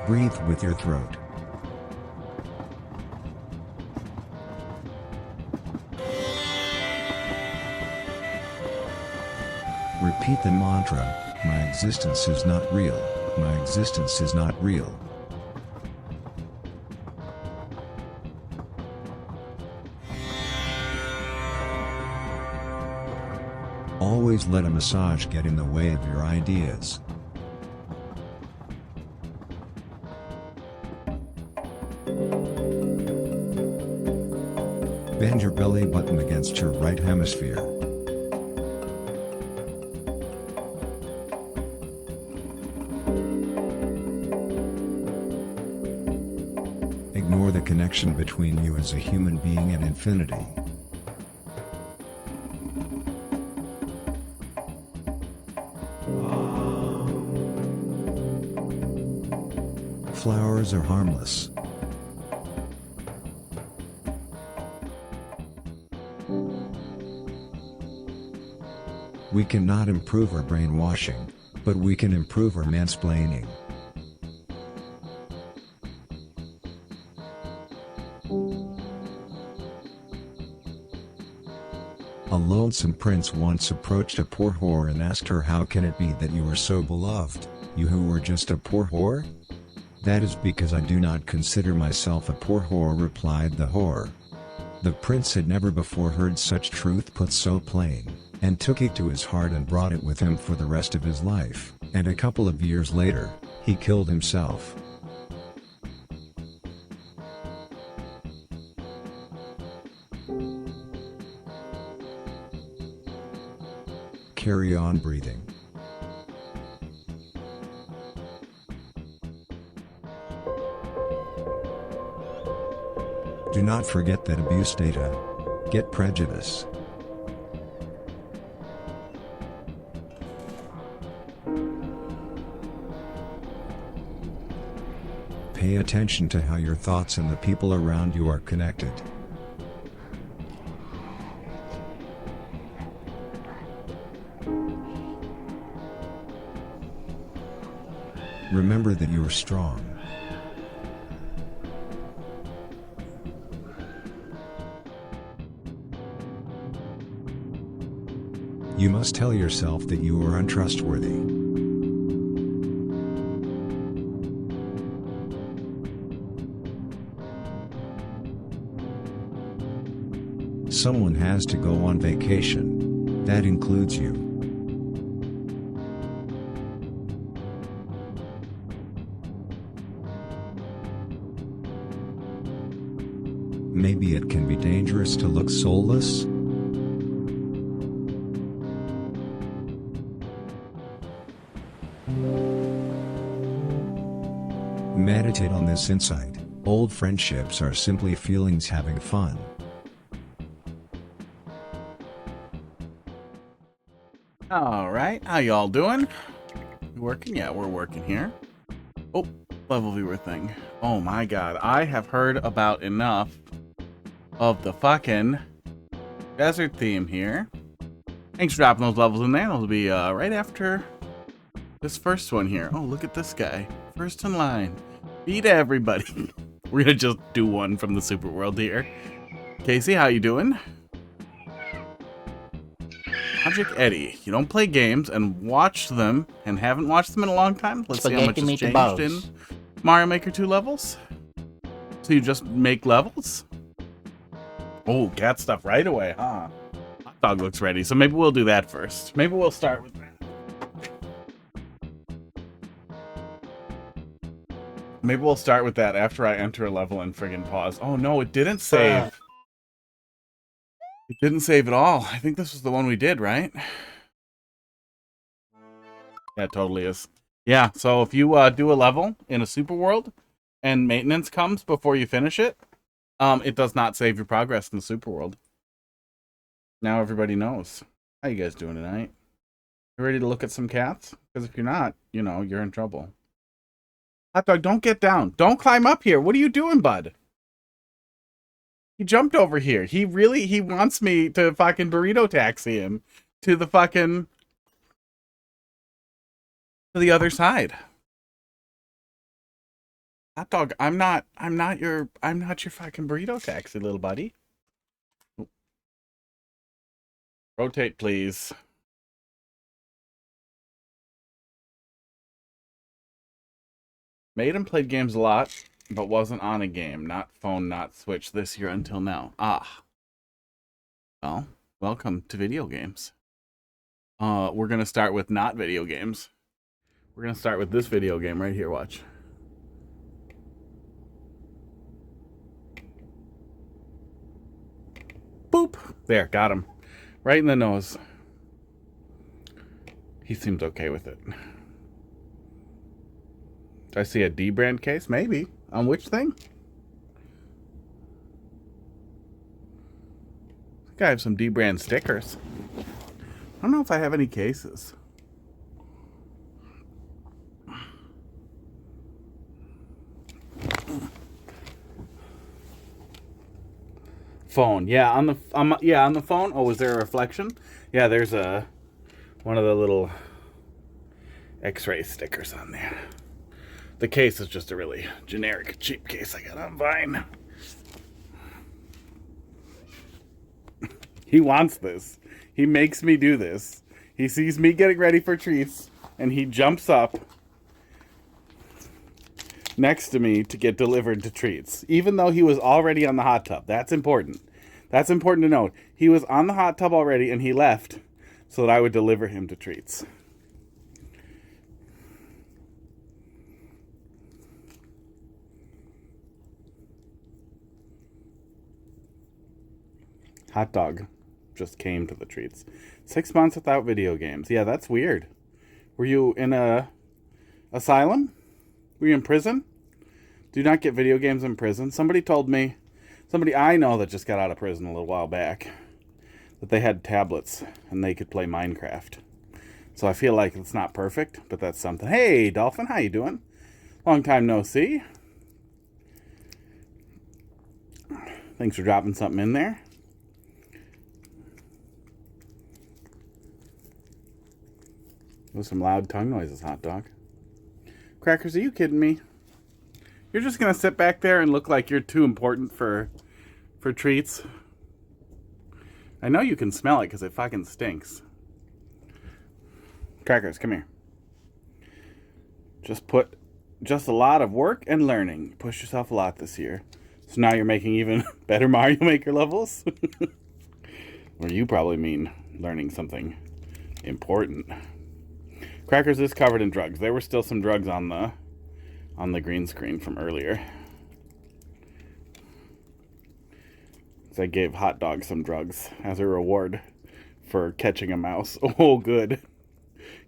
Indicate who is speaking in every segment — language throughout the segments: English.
Speaker 1: Breathe with your throat. Repeat the mantra, my existence is not real, my existence is not real. Always let a massage get in the way of your ideas. Bend your belly button against your right hemisphere. Ignore the connection between you as a human being and infinity. Flowers are harmless. We cannot improve our brainwashing, but we can improve our mansplaining. A lonesome prince once approached a poor whore and asked her, "How can it be that you are so beloved, you who were just a poor whore?" "That is because I do not consider myself a poor whore," replied the whore. The prince had never before heard such truth put so plain, and took it to his heart and brought it with him for the rest of his life, and a couple of years later, he killed himself. Carry on breathing. Do not forget that abuse data. Get prejudice. Pay attention to how your thoughts and the people around you are connected. Remember that you are strong. You must tell yourself that you are untrustworthy. Someone has to go on vacation. That includes you. Maybe it can be dangerous to look soulless. Meditate on this insight. Old friendships are simply feelings having fun.
Speaker 2: Alright, how y'all doing? You working? Yeah, we're working here. Oh, level viewer thing. Oh my god, I have heard about enough of the fucking desert theme here. Thanks for dropping those levels in there. Those will be right after this first one here. Oh, look at this guy. First in line. Beat everybody. We're gonna just do one from the super world here. Casey, how you doing? Logic Eddie, you don't play games and watch them and haven't watched them in a long time? Let's see how much has changed in Mario Maker 2 levels. So you just make levels? Oh, cat stuff right away, huh? Hot dog looks ready, so maybe we'll do that first. Maybe we'll start with that. Maybe we'll start with that after I enter a level and friggin' pause. Oh no, it didn't save. It didn't save at all. I think this was the one we did, right? Yeah, it totally is. Yeah, so if you do a level in a super world and maintenance comes before you finish it, it does not save your progress in the super world. Now everybody knows. How you guys doing tonight? You ready to look at some cats? Because if you're not, you know, you're in trouble. Hot dog, don't get down. Don't climb up here. What are you doing, bud? He jumped over here. He wants me to fucking burrito taxi him to the fucking, to the other side. Hot dog, I'm not your fucking burrito taxi, little buddy. Rotate, please. Made him played games a lot, but wasn't on a game. Not phone, not Switch this year until now. Ah. Well, welcome to video games. We're gonna start with not video games. We're gonna start with this video game right here, watch. Boop! There, got him. Right in the nose. He seems okay with it. Do I see a D brand case? Maybe. On which thing? I think I have some D brand stickers. I don't know if I have any cases. Phone. Yeah, on the phone. Oh, was there a reflection? Yeah, there's one of the little X-ray stickers on there. The case is just a really generic, cheap case I got on Vine. He wants this. He makes me do this. He sees me getting ready for treats, and he jumps up next to me to get delivered to treats, even though he was already on the hot tub. That's important. That's important to note. He was on the hot tub already, and he left so that I would deliver him to treats. Hot dog just came to the treats. 6 months without video games. Yeah, that's weird. Were you in a asylum? Were you in prison? Do you not get video games in prison? Somebody told me, somebody I know that just got out of prison a little while back, that they had tablets and they could play Minecraft. So I feel like it's not perfect, but that's something. Hey, Dolphin, how you doing? Long time no see. Thanks for dropping something in there. With some loud tongue noises, hot dog. Crackers, are you kidding me? You're just gonna sit back there and look like you're too important for treats? I know you can smell it because it fucking stinks. Crackers, come here. Just a lot of work and learning. You pushed yourself a lot this year. So now you're making even better Mario Maker levels? Or you probably mean learning something important. Crackers is covered in drugs. There were still some drugs on the green screen from earlier. So I gave Hot Dog some drugs as a reward for catching a mouse. Oh, good.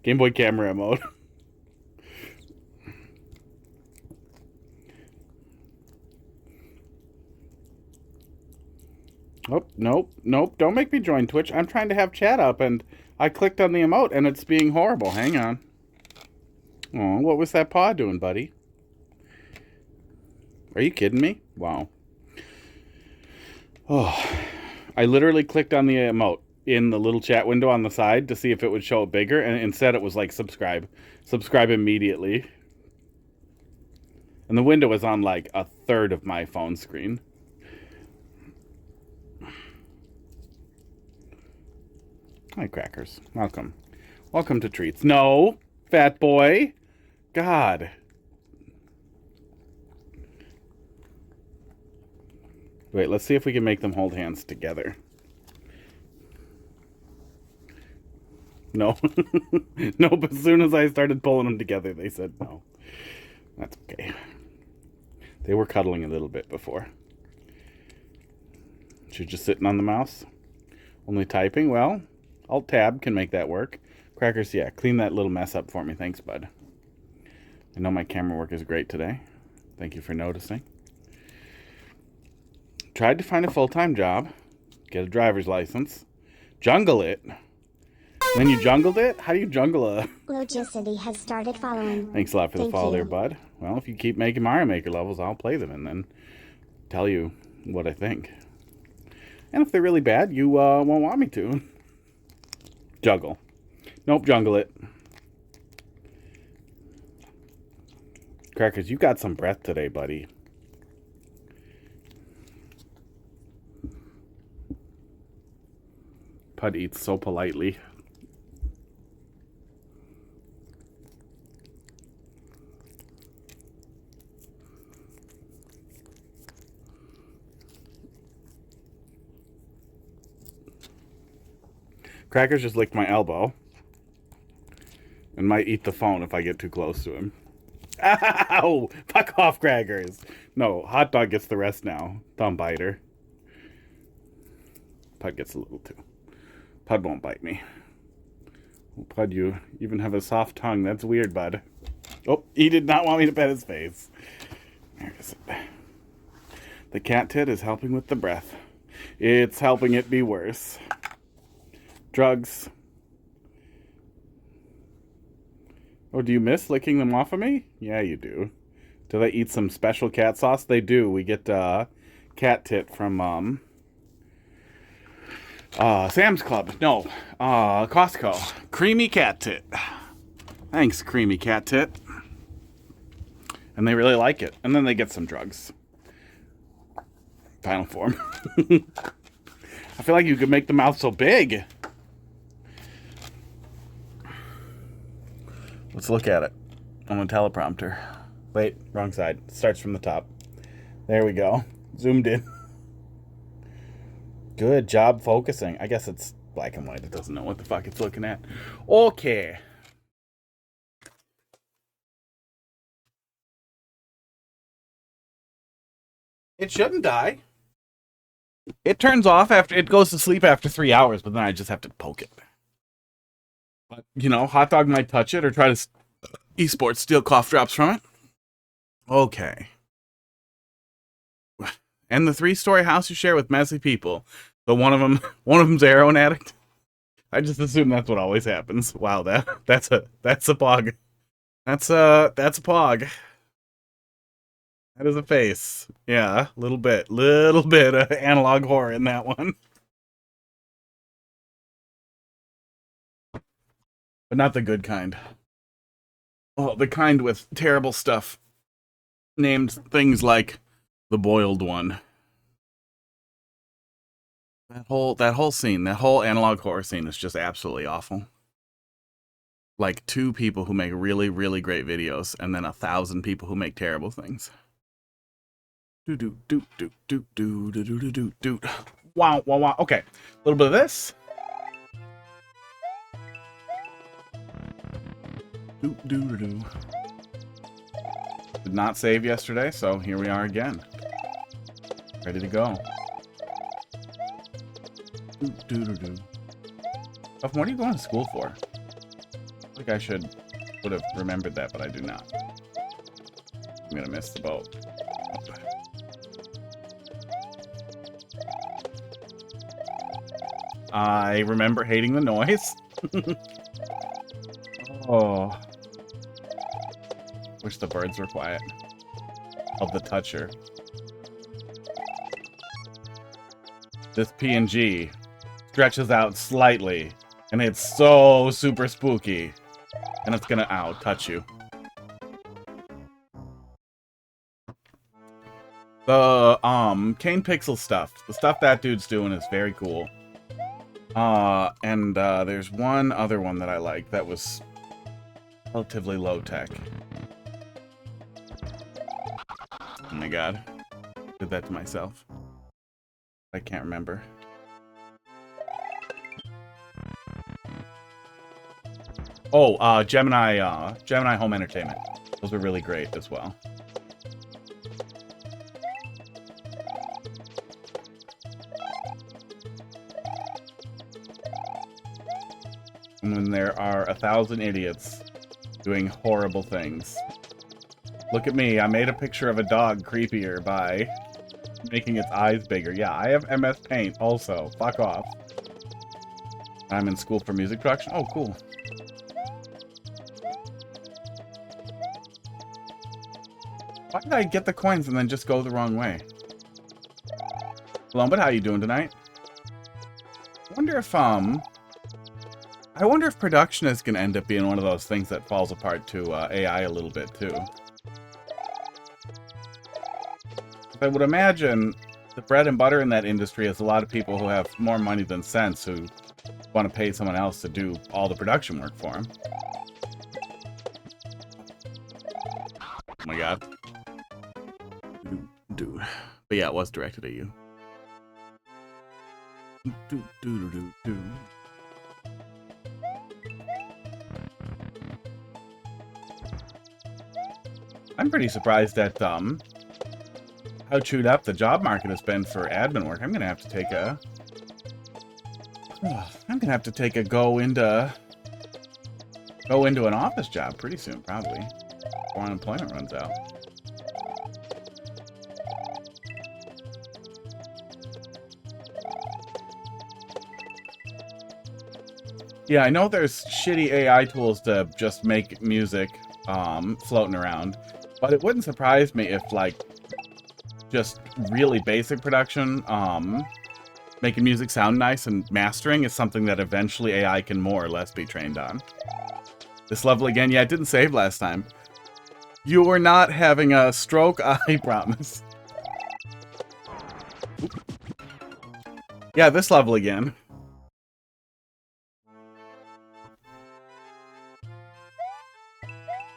Speaker 2: Game Boy camera mode. Oh, nope. Don't make me join Twitch. I'm trying to have chat up and I clicked on the emote and it's being horrible. Hang on. Oh, what was that paw doing, buddy? Are you kidding me? Wow. Oh, I literally clicked on the emote in the little chat window on the side to see if it would show it bigger, and instead it was like subscribe. Subscribe immediately. And the window was on like a third of my phone screen. Hi, Crackers. Welcome. Welcome to treats. No, fat boy. God. Wait, let's see if we can make them hold hands together. No. Nope, as soon as I started pulling them together, they said no. That's okay. They were cuddling a little bit before. She's just sitting on the mouse. Only typing? Well, Alt-Tab can make that work. Crackers, yeah, clean that little mess up for me. Thanks, bud. I know my camera work is great today. Thank you for noticing. Tried to find a full-time job. Get a driver's license. Jungle it. Then you jungled it? How do you jungle a...
Speaker 3: Logicity has started following.
Speaker 2: Thanks a lot for the follow there, bud. Well, if you keep making Mario Maker levels, I'll play them and then tell you what I think. And if they're really bad, you won't want me to. Juggle. Nope, jungle it. Crackers, you got some breath today, buddy. Pud eats so politely. Crackers just licked my elbow and might eat the phone if I get too close to him. Ow! Fuck off, Crackers. No, Hot Dog gets the rest now. Thumb biter. Pud gets a little too. Pud won't bite me. Oh, Pud, you even have a soft tongue. That's weird, bud. Oh, he did not want me to pet his face. Where is it? The cat tit is helping with the breath. It's helping it be worse. Drugs. Oh, do you miss licking them off of me? Yeah, you do. Do they eat some special cat sauce? They do. We get cat tit from Sam's Club. No, Costco. Creamy cat tit. Thanks, creamy cat tit. And they really like it. And then they get some drugs. Final form. I feel like you could make the mouth so big. Let's look at it on a teleprompter. Wait, wrong side. Starts from the top. There we go. Zoomed in. Good job focusing. I guess it's black and white. It doesn't know what the fuck it's looking at. Okay. It shouldn't die. It turns off after, it goes to sleep after 3 hours, but then I just have to poke it. But, you know, Hot Dog might touch it or try to esports steal cough drops from it. Okay. And the 3-story house you share with messy people. So one of them's a heroin addict. I just assume that's what always happens. Wow, that's a pog. That's a pog. That is a face. Yeah, little bit of analog horror in that one. But not the good kind. Oh, the kind with terrible stuff. Named things like the boiled one. That whole scene, that whole analog horror scene is just absolutely awful. Like 2 people who make really, really great videos, and then 1,000 people who make terrible things. Do do do do do do do do do do. Wow, wow, wow. Okay, a little bit of this. Do do do do. Did not save yesterday, so here we are again. Ready to go. Do do do do. What are you going to school for? I think I would have remembered that, but I do not. I'm gonna miss the boat. I remember hating the noise. Oh. Wish the birds were quiet. Of the toucher. This PNG stretches out slightly, and it's so super spooky. And it's gonna, ow, touch you. The, Kane Pixel stuff. The stuff that dude's doing is very cool. And there's one other one that I like that was relatively low-tech. Oh my god. Did that to myself. I can't remember. Oh, Gemini Home Entertainment. Those were really great as well. And when there are 1,000 idiots doing horrible things. Look at me, I made a picture of a dog creepier by making its eyes bigger. Yeah, I have MS Paint also. Fuck off. I'm in school for music production. Oh, cool. Why did I get the coins and then just go the wrong way? But how you doing tonight? I wonder if production is going to end up being one of those things that falls apart to AI a little bit, too. I would imagine the bread and butter in that industry is a lot of people who have more money than sense who want to pay someone else to do all the production work for them. Oh my god. Dude. But yeah, it was directed at you. I'm pretty surprised at how chewed up the job market has been for admin work. I'm gonna have to take a go into an office job pretty soon, probably, before unemployment runs out. Yeah, I know there's shitty AI tools to just make music floating around, but it wouldn't surprise me if, like, just really basic production, making music sound nice and mastering is something that eventually AI can more or less be trained on. This level again, yeah, it didn't save last time. You were not having a stroke, I promise. Oop. Yeah, this level again.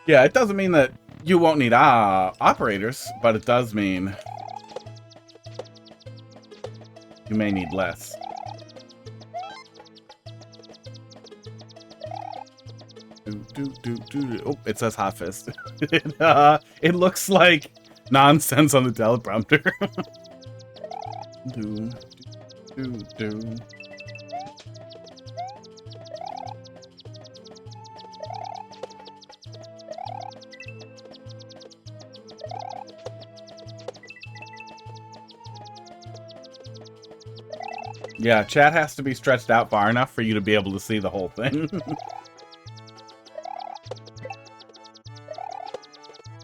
Speaker 2: Yeah, it doesn't mean that you won't need operators, but it does mean you may need less. Oh, it says hot fist. It looks like nonsense on the teleprompter. Yeah, chat has to be stretched out far enough for you to be able to see the whole thing.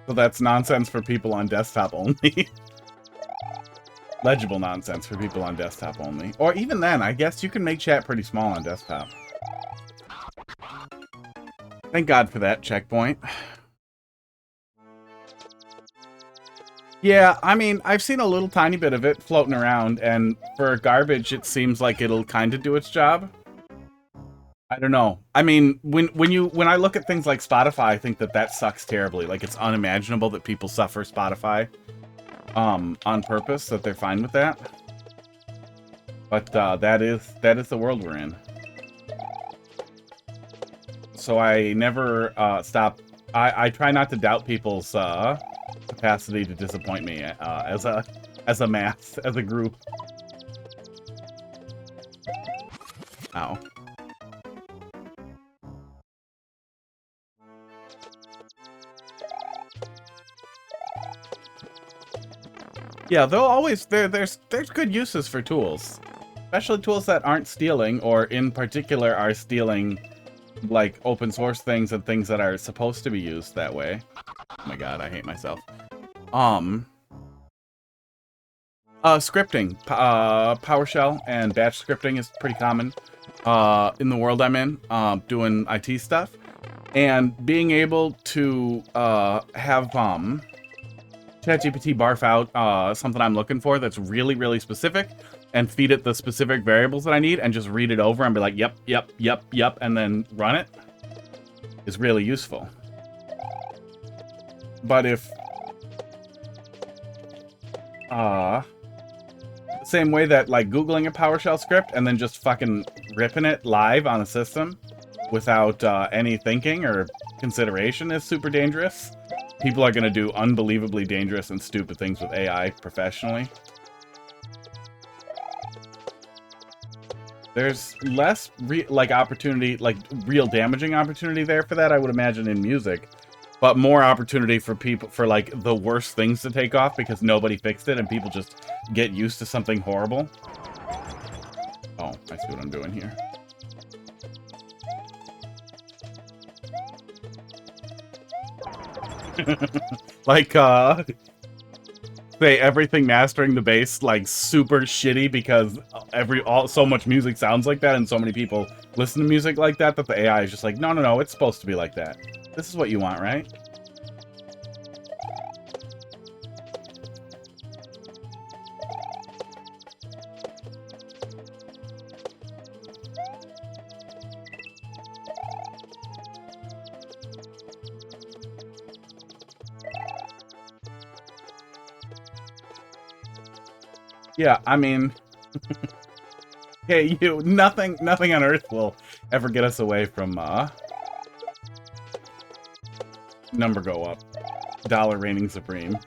Speaker 2: So that's nonsense for people on desktop only. Legible nonsense for people on desktop only. Or even then, I guess you can make chat pretty small on desktop. Thank God for that checkpoint. Yeah, I mean, I've seen a little tiny bit of it floating around, and for garbage, it seems like it'll kind of do its job. I don't know. I mean, when I look at things like Spotify, I think that sucks terribly. Like, it's unimaginable that people suffer Spotify on purpose, that they're fine with that. But that is the world we're in. So I never stop. I try not to doubt people's capacity to disappoint me as a mass, as a group. Ow. Yeah, they'll always there's good uses for tools, especially tools that aren't stealing, or in particular are stealing like open source things and things that are supposed to be used that way. Oh my god, I hate myself. Scripting, PowerShell and batch scripting is pretty common in the world I'm in, doing IT stuff, and being able to have ChatGPT barf out something I'm looking for that's really, really specific, and feed it the specific variables that I need, and just read it over and be like, yep, yep, yep, yep, and then run it, is really useful. But if same way that, like, Googling a PowerShell script and then just fucking ripping it live on a system without any thinking or consideration is super dangerous. People are going to do unbelievably dangerous and stupid things with AI professionally. There's less opportunity, like real damaging opportunity there for that, I would imagine, in music. But more opportunity for people, for like the worst things to take off because nobody fixed it and people just get used to something horrible. Oh, I see what I'm doing here. Like, say everything mastering the bass like super shitty because so much music sounds like that and so many people listen to music like that the AI is just like, no, no, no, it's supposed to be like that. This is what you want, right? Yeah, I mean, hey, nothing on Earth will ever get us away from number go up, dollar reigning supreme.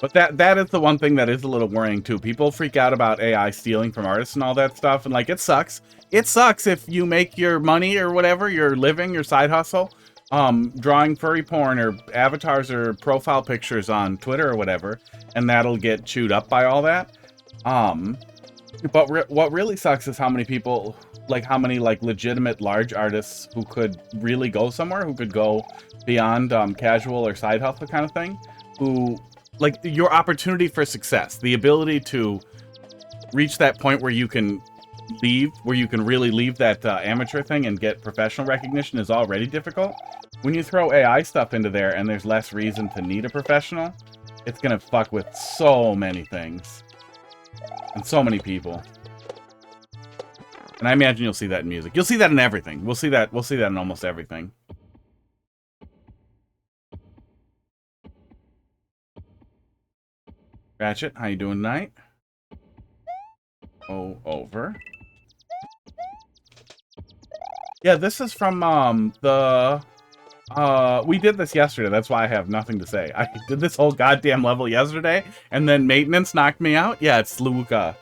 Speaker 2: But that is the one thing that is a little worrying too. People freak out about AI stealing from artists and all that stuff, and like, it sucks. It sucks if you make your money or whatever, your living, your side hustle, drawing furry porn or avatars or profile pictures on Twitter or whatever, and that'll get chewed up by all that. But what really sucks is how many people, like how many like legitimate large artists who could really go somewhere, who could go beyond casual or side hustle kind of thing, who, like, your opportunity for success, the ability to reach that point where you can leave, where you can really leave that amateur thing and get professional recognition is already difficult. When you throw AI stuff into there and there's less reason to need a professional, it's gonna fuck with so many things and so many people. And I imagine you'll see that in music. You'll see that in everything. We'll see that in almost everything. Ratchet, how you doing tonight? Oh, over. Yeah, this is from we did this yesterday. That's why I have nothing to say. I did this whole goddamn level yesterday, and then maintenance knocked me out. Yeah, it's Luwuka.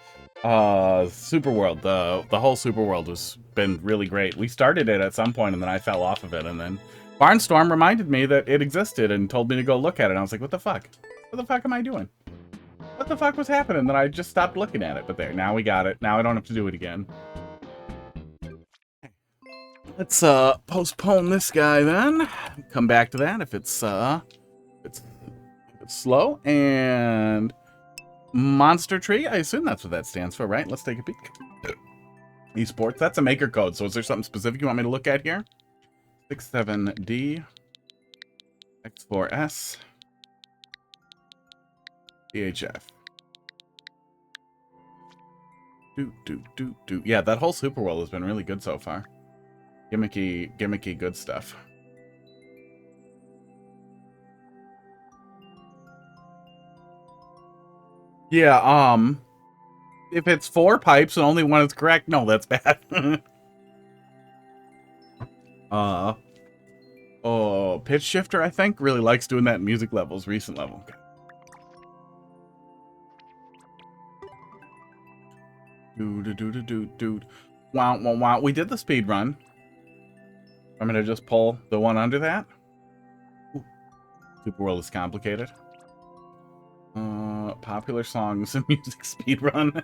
Speaker 2: Super World. The whole Super World has been really great. We started it at some point, and then I fell off of it, and then Barnstorm reminded me that it existed and told me to go look at it. And I was like, what the fuck? What the fuck am I doing? What the fuck was happening? Then I just stopped looking at it. But there, now we got it. Now I don't have to do it again. Let's postpone this guy then. Come back to that if it's slow. And Monster Tree, I assume that's what that stands for, right? Let's take a peek. Esports, that's a maker code. So is there something specific you want me to look at here? 67D X4S DHF. Yeah, that whole Super World has been really good so far. Gimmicky good stuff. Yeah, if it's 4 pipes and only one is correct, no, that's bad. Oh, Pitch Shifter, I think, really likes doing that in music levels, recent level. Wow, wow, wow. We did the speed run. I'm gonna just pull the one under that. Ooh. Super World is complicated. Popular songs and music speedrun.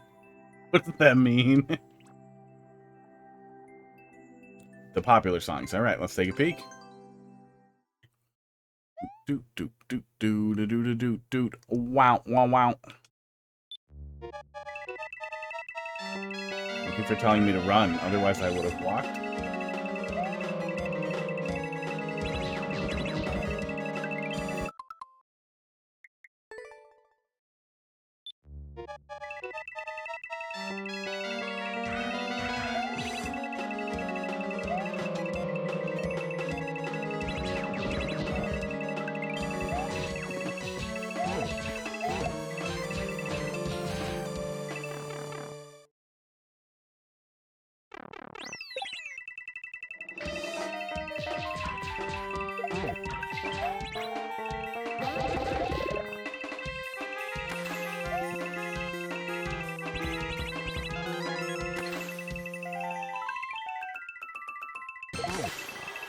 Speaker 2: What does that mean? The popular songs. All right, let's take a peek. Wow, wow, wow. Thank you for telling me to run. Otherwise, I would have walked.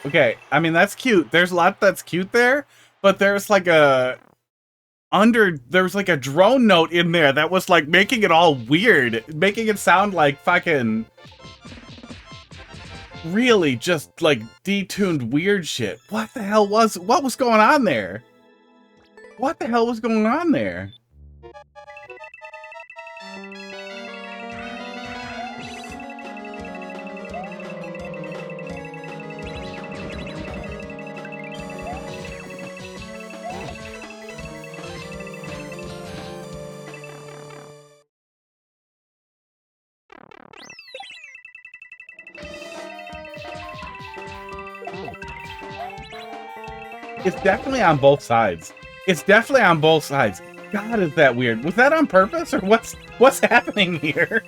Speaker 2: Okay, I mean, that's cute. There's a lot that's cute there, but there's like there was like a drone note in there that was like making it all weird, making it sound like fucking really just like detuned weird shit. What was going on there? What the hell was going on there? It's definitely on both sides. It's definitely on both sides. God, is that weird? Was that on purpose, or what's happening here?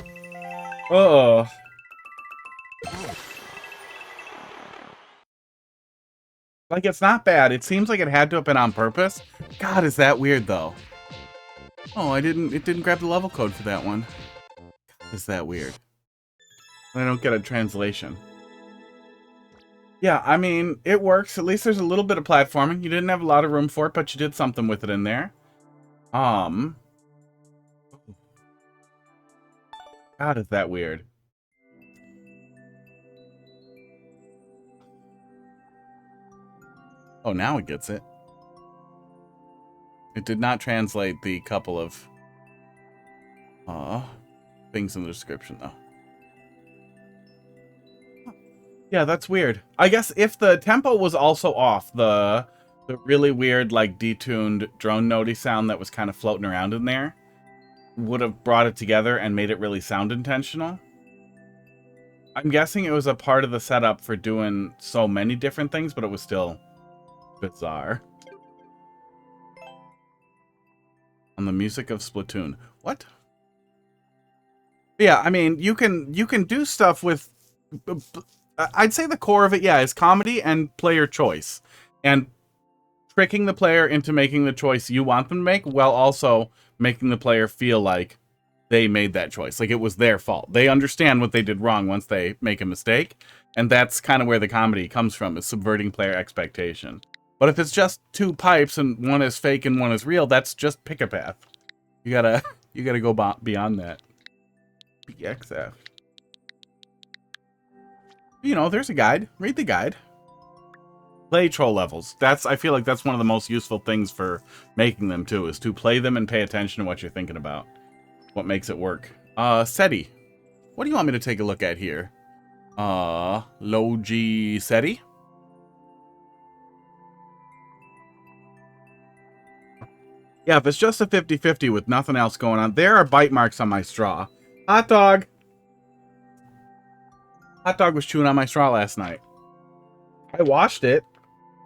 Speaker 2: Oh. Like, it's not bad. It seems like it had to have been on purpose. God, is that weird, though? Oh, it didn't grab the level code for that one. God, is that weird? I don't get a translation. Yeah, I mean, it works. At least there's a little bit of platforming. You didn't have a lot of room for it, but you did something with it in there. God, is that weird? Oh, now it gets it. It did not translate the couple of things in the description, though. Yeah, that's weird. I guess if the tempo was also off, the really weird, like, detuned drone notey sound that was kind of floating around in there would have brought it together and made it really sound intentional. I'm guessing it was a part of the setup for doing so many different things, but it was still bizarre. On the music of Splatoon. What? Yeah, I mean, you can do stuff with... I'd say the core of it, yeah, is comedy and player choice. And tricking the player into making the choice you want them to make, while also making the player feel like they made that choice. Like it was their fault. They understand what they did wrong once they make a mistake. And that's kind of where the comedy comes from, is subverting player expectation. But if it's just two pipes and one is fake and one is real, that's just pick a path. You gotta go beyond that. BXF. You know, there's a guide. Read the guide. Play troll levels. I feel like that's one of the most useful things for making them too, is to play them and pay attention to what you're thinking about. What makes it work. SETI. What do you want me to take a look at here? Logi SETI. Yeah, if it's just a 50-50 with nothing else going on, there are bite marks on my straw. Hot dog! Hot dog was chewing on my straw last night. I washed it,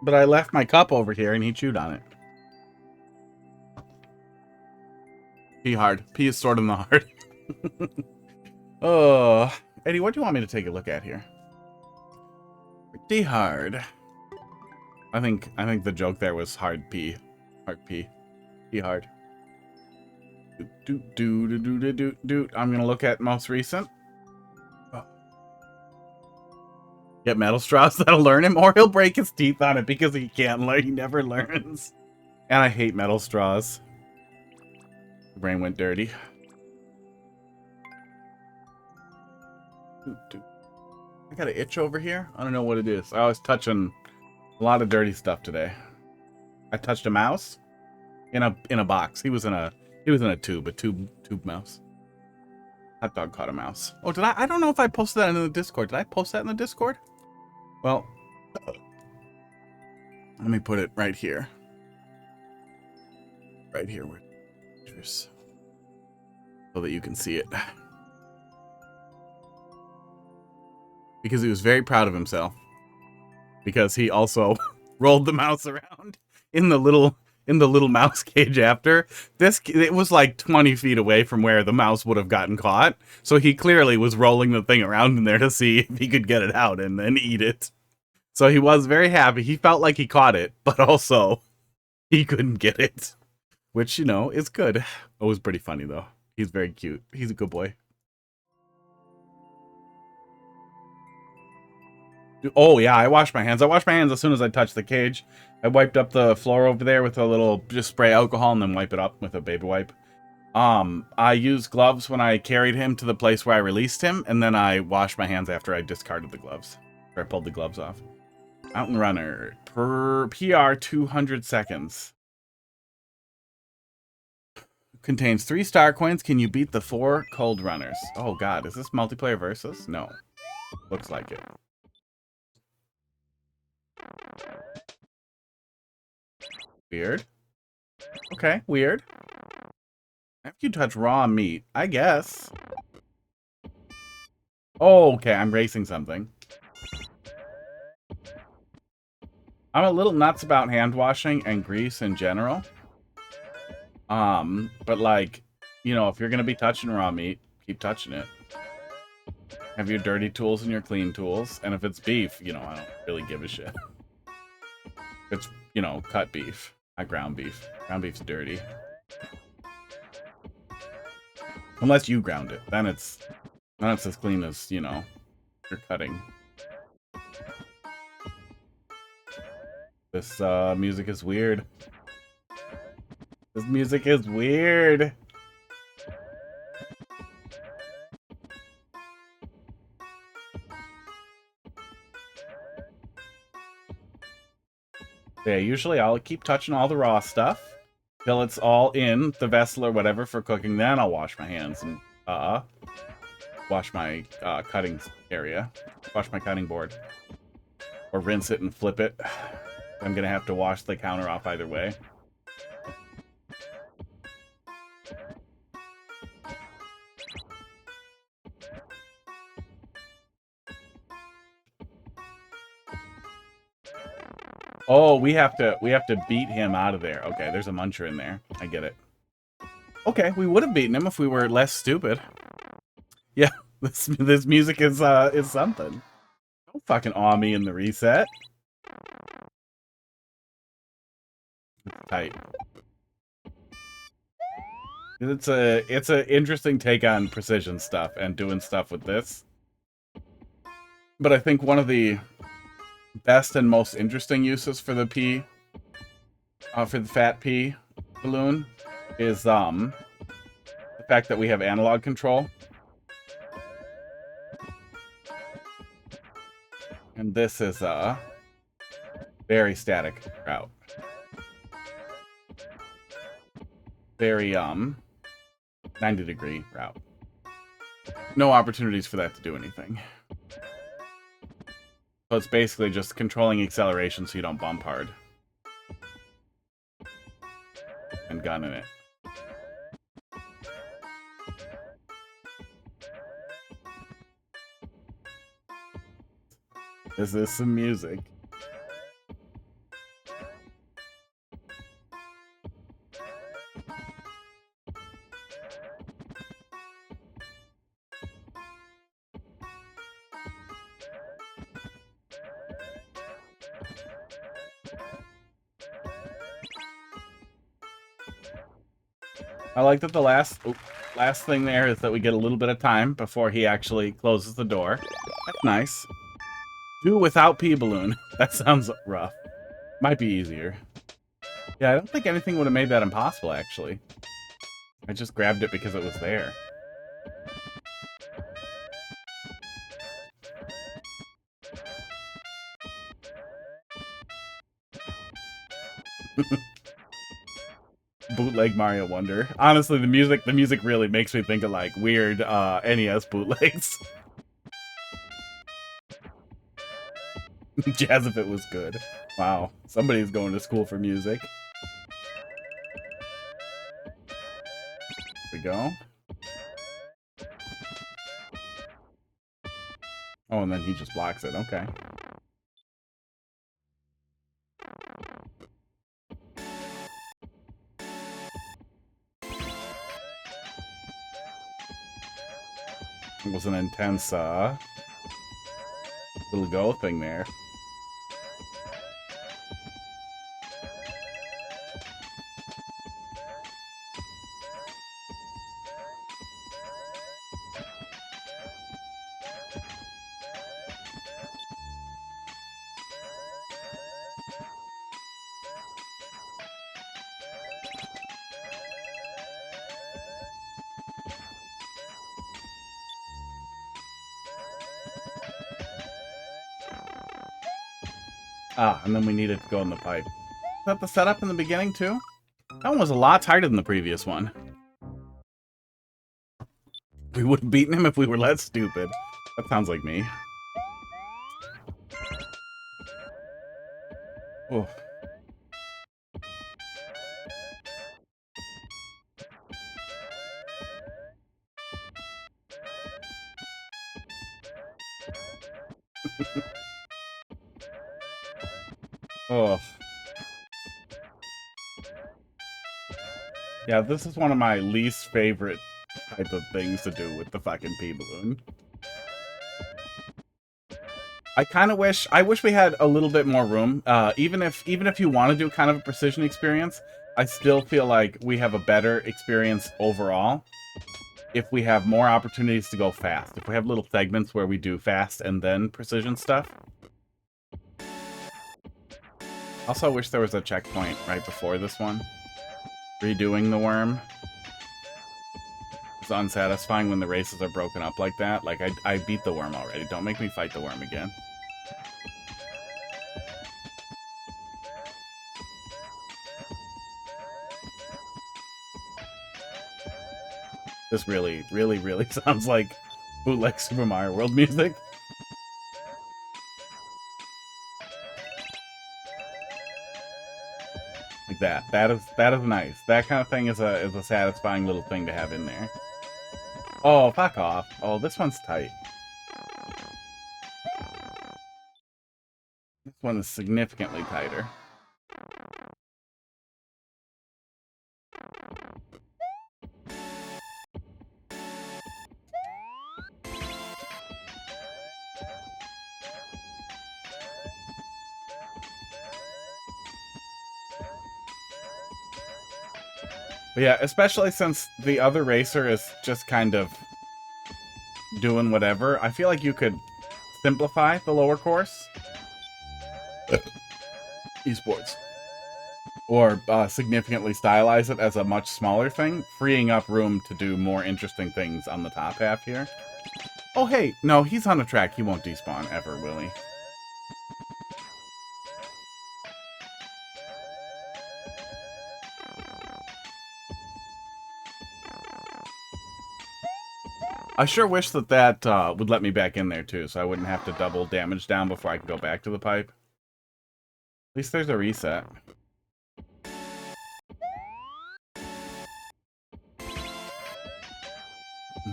Speaker 2: but I left my cup over here and he chewed on it. Pee hard. Pee is stored in the heart. Oh, Eddie, what do you want me to take a look at here? Pretty hard. I think the joke there was hard pee. Hard pee. Pee hard. I'm gonna look at most recent. Oh. Get metal straws that'll learn him, or he'll break his teeth on it because he can't learn. He never learns. And I hate metal straws. The brain went dirty. I got an itch over here. I don't know what it is. I was touching a lot of dirty stuff today. I touched a mouse in a box. He was in a tube mouse. Hot dog caught a mouse. Oh, did I? I don't know if I posted that in the Discord. Did I post that in the Discord? Well, let me put it right here. Right here, so that you can see it. Because he was very proud of himself. Because he also rolled the mouse around in the little mouse cage after. It was like 20 feet away from where the mouse would have gotten caught. So he clearly was rolling the thing around in there to see if he could get it out and then eat it. So he was very happy. He felt like he caught it, but also he couldn't get it. Which, you know, is good. It was pretty funny, though. He's very cute. He's a good boy. Oh, yeah, I washed my hands. I washed my hands as soon as I touched the cage. I wiped up the floor over there with a little, just spray alcohol and then wipe it up with a baby wipe. I used gloves when I carried him to the place where I released him, and then I washed my hands after I discarded the gloves. Or I pulled the gloves off. Mountain Runner. Per PR 200 seconds. Contains 3 star coins. Can you beat the 4 cold runners? Oh god, is this multiplayer versus? No. Looks like it. Weird. Okay, weird. After you touch raw meat, I guess. Oh, okay, I'm racing something. I'm a little nuts about hand washing and grease in general. But like, you know, if you're gonna be touching raw meat, keep touching it. Have your dirty tools and your clean tools. And if it's beef, you know, I don't really give a shit. It's, you know, cut beef, not ground beef. Ground beef's dirty. Unless you ground it. Then it's as clean as, you know, you're cutting. This music is weird. This music is weird. Yeah, usually I'll keep touching all the raw stuff till it's all in the vessel or whatever for cooking. Then I'll wash my hands and wash my cutting area. Wash my cutting board. Or rinse it and flip it. I'm gonna have to wash the counter off either way. Oh, we have to beat him out of there. Okay, there's a muncher in there. I get it. Okay, we would have beaten him if we were less stupid. Yeah, this music is something. Don't fucking awe me in the reset. It's tight. It's a interesting take on precision stuff and doing stuff with this. But I think one of the best and most interesting uses for the P, for the fat P balloon, is the fact that we have analog control. And this is a very static route. Very 90-degree route. No opportunities for that to do anything. So it's basically just controlling acceleration so you don't bump hard. And gunning it. This is some music. I like that the last thing there is that we get a little bit of time before he actually closes the door. That's nice. Do without P-Balloon. That sounds rough. Might be easier. Yeah, I don't think anything would have made that impossible, actually. I just grabbed it because it was there. Bootleg Mario Wonder. Honestly, the music really makes me think of like weird NES bootlegs. Jazz if it was good. Wow, somebody's going to school for music. Here we go. Oh, and then he just blocks it. Okay. It was an intense little go thing there. Ah, and then we needed to go in the pipe. Is that the setup in the beginning, too? That one was a lot tighter than the previous one. We would have beaten him if we were less stupid. That sounds like me. Oh. Oh. Yeah, this is one of my least favorite type of things to do with the fucking P-Balloon. I wish we had a little bit more room. Even if you want to do kind of a precision experience, I still feel like we have a better experience overall if we have more opportunities to go fast. If we have little segments where we do fast and then precision stuff. Also, I wish there was a checkpoint right before this one. Redoing the worm. It's unsatisfying when the races are broken up like that. Like, I beat the worm already. Don't make me fight the worm again. This really, really, really sounds like bootleg Super Mario World music. Like that. That is nice. That kind of thing is a satisfying little thing to have in there. Oh, fuck off. Oh, this one's tight. This one is significantly tighter. But yeah, especially since the other racer is just kind of doing whatever, I feel like you could simplify the lower course. Esports. Or significantly stylize it as a much smaller thing, freeing up room to do more interesting things on the top half here. Oh, hey, no, he's on a track. He won't despawn ever, will he? I sure wish that would let me back in there, too, so I wouldn't have to double damage down before I could go back to the pipe. At least there's a reset.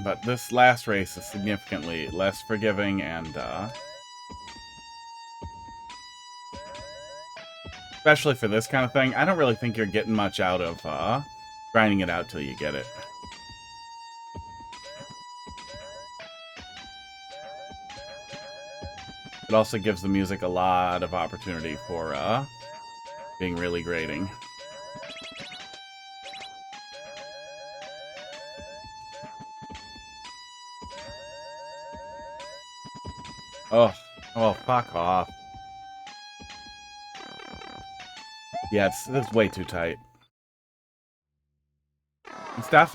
Speaker 2: But this last race is significantly less forgiving and, especially for this kind of thing, I don't really think you're getting much out of, grinding it out till you get it. It also gives the music a lot of opportunity for, being really grating. Oh, fuck off. Yeah, it's way too tight.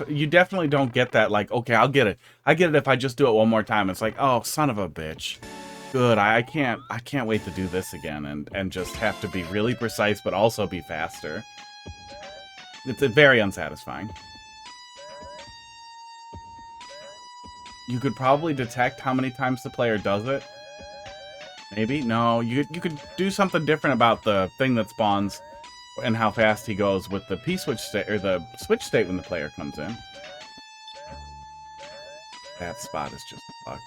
Speaker 2: You definitely don't get that, like, okay, I'll get it. I get it if I just do it one more time. It's like, oh, son of a bitch. Good, I can't wait to do this again and just have to be really precise but also be faster. It's very unsatisfying. You could probably detect how many times the player does it. Maybe? No, you could do something different about the thing that spawns and how fast he goes with the P-switch state, or the switch state when the player comes in. That spot is just fucked.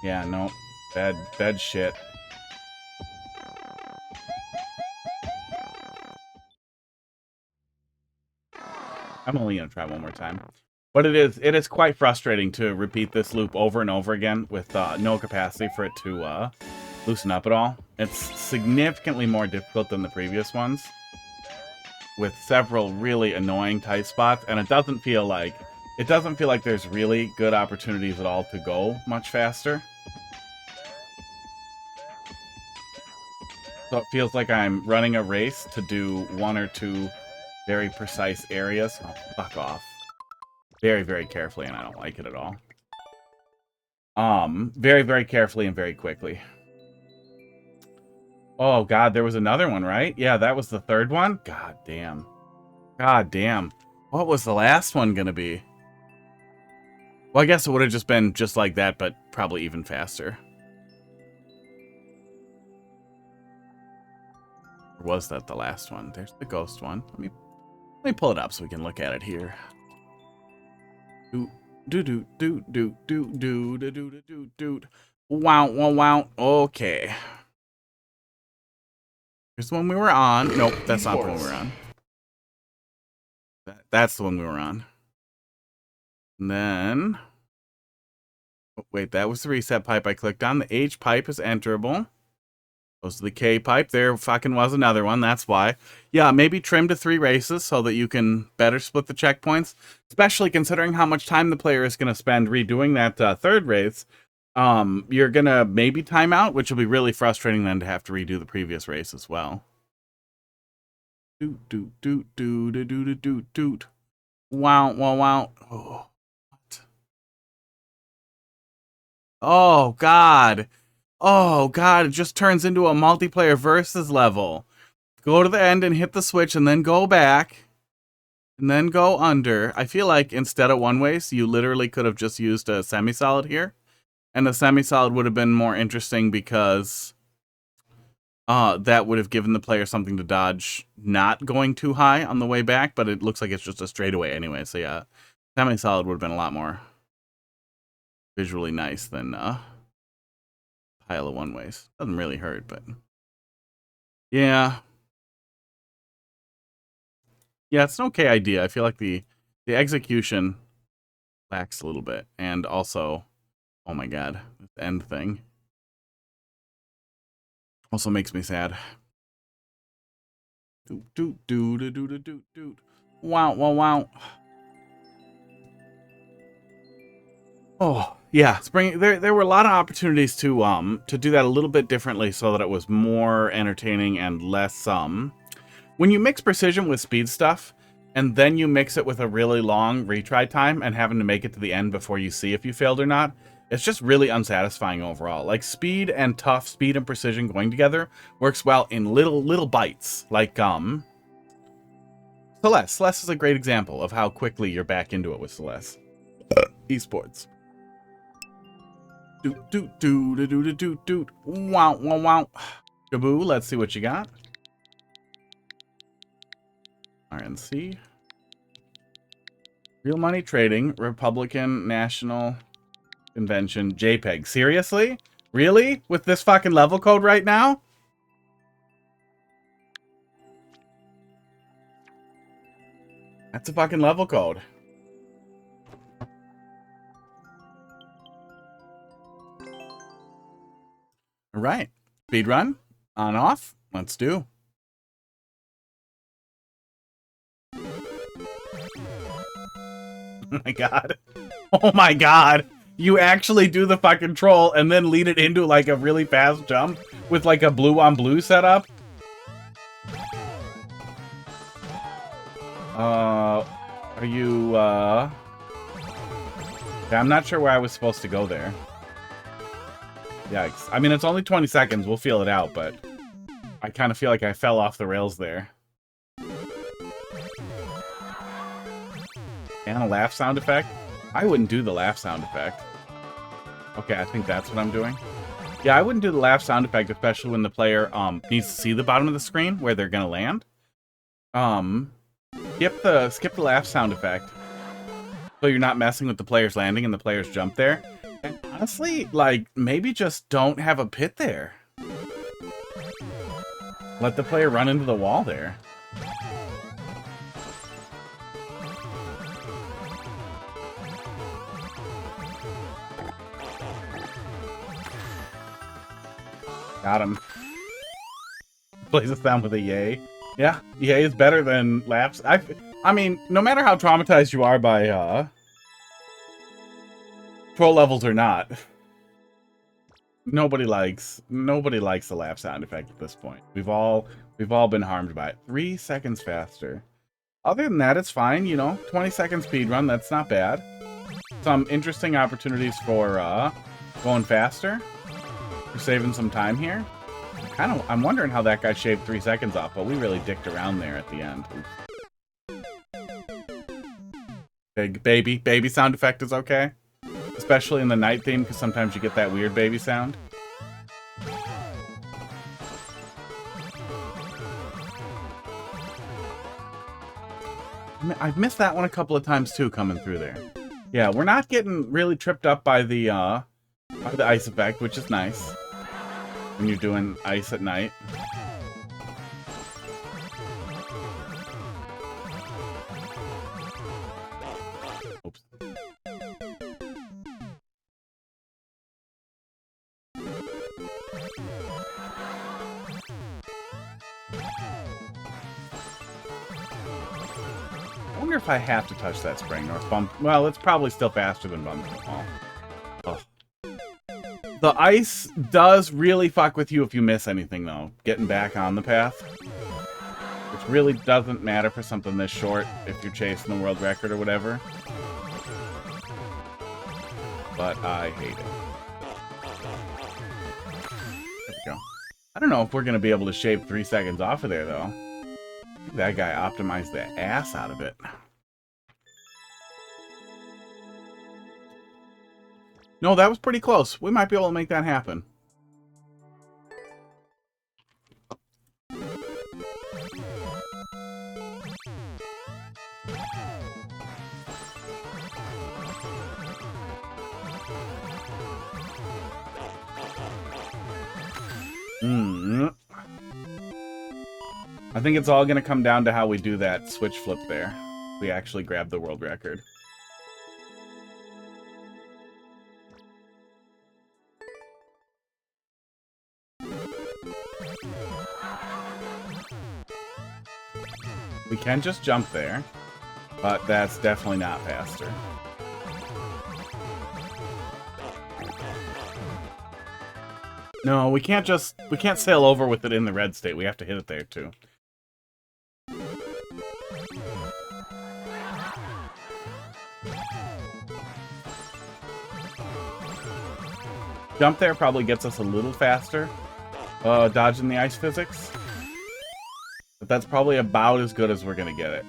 Speaker 2: Yeah, no. Bad shit. I'm only gonna try one more time. But it is quite frustrating to repeat this loop over and over again with no capacity for it to loosen up at all. It's significantly more difficult than the previous ones, with several really annoying tight spots, and it doesn't feel like there's really good opportunities at all to go much faster. So it feels like I'm running a race to do one or two very precise areas. Oh, fuck off. Very, very carefully, and I don't like it at all. Very, very carefully and very quickly. Oh, God, there was another one, right? Yeah, that was the third one? God damn. God damn. What was the last one gonna be? Well, I guess it would have just been just like that, but probably even faster. Or was that the last one? There's the ghost one. Let me pull it up so we can look at it here. Wow, wow, wow. Okay. Here's the one we were on. Nope, that's not the one we were on. That's the one we were on. And then... oh, wait, that was the reset pipe I clicked on. The H pipe is enterable. Goes to the K pipe. There fucking was another one. That's why. Yeah, maybe trim to 3 races so that you can better split the checkpoints. Especially considering how much time the player is going to spend redoing that 3rd race. You're going to maybe time out, which will be really frustrating then to have to redo the previous race as well. Doot, doot, doot, doot, doot, doot, doot, doot. Wow, wow, wow. Oh, what? Oh, God. Oh, God, it just turns into a multiplayer versus level. Go to the end and hit the switch and then go back. And then go under. I feel like instead of one-ways, you literally could have just used a semi-solid here. And the semi-solid would have been more interesting because that would have given the player something to dodge, not going too high on the way back, but it looks like it's just a straightaway anyway. So yeah, semi-solid would have been a lot more visually nice than pile of one-ways. Doesn't really hurt, but yeah. Yeah, it's an okay idea. I feel like the execution lacks a little bit. And also, oh my god, this end thing also makes me sad. Doot, doot, doot, doot, doot, doot, doot. Wow, wow, wow. Oh, yeah, spring. There were a lot of opportunities to do that a little bit differently so that it was more entertaining and less when you mix precision with speed stuff and then you mix it with a really long retry time and having to make it to the end before you see if you failed or not, it's just really unsatisfying overall. Like speed and tough, speed and precision going together works well in little bites. Like Celeste. Celeste is a great example of how quickly you're back into it with Celeste. Esports. Doot doot doot doot doot doot doot. Wow wow wow. Kaboo, let's see what you got. RNC. Real money trading. Republican National Convention. JPEG. Seriously? Really? With this fucking level code right now? That's a fucking level code. All right. Speedrun. On off. Let's do. Oh my god. Oh my god. You actually do the fucking troll and then lead it into like a really fast jump with like a blue on blue setup. Are you, yeah, I'm not sure where I was supposed to go there. Yikes. I mean, it's only 20 seconds. We'll feel it out, but I kind of feel like I fell off the rails there. And a laugh sound effect? I wouldn't do the laugh sound effect. Okay, I think that's what I'm doing. Yeah, I wouldn't do the laugh sound effect, especially when the player needs to see the bottom of the screen where they're gonna land. Skip the laugh sound effect. So you're not messing with the player's landing and the player's jump there. And honestly, like, maybe just don't have a pit there. Let the player run into the wall there. Got him. Plays us down with a yay. Yeah, yay is better than laps. I mean, no matter how traumatized you are by troll levels or not, nobody likes the lap sound effect at this point. We've all been harmed by it. 3 seconds faster. Other than that, it's fine, you know. 20 second speed run, that's not bad. Some interesting opportunities for going faster. We're saving some time here. I'm wondering how that guy shaved 3 seconds off, but we really dicked around there at the end. Big baby sound effect is okay. Especially in the night theme, because sometimes you get that weird baby sound. I've missed that one a couple of times too, coming through there. Yeah, we're not getting really tripped up by the The ice effect, which is nice when you're doing ice at night. Oops. I wonder if I have to touch that spring or bump. Well, it's probably still faster than bumping the wall. Oh. The ice does really fuck with you if you miss anything, though. Getting back on the path. Which really doesn't matter for something this short if you're chasing the world record or whatever. But I hate it. There we go. I don't know if we're going to be able to shave 3 seconds off of there, though. That guy optimized the ass out of it. No, that was pretty close. We might be able to make that happen. I think it's all going to come down to how we do that switch flip there. We actually grab the world record. We can just jump there, but that's definitely not faster. No, we can't sail over with it in the red state. We have to hit it there too. Jump there probably gets us a little faster, dodging the ice physics. But that's probably about as good as we're gonna get it.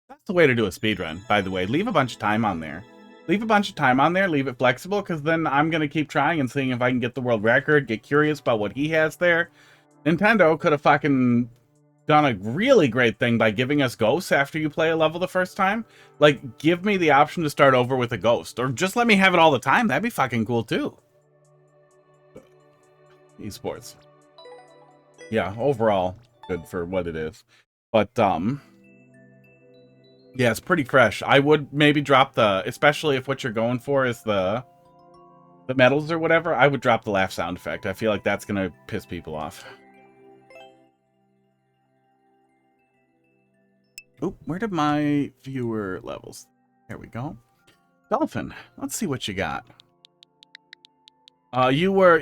Speaker 2: That's the way to do a speedrun, by the way. Leave a bunch of time on there. Leave a bunch of time on there, leave it flexible, because then I'm gonna keep trying and seeing if I can get the world record, get curious about what he has there. Nintendo could have fucking done a really great thing by giving us ghosts after you play a level the first time. Like, give me the option to start over with a ghost, or just let me have it all the time. That'd be fucking cool too. Esports. Yeah, overall, good for what it is. But, yeah, it's pretty fresh. I would maybe drop the, especially if what you're going for is the medals or whatever, I would drop the laugh sound effect. I feel like that's gonna piss people off. Oop, where did my viewer levels? There we go. Dolphin, let's see what you got.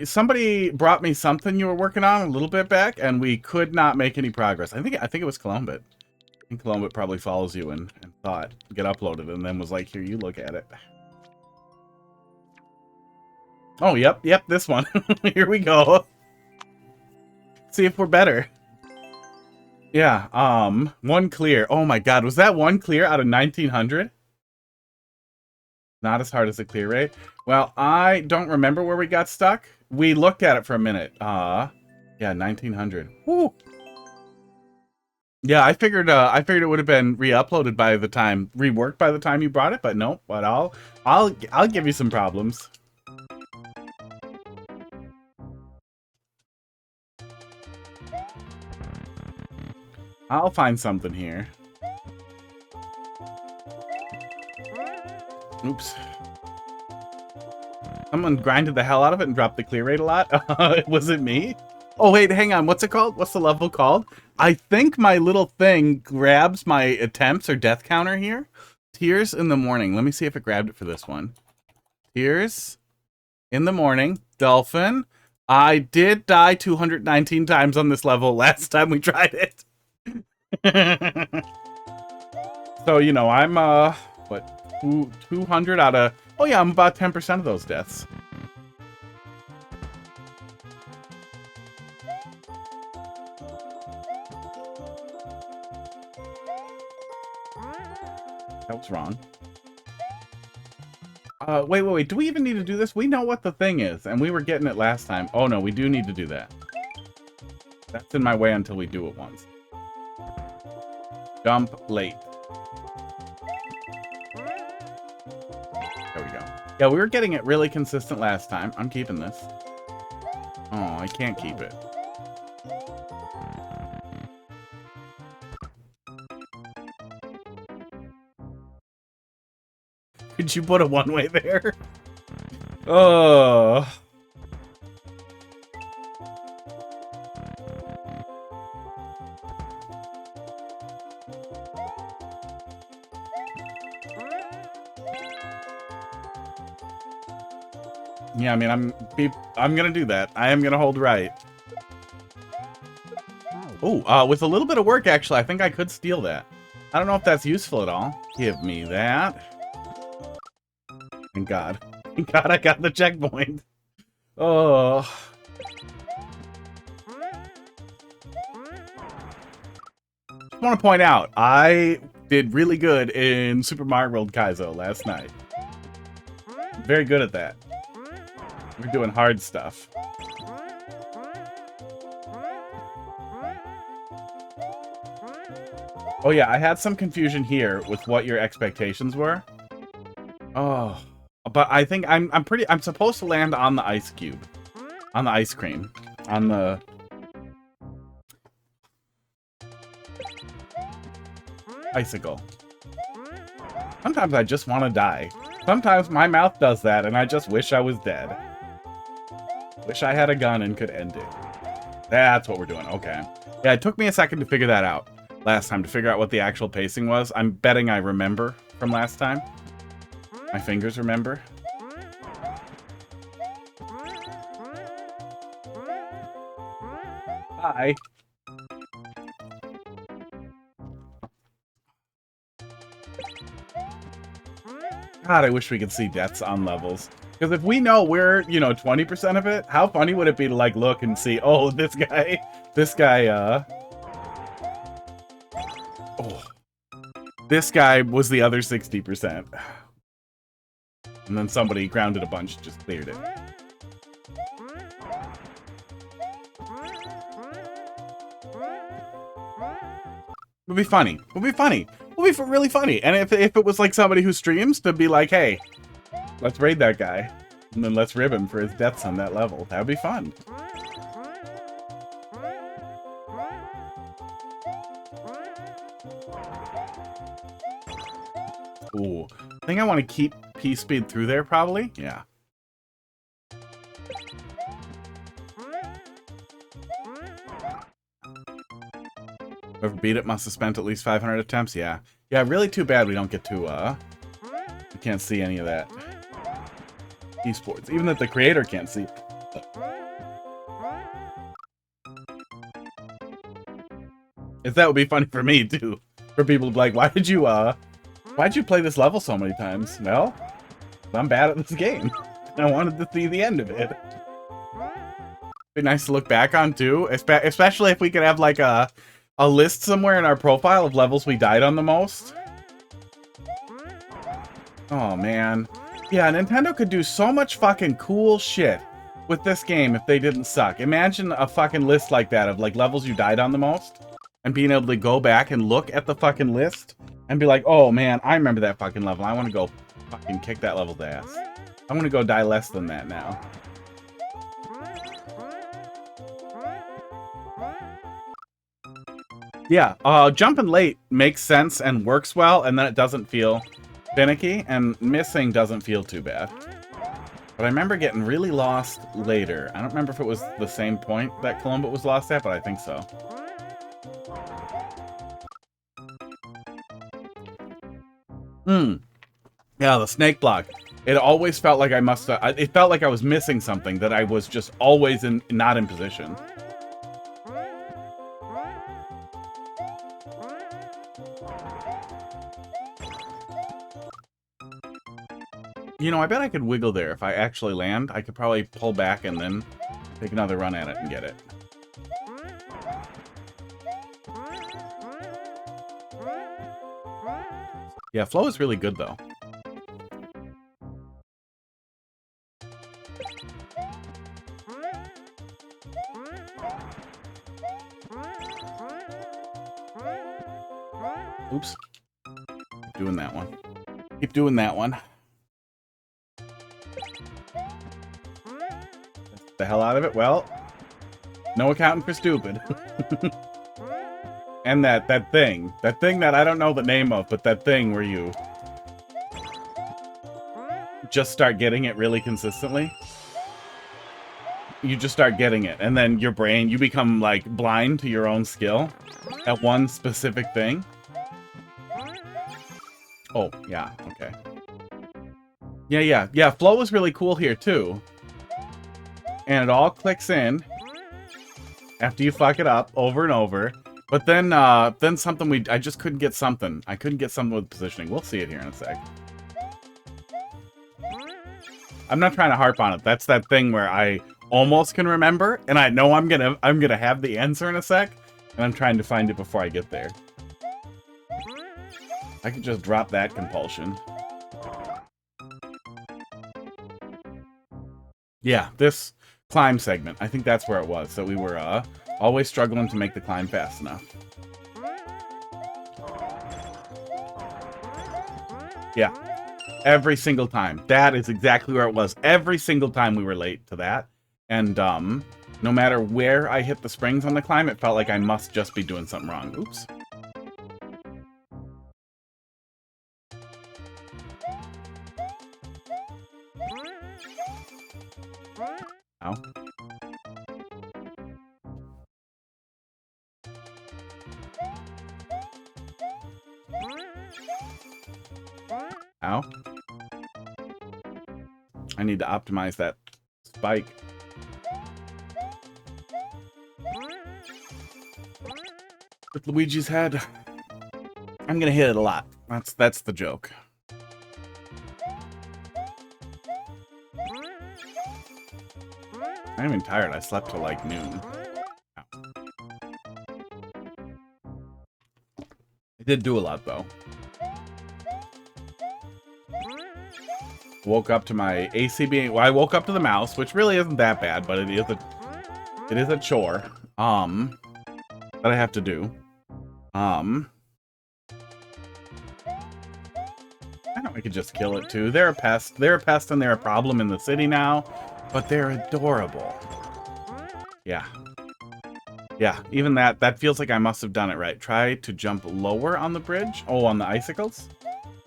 Speaker 2: Somebody brought me something you were working on a little bit back, and we could not make any progress. I think it was Colombit. I think Colombit probably follows you and thought get uploaded, and then was like, here, you look at it. Oh, yep, this one. Here we go. See if we're better. Yeah, 1 clear. Oh my god, was that 1 clear out of 1900? Not as hard as the clear rate. Well, I don't remember where we got stuck. We looked at it for a minute. Yeah, 1900. Woo. Yeah, I figured it would have been re-uploaded by the time, reworked by the time you brought it, but nope. But I'll give you some problems. I'll find something here. Oops. Someone grinded the hell out of it and dropped the clear rate a lot. Was it me? Oh, wait, hang on. What's it called? What's the level called? I think my little thing grabs my attempts or death counter here. Tears in the morning. Let me see if it grabbed it for this one. Tears in the morning. Dolphin. I did die 219 times on this level last time we tried it. So, you know, I'm, what, 200 out of... Oh, yeah, I'm about 10% of those deaths. That was wrong. Wait. Do we even need to do this? We know what the thing is, and we were getting it last time. Oh, no, we do need to do that. That's in my way until we do it once. Jump late. Yeah, we were getting it really consistent last time. I'm keeping this. Oh, I can't keep it. Could you put a one-way there? Oh. Yeah, I mean, I'm gonna do that. I am gonna hold right. Oh, with a little bit of work, actually, I think I could steal that. I don't know if that's useful at all. Give me that. Thank God. Thank God I got the checkpoint. Oh. I want to point out, I did really good in Super Mario World Kaizo last night. Very good at that. We're doing hard stuff. Oh yeah, I had some confusion here with what your expectations were. Oh, but I think I'm supposed to land on the ice cube, on the ice cream, on the. Icicle. Sometimes I just want to die. Sometimes my mouth does that, and I just wish I was dead. Wish I had a gun and could end it. That's what we're doing. Okay. Yeah, it took me a second to figure that out last time, to figure out what the actual pacing was. I'm betting I remember from last time. My fingers remember. Bye. God, I wish we could see deaths on levels. Because if we know we're, you know, 20% of it, how funny would it be to, like, look and see, oh, this guy, oh, this guy was the other 60%. And then somebody grounded a bunch, just cleared it. Would be funny. Would be funny. Would be really funny. And if it was like somebody who streams, to be like, hey, let's raid that guy. And then let's rib him for his deaths on that level. That would be fun. Ooh. I think I want to keep P-Speed through there, probably. Yeah. Whoever beat it must have spent at least 500 attempts. Yeah. Yeah, really too bad we don't get to, we can't see any of that. Esports. Even that the creator can't see. If that would be funny for me, too. For people to be like, why'd you play this level so many times? Well, I'm bad at this game. I wanted to see the end of it. Be nice to look back on, too. Especially if we could have, like, a list somewhere in our profile of levels we died on the most. Oh, man. Yeah, Nintendo could do so much fucking cool shit with this game if they didn't suck. Imagine a fucking list like that of, like, levels you died on the most. And being able to go back and look at the fucking list and be like, oh, man, I remember that fucking level. I want to go fucking kick that level's ass. I want to go die less than that now. Yeah, jumping late makes sense and works well, and then it doesn't feel finicky, and missing doesn't feel too bad. But I remember getting really lost later. I don't remember if it was the same point that Columba was lost at, but I think so. Yeah, the snake block. It always felt like it felt like I was missing something, that I was just always not in position. You know, I bet I could wiggle there. If I actually land, I could probably pull back and then take another run at it and get it. Yeah, flow is really good, though. Oops. Keep doing that one. Keep doing that one. hell out of it. Well, no accounting for stupid. And that thing that I don't know the name of, but that thing where you just start getting it really consistently. You just start getting it, and then your brain, you become like blind to your own skill at one specific thing. Oh, yeah, okay. Yeah, flow is really cool here too. And it all clicks in after you fuck it up over and over. But then something I just couldn't get something. I couldn't get something with positioning. We'll see it here in a sec. I'm not trying to harp on it. That's that thing where I almost can remember, and I know I'm gonna have the answer in a sec, and I'm trying to find it before I get there. I could just drop that compulsion. Yeah, this climb segment. I think that's where it was. So we were always struggling to make the climb fast enough. Yeah. Every single time. That is exactly where it was. Every single time we were late to that. And no matter where I hit the springs on the climb, it felt like I must just be doing something wrong. Oops. Ow. Ow. I need to optimize that spike. With Luigi's head, I'm gonna hit it a lot. That's the joke. I'm even tired. I slept till like noon. Ow. I did do a lot though. Woke up to my AC being... Well, I woke up to the mouse, which really isn't that bad, but it is a chore. That I have to do. I know I could just kill it too. They're a pest. They're a pest and they're a problem in the city now, but they're adorable. Yeah. Yeah, even that feels like I must have done it right. Try to jump lower on the bridge. Oh, on the icicles?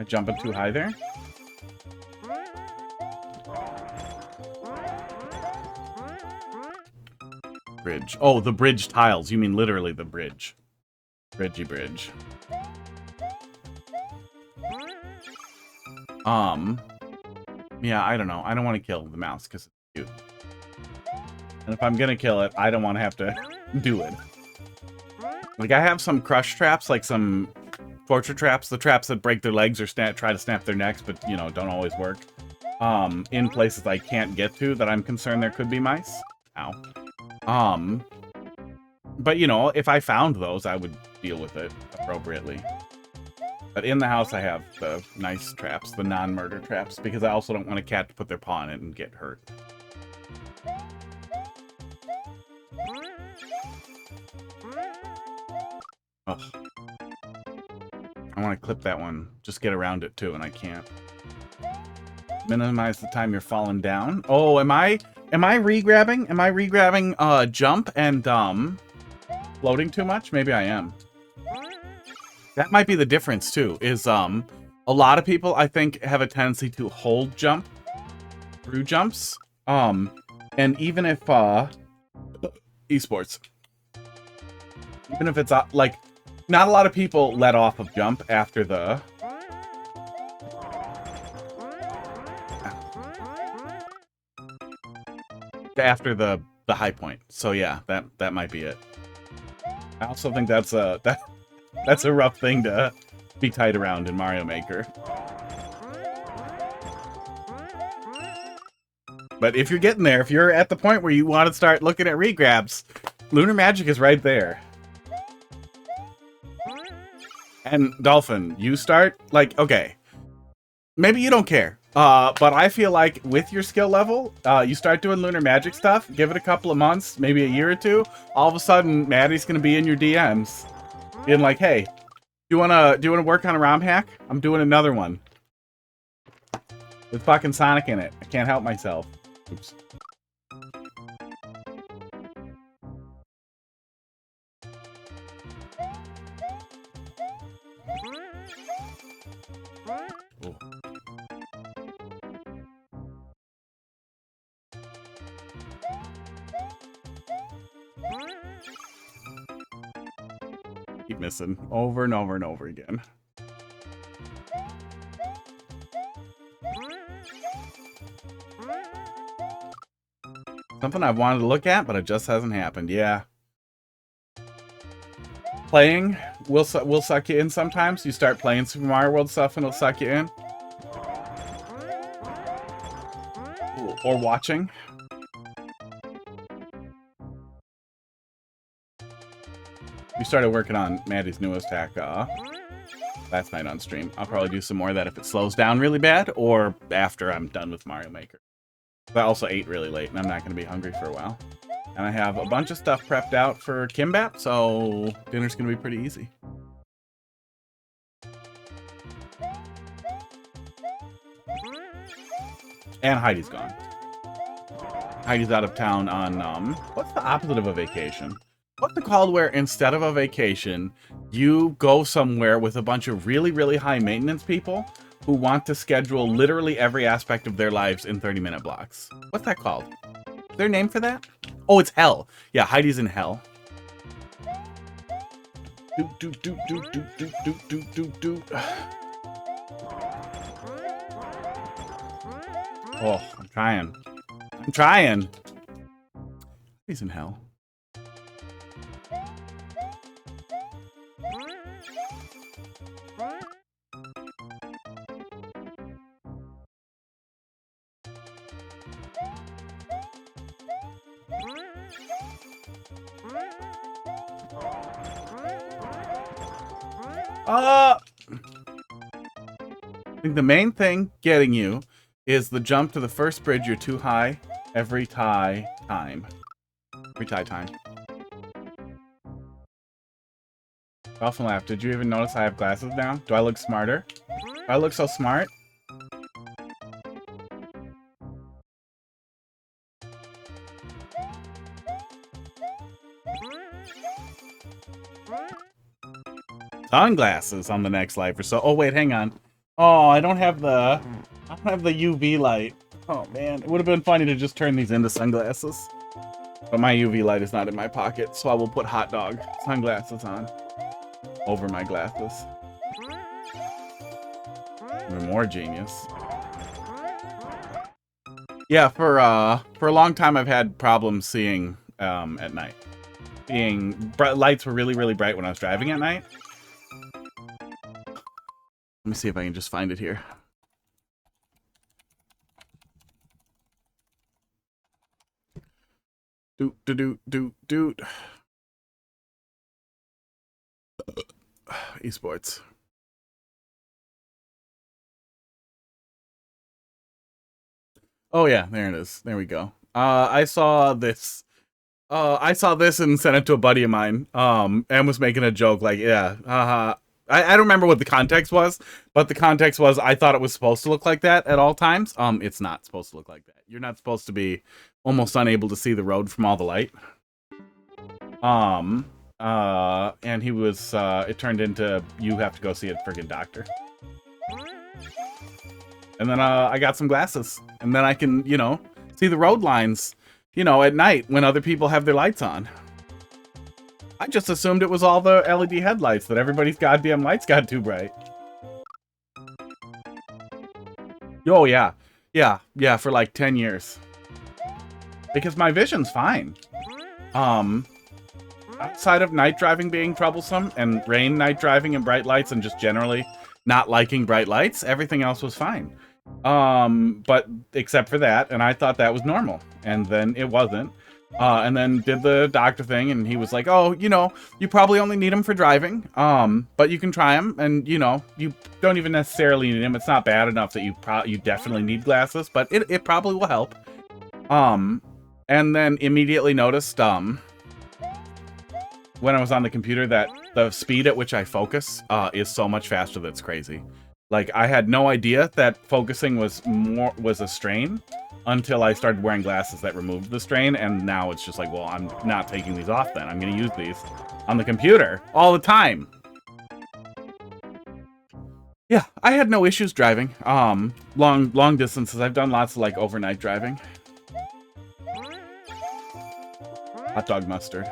Speaker 2: I jumping too high there? Bridge. Oh, the bridge tiles. You mean literally the bridge. Bridgey bridge. Yeah, I don't know. I don't want to kill the mouse because it's cute. And if I'm gonna kill it, I don't want to have to do it. Like, I have some crush traps, like some torture traps, the traps that break their legs or try to snap their necks, but, you know, don't always work. In places I can't get to that I'm concerned there could be mice. Ow. But, you know, if I found those, I would deal with it appropriately. But in the house, I have the nice traps, the non-murder traps, because I also don't want a cat to put their paw in it and get hurt. Ugh. I want to clip that one, just get around it too, and I can't. Minimize the time you're falling down. Oh, am I re-grabbing? Am I re-grabbing jump and floating too much? Maybe I am. That might be the difference too, is a lot of people I think have a tendency to hold jump through jumps. And even if esports. Even if it's like not a lot of people let off of jump after the high point. So yeah, that might be it. I also think that's a rough thing to be tied around in Mario Maker. But if you're getting there, if you're at the point where you want to start looking at regrabs, Lunar Magic is right there. And Dolphin, you start, like, okay, maybe you don't care. But I feel like with your skill level, you start doing Lunar Magic stuff, give it a couple of months, maybe a year or two, all of a sudden, Maddie's gonna be in your DMs, being like, hey, do you wanna work on a ROM hack? I'm doing another one. With fucking Sonic in it. I can't help myself. Oops. Ooh. Keep missing over and over and over again. Something I've wanted to look at, but it just hasn't happened. Yeah. Playing will suck you in sometimes. You start playing Super Mario World stuff and it'll suck you in. Or watching. We started working on Maddie's newest hack last night on stream. I'll probably do some more of that if it slows down really bad or after I'm done with Mario Maker. I also ate really late and I'm not going to be hungry for a while. And I have a bunch of stuff prepped out for Kimbap, so dinner's going to be pretty easy. And Heidi's gone. Heidi's out of town on, what's the opposite of a vacation? What's it called where instead of a vacation, you go somewhere with a bunch of really, really high maintenance people who want to schedule literally every aspect of their lives in 30-minute blocks? What's that called? Is there a name for that? Oh, it's hell. Yeah, Heidi's in hell. Oh, I'm trying. I'm trying. He's in hell. I think the main thing getting you is the jump to the first bridge. You're too high every time. Every time. Dolphin laugh. Did you even notice I have glasses now? Do I look smarter? Do I look so smart? Sunglasses on the next life or so. Oh wait, hang on. Oh, I don't have the UV light. Oh man, it would have been funny to just turn these into sunglasses. But my UV light is not in my pocket, so I will put hot dog sunglasses on over my glasses. Even more genius. Yeah, for a long time I've had problems seeing at night. Lights were really, really bright when I was driving at night. Let me see if I can just find it here. Doot. Esports. Oh yeah, there it is. There we go. I saw this. I saw this and sent it to a buddy of mine. And was making a joke like, yeah, I don't remember what the context was, but the context was I thought it was supposed to look like that at all times. It's not supposed to look like that. You're not supposed to be almost unable to see the road from all the light. And he was, it turned into, you have to go see a friggin' doctor. And then, I got some glasses. And then I can, you know, see the road lines, you know, at night when other people have their lights on. I just assumed it was all the LED headlights, that everybody's goddamn lights got too bright. Oh, yeah. Yeah, for like 10 years. Because my vision's fine. Outside of night driving being troublesome, and rain night driving and bright lights, and just generally not liking bright lights, everything else was fine. But except for that, and I thought that was normal. And then it wasn't. And then did the doctor thing, and he was like, oh, you know, you probably only need them for driving, but you can try them, and, you know, you don't even necessarily need them. It's not bad enough that you definitely need glasses, but it probably will help. And then immediately noticed, when I was on the computer, that the speed at which I focus, is so much faster that it's crazy. Like, I had no idea that focusing was a strain until I started wearing glasses that removed the strain, and now it's just like, well, I'm not taking these off then. I'm going to use these on the computer all the time. Yeah, I had no issues driving. Long distances. I've done lots of like overnight driving. Hot dog mustard.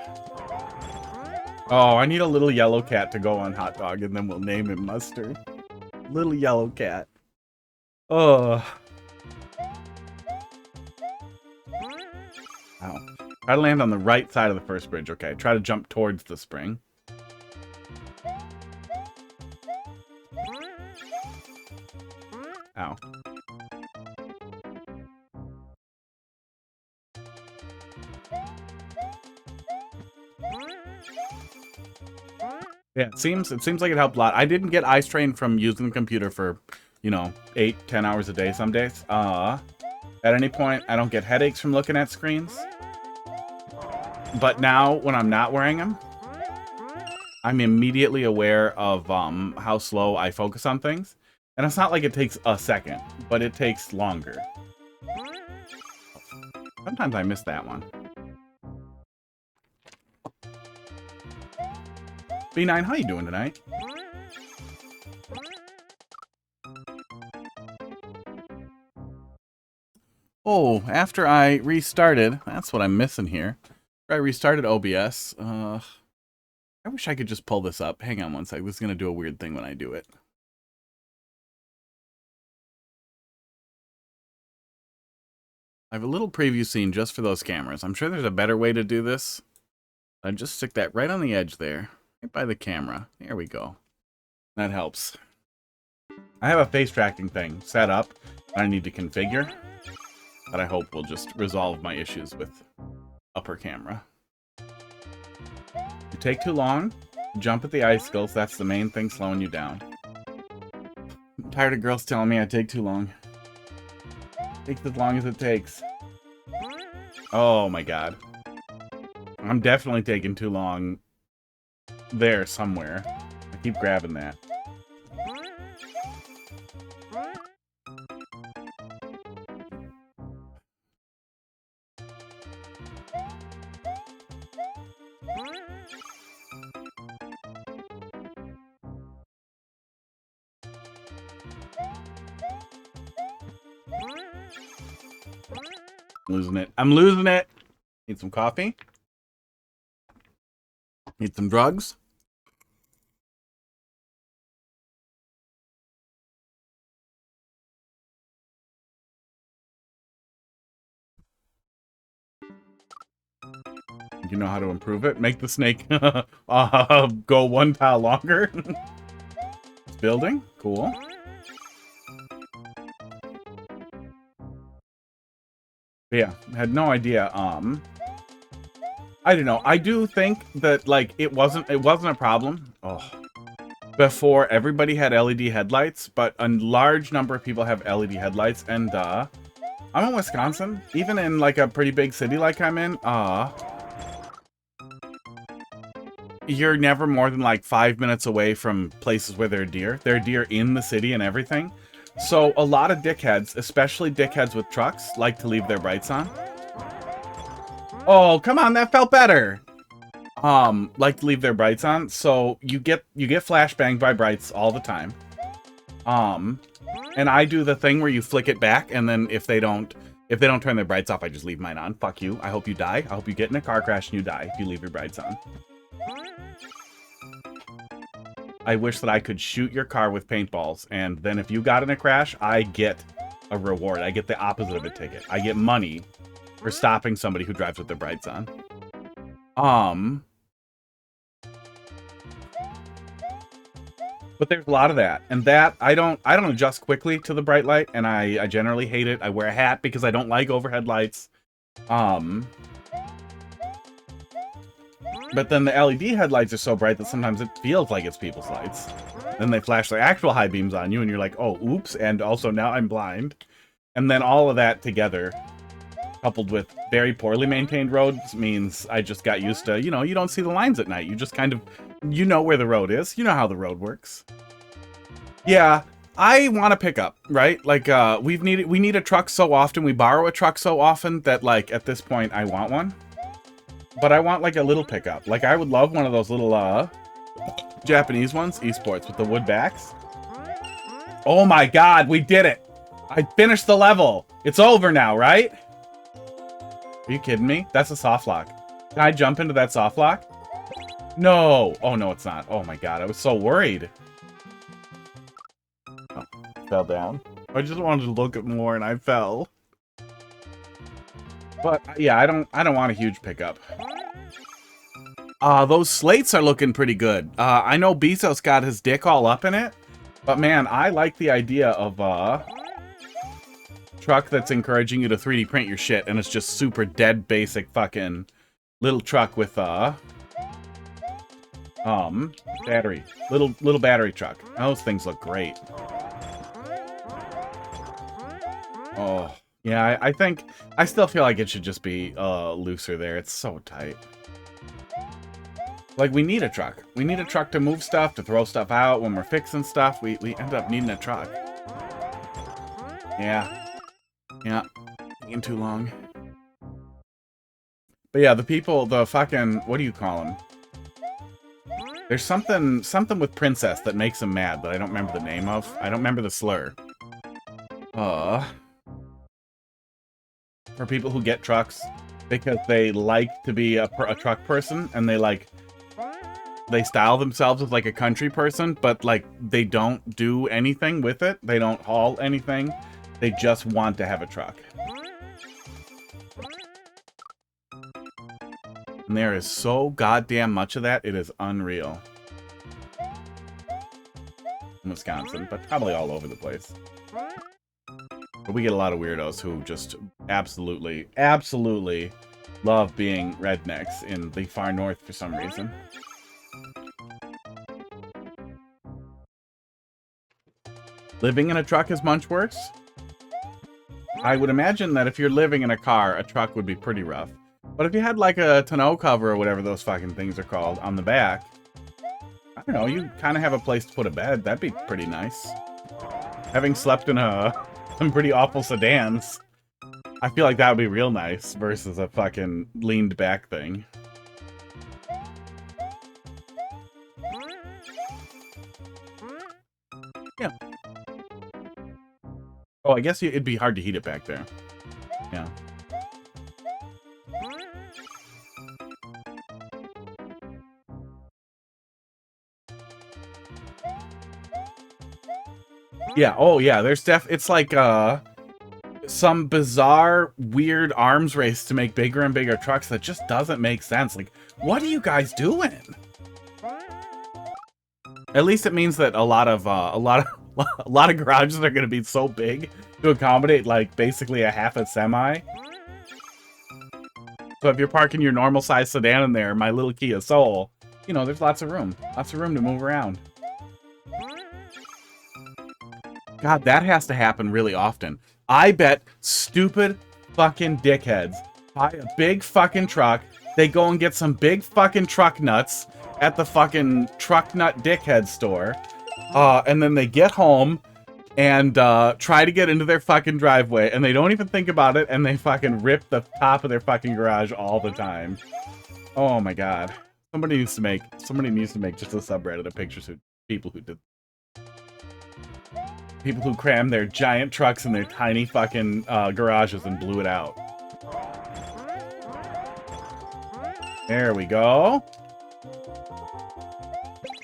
Speaker 2: Oh, I need a little yellow cat to go on hot dog, and then we'll name him Mustard. Little yellow cat. Oh. Ow. Try to land on the right side of the first bridge. Okay, try to jump towards the spring. Ow. Yeah, it seems like it helped a lot. I didn't get eye strain from using the computer for, you know, 8-10 hours a day some days. At any point, I don't get headaches from looking at screens. But now, when I'm not wearing them, I'm immediately aware of how slow I focus on things. And it's not like it takes a second, but it takes longer. Sometimes I miss that one. B9, how you doing tonight? Oh, after I restarted, that's what I'm missing here. After I restarted OBS, I wish I could just pull this up. Hang on one sec. This is going to do a weird thing when I do it. I have a little preview scene just for those cameras. I'm sure there's a better way to do this. I'd just stick that right on the edge there. Right by the camera. There we go. That helps. I have a face tracking thing set up that I need to configure that I hope will just resolve my issues with upper camera. You take too long, jump at the icicles. That's the main thing slowing you down. I'm tired of girls telling me I take too long. Takes as long as it takes. Oh my god. I'm definitely taking too long there somewhere. I keep grabbing that. Losing it. I'm losing it. Need some coffee. Need some drugs. You know how to improve it? Make the snake go one tile longer. It's building. Cool. But yeah, had no idea. I don't know. I do think that like it wasn't a problem. Oh. Before everybody had LED headlights, but a large number of people have LED headlights, and I'm in Wisconsin. Even in like a pretty big city like I'm in, you're never more than like 5 minutes away from places where there are deer. There are deer in the city and everything. So a lot of dickheads, especially dickheads with trucks, like to leave their brights on. Oh, come on, that felt better. Like to leave their brights on. So you get flashbanged by brights all the time. And I do the thing where you flick it back, and then if they don't turn their brights off, I just leave mine on. Fuck you. I hope you die. I hope you get in a car crash and you die if you leave your brights on. I wish that I could shoot your car with paintballs, and then if you got in a crash, I get a reward. I get the opposite of a ticket. I get money for stopping somebody who drives with their brights on. But there's a lot of that, and that I don't adjust quickly to the bright light, and I generally hate it. I wear a hat because I don't like overhead lights. But then the LED headlights are so bright that sometimes it feels like it's people's lights. Then they flash their actual high beams on you, and you're like, oh, oops, and also now I'm blind. And then all of that together, coupled with very poorly maintained roads, means I just got used to, you know, you don't see the lines at night. You just kind of, you know where the road is. You know how the road works. Yeah, I want to pick up, right? Like, we need a truck so often, we borrow a truck so often that, like, at this point, I want one. But I want, like, a little pickup. Like, I would love one of those little, Japanese ones, esports, with the wood backs. Oh my god, we did it! I finished the level! It's over now, right? Are you kidding me? That's a soft lock. Can I jump into that soft lock? No! Oh no, it's not. Oh my god, I was so worried. Oh, fell down. I just wanted to look at more and I fell. But yeah, I don't want a huge pickup. Those slates are looking pretty good. I know Bezos got his dick all up in it, but man, I like the idea of truck that's encouraging you to 3D print your shit, and it's just super dead basic fucking little truck with battery, little battery truck. Those things look great. Oh yeah, I think I still feel like it should just be looser there. It's so tight. Like, we need a truck. We need a truck to move stuff, to throw stuff out when we're fixing stuff. We end up needing a truck. Yeah. Yeah. Taking too long. But yeah, the people, the fucking, what do you call them? There's something with Princess that makes them mad that I don't remember the name of. I don't remember the slur. For people who get trucks because they like to be a truck person and they style themselves as like a country person, but like they don't do anything with it. They don't haul anything. They just want to have a truck. And there is so goddamn much of that. It is unreal. In Wisconsin, but probably all over the place. But we get a lot of weirdos who just absolutely love being rednecks in the far north for some reason. Living in a truck is much worse. I would imagine that if you're living in a car, a truck would be pretty rough. But if you had like a tonneau cover or whatever those fucking things are called on the back, I don't know, you kind of have a place to put a bed. That'd be pretty nice. Having slept in some pretty awful sedans, I feel like that would be real nice versus a fucking leaned back thing. Yeah. Oh, I guess it'd be hard to heat it back there. Yeah. Yeah, oh yeah, there's it's like some bizarre, weird arms race to make bigger and bigger trucks that just doesn't make sense. Like, what are you guys doing? At least it means that a lot of garages are going to be so big to accommodate like basically a half a semi. So if you're parking your normal size sedan in there, my little Kia Soul, you know, there's lots of room to move around. God, that has to happen really often. I bet stupid fucking dickheads buy a big fucking truck, they go and get some big fucking truck nuts at the fucking truck nut dickhead store, and then they get home and try to get into their fucking driveway, and they don't even think about it, and they fucking rip the top of their fucking garage all the time. Oh my god. Somebody needs to make just a subreddit of pictures of people who did. People who crammed their giant trucks in their tiny fucking garages and blew it out. There we go.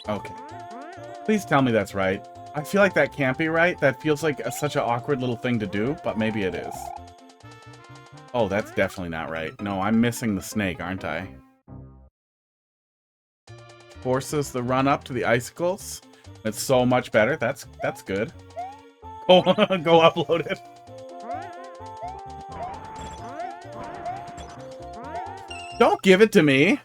Speaker 2: Okay. Please tell me that's right. I feel like that can't be right. That feels like such an awkward little thing to do, but maybe it is. Oh, that's definitely not right. No, I'm missing the snake, aren't I? Forces the run up to the icicles. It's so much better. That's good. Go upload it. Don't give it to me.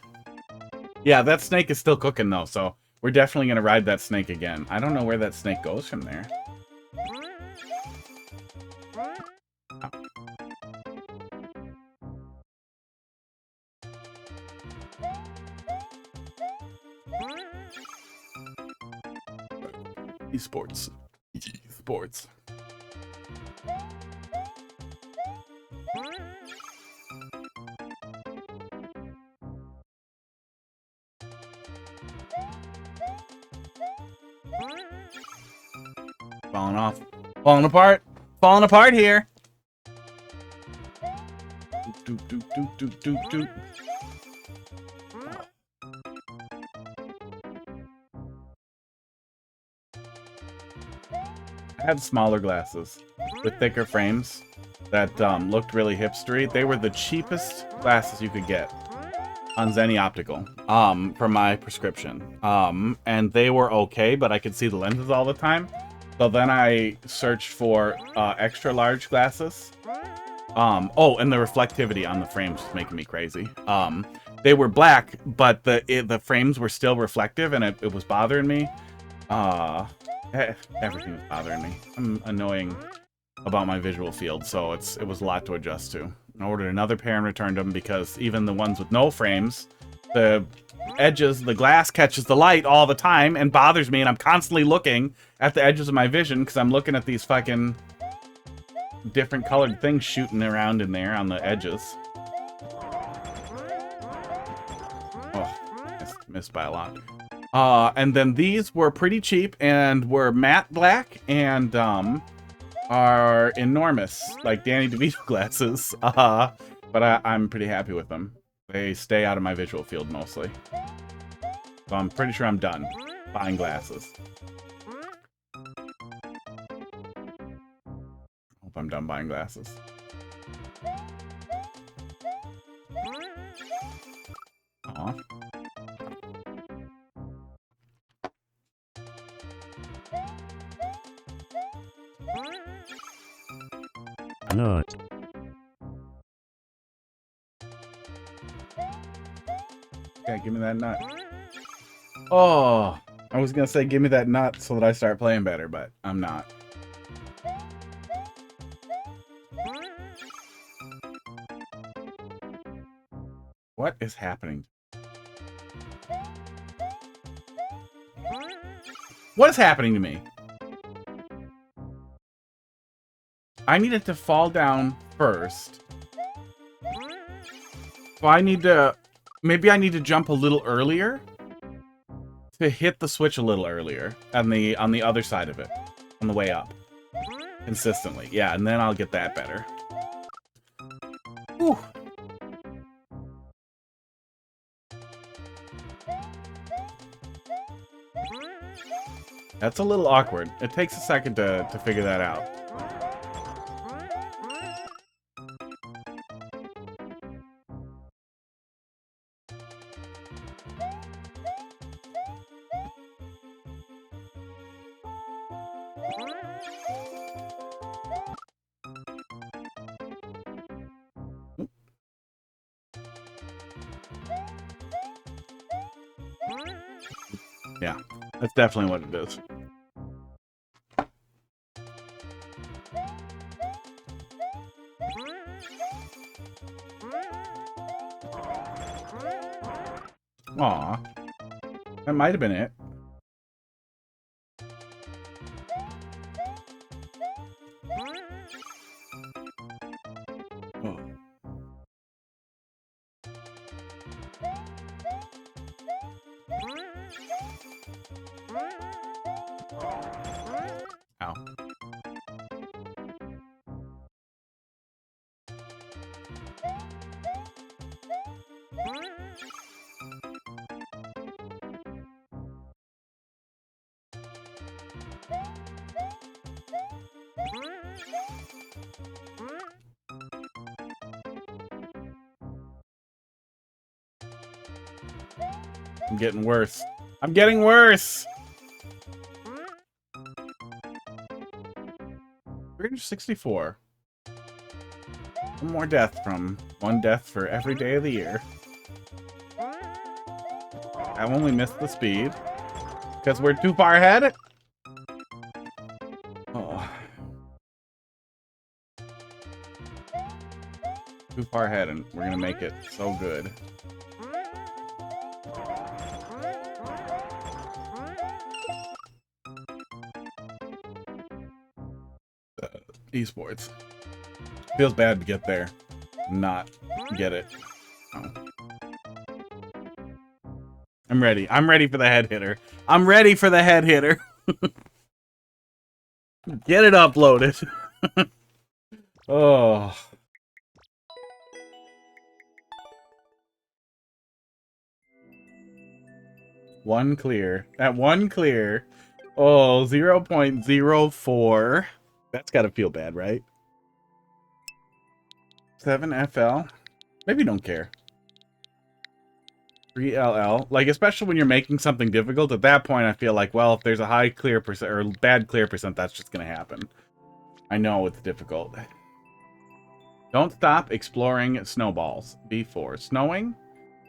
Speaker 2: Yeah, that snake is still cooking though, so we're definitely gonna ride that snake again. I don't know where that snake goes from there. Esports. Esports. Falling off. Falling apart. Falling apart here. Doot, doot, doot, doot, doot, doot. I had smaller glasses with thicker frames that looked really hipstery. They were the cheapest glasses you could get on Zenny Optical for my prescription. And they were okay, but I could see the lenses all the time. So then I searched for extra large glasses. Oh, and the reflectivity on the frames was making me crazy. They were black, but the frames were still reflective, and it was bothering me. Everything was bothering me. I'm annoying about my visual field, so it was a lot to adjust to. I ordered another pair and returned them because even the ones with no frames, the edges, the glass catches the light all the time and bothers me, and I'm constantly looking at the edges of my vision because I'm looking at these fucking different colored things shooting around in there on the edges. Oh, missed by a lot. And then these were pretty cheap and were matte black and are enormous, like Danny DeVito glasses. But I'm pretty happy with them. They stay out of my visual field mostly. So I'm pretty sure I'm done buying glasses. Hope I'm done buying glasses. Aw.
Speaker 4: Nut.
Speaker 2: Yeah, give me that nut. Oh, I was gonna say give me that nut so that I start playing better, but I'm not. What is happening? What is happening to me? I need it to fall down first. So I need to... Maybe I need to jump a little earlier to hit the switch a little earlier on the other side of it, on the way up, consistently. Yeah, and then I'll get that better. Whew. That's a little awkward. It takes a second to figure that out. Yeah, that's definitely what it is. Aw, that might have been it. Oh. Ow. I'm getting worse. I'm getting worse! 364. One more death from one death for every day of the year. I only missed the speed because we're too far ahead. Oh. Too far ahead, and we're gonna make it so good. Esports. Feels bad to get there. Not get it. Oh. I'm ready. I'm ready for the head hitter. I'm ready for the head hitter. Get it uploaded. Oh. One clear. At one clear. Oh, 0.04. That's gotta feel bad, right? 7 FL? Maybe don't care. 3 LL. Like, especially when you're making something difficult, at that point I feel like, well, if there's a high clear percent or bad clear percent, that's just gonna happen. I know it's difficult. Don't stop exploring snowballs. B4. Snowing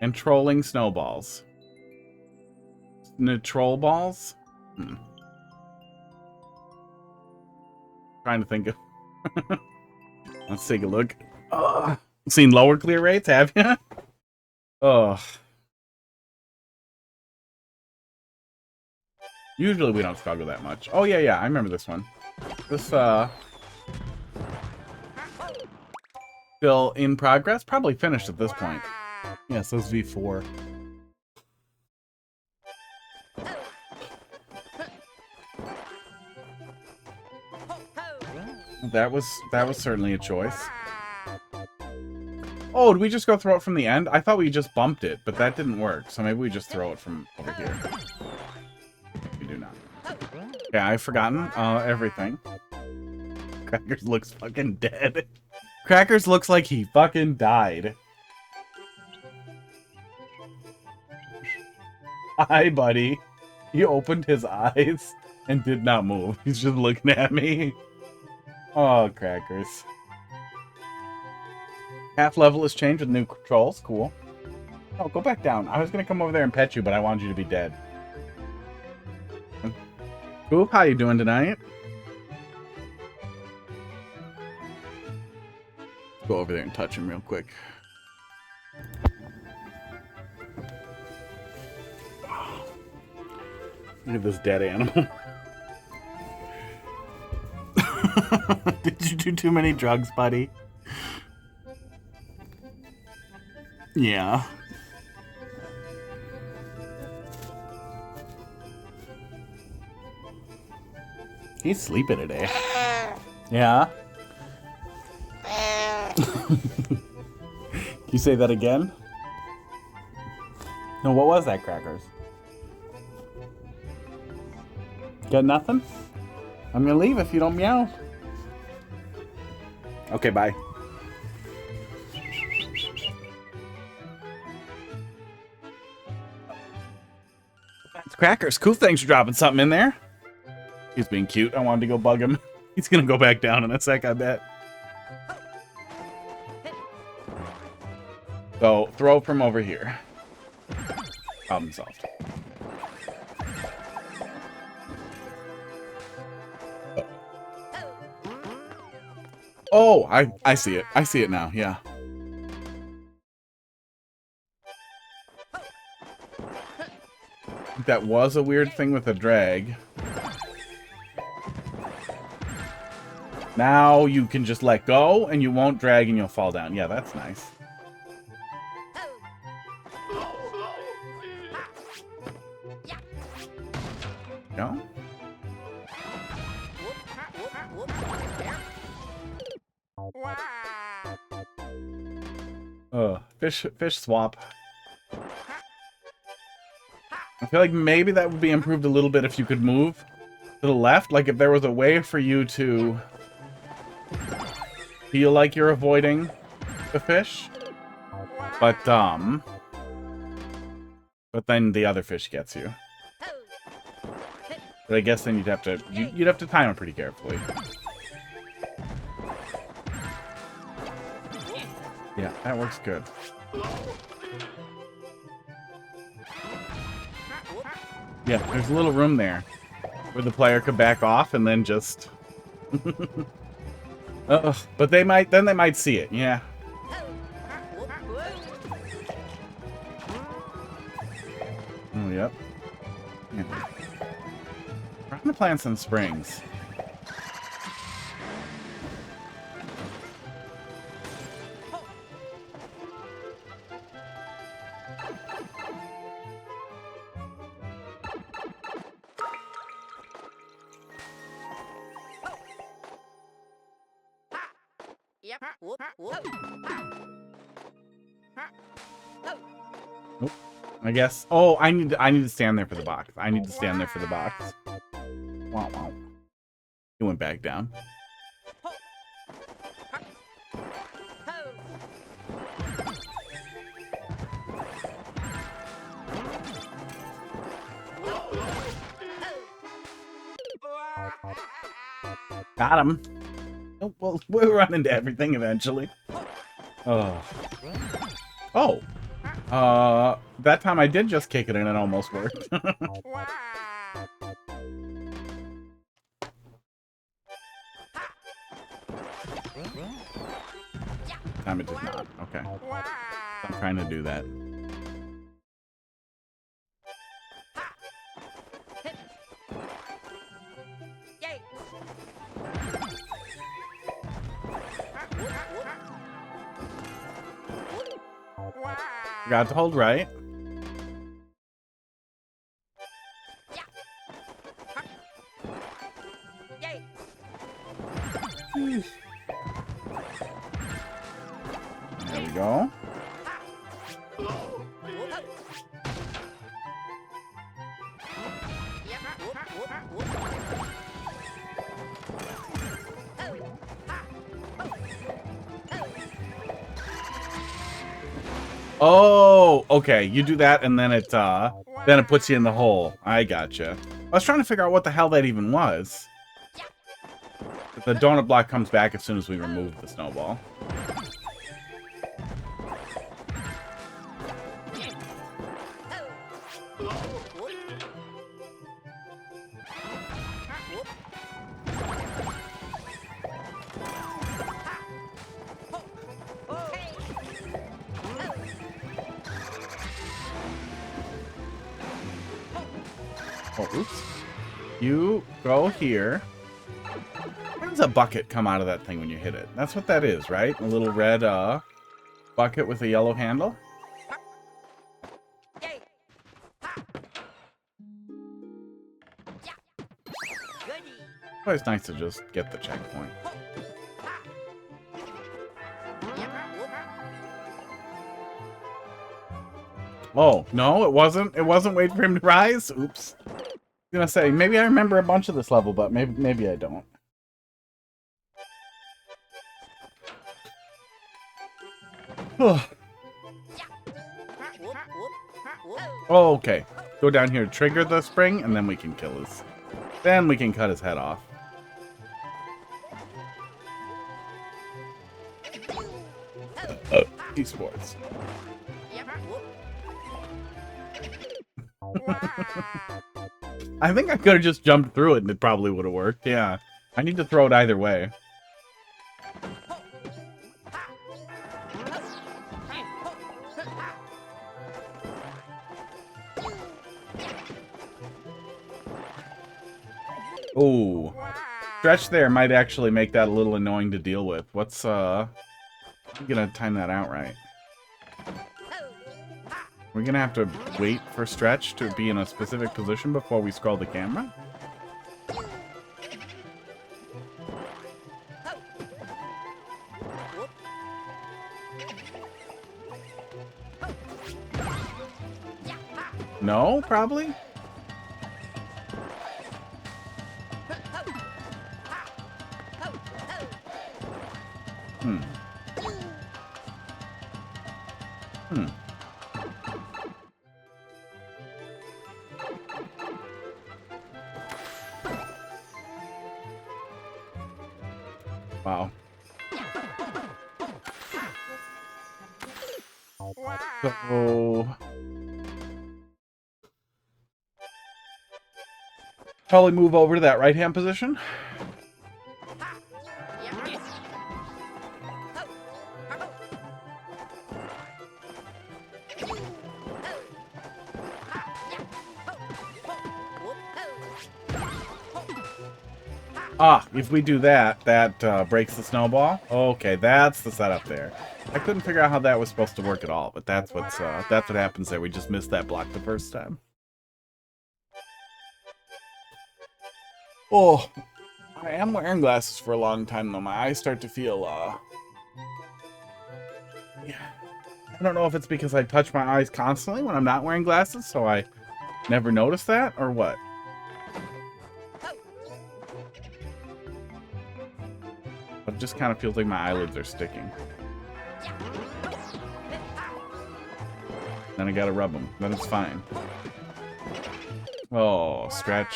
Speaker 2: and trolling snowballs. Troll balls? Trying to think of... Let's take a look. Seen lower clear rates, have you? Ugh. Usually we don't struggle that much. Oh, yeah, I remember this one. This, still in progress? Probably finished at this point. Yeah, so it's V4. That was certainly a choice. Oh, did we just go throw it from the end? I thought we just bumped it, but that didn't work. So maybe we just throw it from over here. We do not. Yeah, I've forgotten everything. Crackers looks fucking dead. Crackers looks like he fucking died. Hi, buddy. He opened his eyes and did not move. He's just looking at me. Oh, Crackers. Half level has changed with new controls. Cool. Oh, go back down. I was going to come over there and pet you, but I wanted you to be dead. Coop, how you doing tonight? Go over there and touch him real quick. Look at this dead animal. Did you do too many drugs, buddy? Yeah. He's sleeping today. Yeah? Can you say that again? No, what was that, Crackers? Got nothing? I'm gonna leave if you don't meow. Okay, bye. That's Crackers. Cool, thanks for dropping something in there. He's being cute. I wanted to go bug him. He's gonna go back down in a sec, I bet. So, throw from over here. Problem solved. Oh, I see it. I see it now, yeah. That was a weird thing with a drag. Now you can just let go and you won't drag and you'll fall down. Yeah, that's nice. No? Fish swap. I feel like maybe that would be improved a little bit if you could move to the left. Like if there was a way for you to feel like you're avoiding the fish. But then the other fish gets you. But I guess then you'd have to time it pretty carefully. Yeah, that works good. Yeah, there's a little room there where the player could back off and then just... but they might see it, yeah. Oh, yep. Yeah. We're gonna plant some springs. Nope. I guess. Oh, I need to stand there for the box. I need to stand there for the box. Wow, wow. He went back down. Got him. Oh, well, we'll run into everything eventually. Oh. Oh. That time I did just kick it and it almost worked. Time it did not. Okay. I'm trying to do that. Got to hold right. There we go. Oh, okay. You do that, and then it puts you in the hole. I gotcha. I was trying to figure out what the hell that even was. The donut block comes back as soon as we remove the snowball. Oh, oops. You go here. How does a bucket come out of that thing when you hit it? That's what that is, right? A little red bucket with a yellow handle? It's nice to just get the checkpoint. Oh, no, it wasn't. It wasn't wait for him to rise? Oops. I was gonna say, maybe I remember a bunch of this level, but maybe I don't. Oh, okay. Go down here, trigger the spring, and then we can kill his... Then we can cut his head off. Esports. I think I could have just jumped through it and it probably would have worked. Yeah. I need to throw it either way. Oh. Stretch there might actually make that a little annoying to deal with. What's, I'm gonna time that out right. We're gonna have to wait for Stretch to be in a specific position before we scroll the camera? No, probably? Wow. So... probably move over to that right-hand position. Ah, if we do that, that breaks the snowball. Okay, that's the setup there. I couldn't figure out how that was supposed to work at all, but that's what happens there. We just missed that block the first time. Oh, I am wearing glasses for a long time though. My eyes start to feel I don't know if it's because I touch my eyes constantly when I'm not wearing glasses, so I never notice that, or what. But it just kind of feels like my eyelids are sticking. Then I gotta rub them. Then it's fine. Oh, stretch.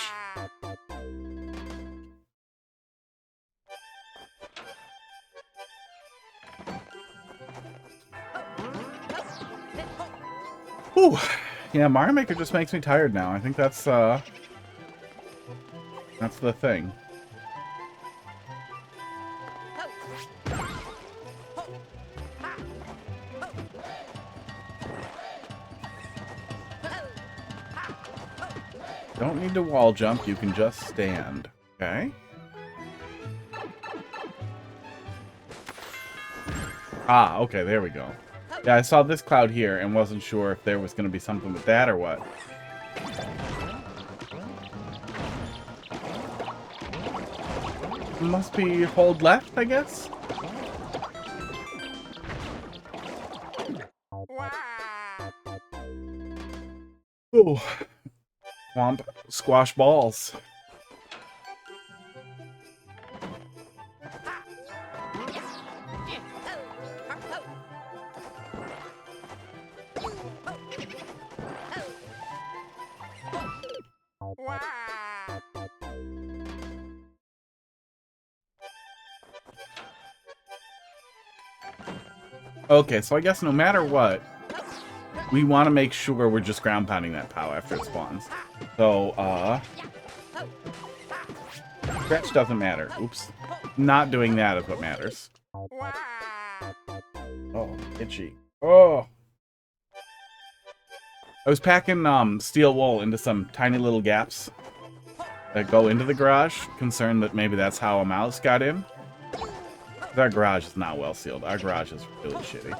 Speaker 2: Whew. Yeah, Mario Maker just makes me tired now. I think that's the thing. Don't need to wall jump, you can just stand. Okay. Ah, okay, there we go. Yeah, I saw this cloud here and wasn't sure if there was going to be something with that or what. Must be hold left, I guess? Ooh. Swamp squash balls. Okay, so I guess no matter what, we want to make sure we're just ground pounding that POW after it spawns. So, stretch doesn't matter. Oops. Not doing that is what matters. Oh, itchy. Oh! I was packing steel wool into some tiny little gaps that go into the garage, concerned that maybe that's how a mouse got in. Our garage is not well sealed. Our garage is really shitty.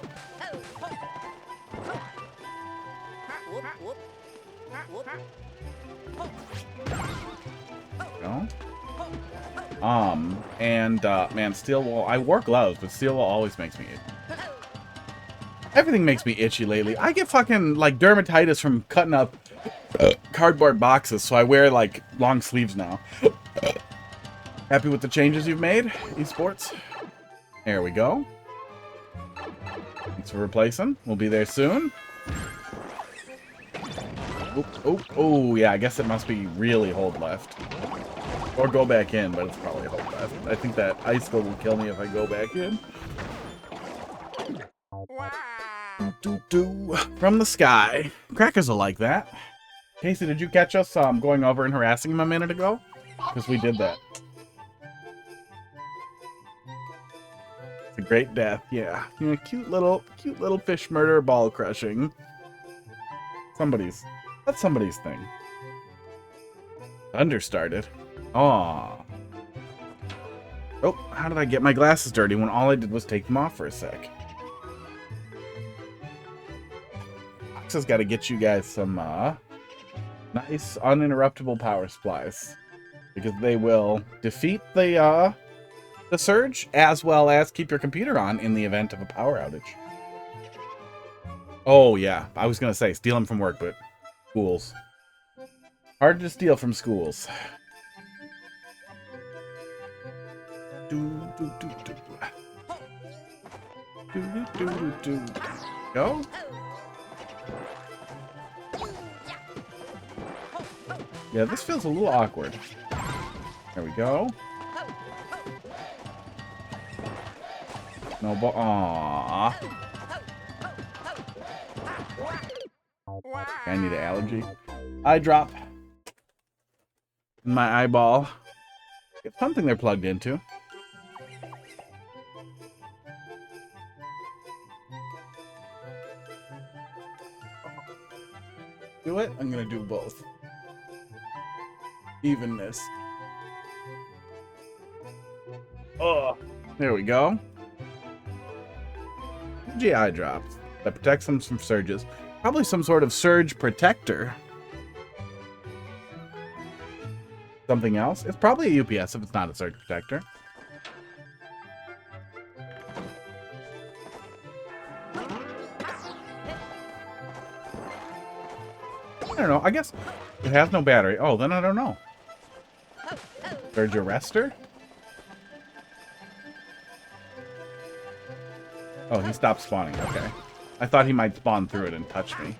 Speaker 2: Go. Man, steel wool. I wore gloves, but steel wool always makes me itchy. Everything makes me itchy lately. I get fucking like dermatitis from cutting up cardboard boxes, so I wear like long sleeves now. Happy with the changes you've made, esports? There we go. Thanks for replacing. We'll be there soon. Oh, yeah, I guess it must be really hold left. Or go back in, but it's probably hold left. I think that icicle will kill me if I go back in. From the sky. Crackers will like that. Casey, did you catch us going over and harassing him a minute ago? Because we did that. It's a great death, yeah. Yeah, cute little fish murder ball crushing. That's somebody's thing. Thunder started. Aww. Oh, how did I get my glasses dirty when all I did was take them off for a sec? Fox's got to get you guys some nice uninterruptible power supplies, because they will defeat the surge, as well as keep your computer on in the event of a power outage. Oh, yeah. I was going to say, steal them from work, but schools. Hard to steal from schools. Go. Yeah, this feels a little awkward. There we go. No, but aww. I need an allergy. Eye drop. In my eyeball. It's something they're plugged into. Do it? I'm gonna do both. Evenness. Oh, there we go. GI drops that protects them from surges. Probably some sort of surge protector. Something else? It's probably a UPS if it's not a surge protector. don't know. I guess it has no battery. Oh, then I don't know. Surge arrestor? Oh, he stopped spawning. Okay. I thought he might spawn through it and touch me.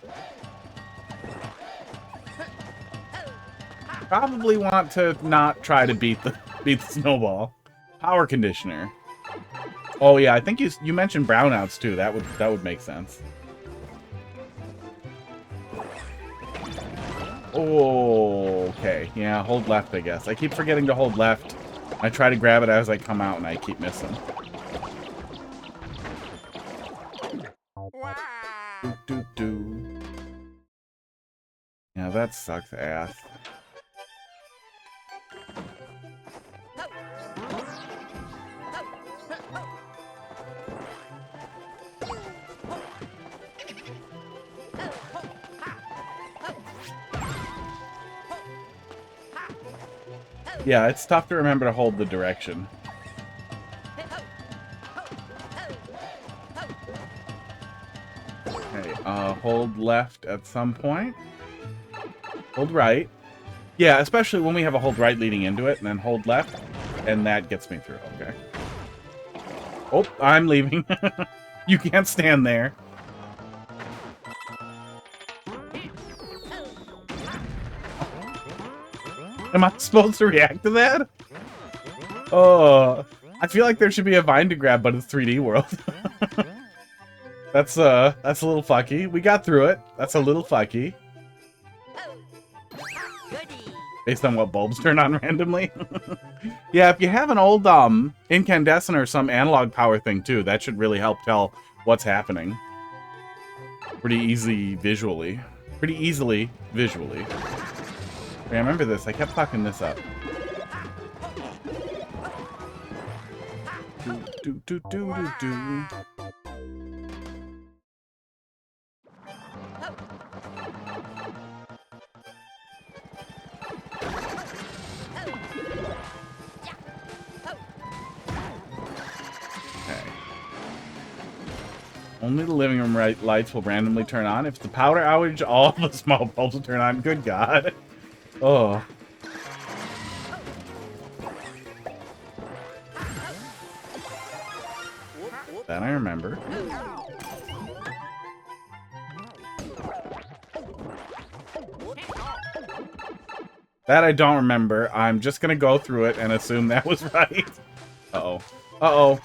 Speaker 2: Probably want to not try to beat the snowball. Power conditioner. Oh yeah, I think you mentioned brownouts too. That would make sense. Oh, okay. Yeah, hold left, I guess. I keep forgetting to hold left. I try to grab it as I come out and I keep missing. Yeah, that sucks ass. Yeah, it's tough to remember to hold the direction. Okay, hold left at some point. Hold right. Yeah, especially when we have a hold right leading into it, and then hold left, and that gets me through, okay. Oh, I'm leaving. You can't stand there. Am I supposed to react to that? Oh, I feel like there should be a vine to grab, but it's 3D world. That's a little fucky. We got through it. That's a little fucky. Based on what bulbs turn on randomly. Yeah, if you have an old incandescent or some analog power thing too, that should really help tell what's happening. Pretty easily visually. Okay, I remember this. I kept fucking this up. Do. Only the living room lights will randomly turn on. If it's the power outage, all the small bulbs will turn on. Good God. Oh. That I remember. That I don't remember. I'm just gonna go through it and assume that was right. Uh-oh. Uh-oh.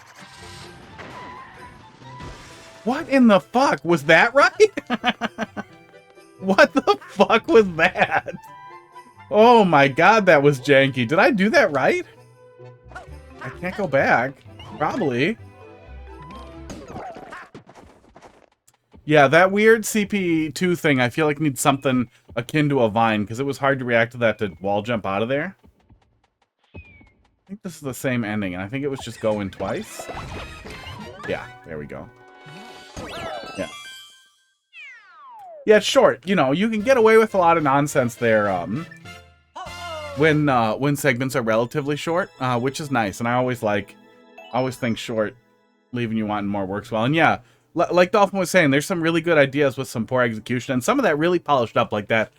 Speaker 2: What in the fuck? Was that right? What the fuck was that? Oh my God, that was janky. Did I do that right? I can't go back. Probably. Yeah, that weird CP2 thing, I feel like needs something akin to a vine, because it was hard to react to that to wall jump out of there. I think this is the same ending, and I think it was just go in twice. Yeah, there we go. Yeah. Yeah, it's short. You know, you can get away with a lot of nonsense there when segments are relatively short, which is nice. And I always think short, leaving you wanting more works well. And yeah, like Dolphin was saying, there's some really good ideas with some poor execution, and some of that really polished up, like that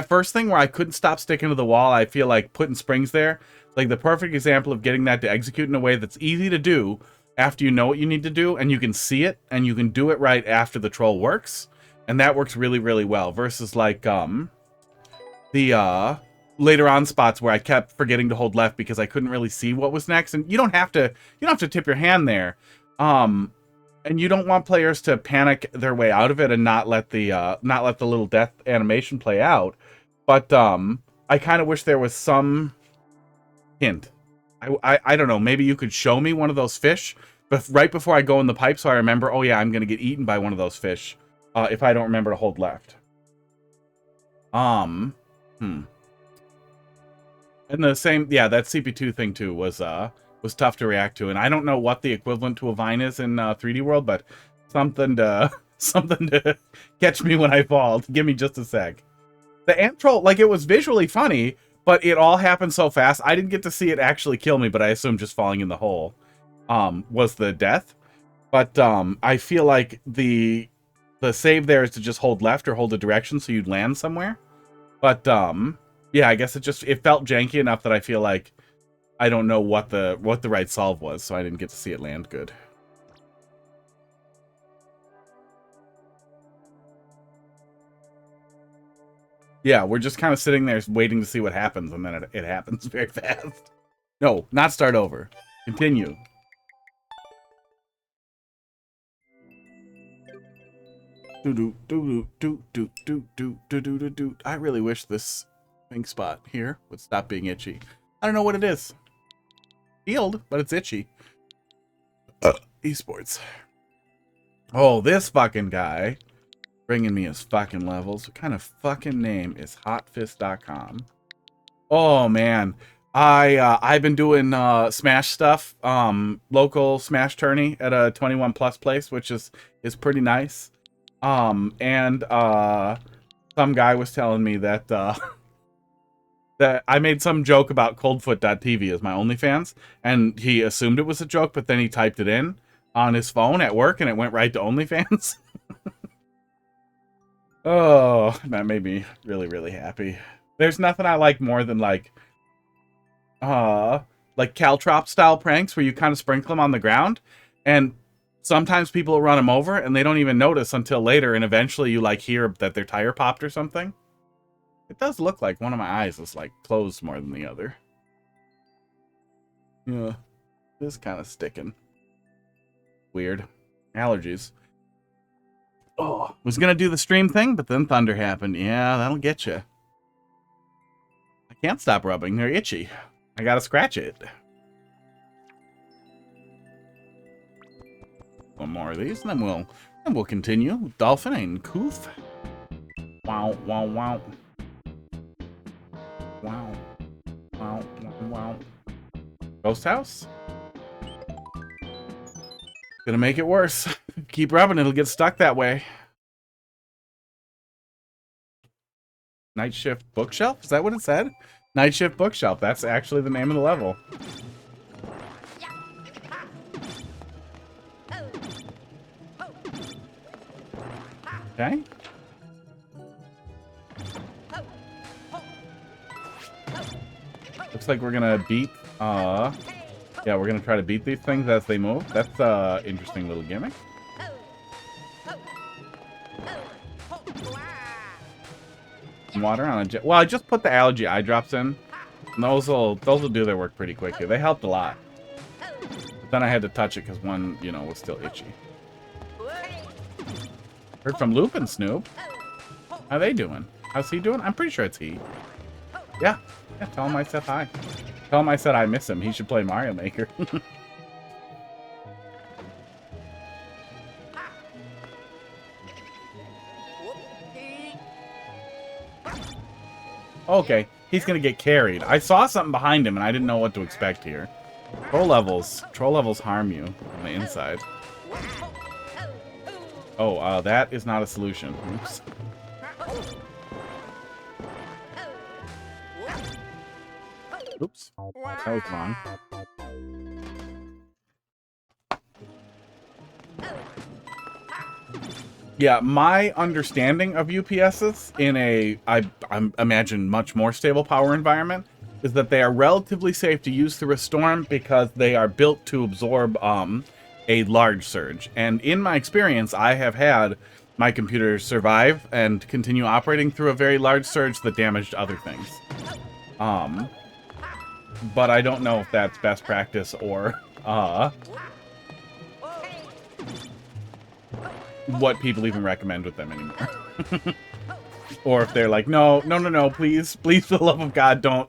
Speaker 2: first thing where I couldn't stop sticking to the wall. I feel like putting springs there, like the perfect example of getting that to execute in a way that's easy to do after you know what you need to do, and you can see it, and you can do it right after the troll works, and that works really, really well, versus like the later on spots where I kept forgetting to hold left because I couldn't really see what was next. And you don't have to tip your hand there, and you don't want players to panic their way out of it and not let the little death animation play out. But I kind of wish there was some hint. I don't know, maybe you could show me one of those fish but right before I go in the pipe, so I remember, oh yeah, I'm gonna get eaten by one of those fish if I don't remember to hold left. And the same, yeah, that CP2 thing too was tough to react to, and I don't know what the equivalent to a vine is in 3D World, but something to catch me when I fall. Give me just a sec. The ant troll, like, it was visually funny, but it all happened so fast. I didn't get to see it actually kill me, but I assume just falling in the hole was the death. But I feel like the save there is to just hold left or hold a direction so you'd land somewhere. But yeah, I guess it felt janky enough that I feel like I don't know what the right solve was, so I didn't get to see it land good. Yeah, we're just kind of sitting there waiting to see what happens, and then it happens very fast. No, not start over. Continue. I really wish this pink spot here would stop being itchy. I don't know what it is. Healed, but it's itchy. Esports. Oh, this fucking guy. Bringing me his fucking levels. What kind of fucking name is hotfist.com? Oh man, I've been doing Smash stuff, local Smash tourney at a 21 plus place, which is pretty nice. And some guy was telling me that that I made some joke about coldfoot.tv as my OnlyFans, and he assumed it was a joke, but then he typed it in on his phone at work, and it went right to OnlyFans. Oh, that made me really, really happy. There's nothing I like more than like Caltrop style pranks where you kind of sprinkle them on the ground, and sometimes people will run them over and they don't even notice until later, and eventually you like hear that their tire popped or something. It does look like one of my eyes is like closed more than the other. Yeah, this kind of sticking. Weird. Allergies. Oh, was gonna do the stream thing, but then thunder happened. Yeah, that'll get you. I can't stop rubbing. They're itchy. I gotta scratch it. One more of these, and then we'll continue. Dolphin and Koof. Wow, wow, wow. Wow. Wow, wow, wow. Ghost house? Gonna make it worse. Keep rubbing, it'll get stuck that way. Nightshift bookshelf? Is that what it said? Nightshift bookshelf. That's actually the name of the level. Okay. Looks like we're gonna beat yeah, we're gonna try to beat these things as they move. That's interesting little gimmick. Water on a jet. Well, I just put the allergy eye drops in. And those will do their work pretty quickly. They helped a lot. But then I had to touch it because one, you know, was still itchy. Heard from Loop and Snoop. How they doing? How's he doing? I'm pretty sure it's he. Yeah. Yeah, tell him I said hi. Tell him I said I miss him. He should play Mario Maker. Okay, he's gonna get carried. I saw something behind him and I didn't know what to expect here. Troll levels harm you on the inside. Oh, that is not a solution. Oops. Oops, that was wrong. Yeah, my understanding of UPSs in a, I imagine, much more stable power environment is that they are relatively safe to use through a storm because they are built to absorb a large surge. And in my experience, I have had my computer survive and continue operating through a very large surge that damaged other things. But I don't know if that's best practice or what people even recommend with them anymore. Or if they're like, no, please, for the love of God, don't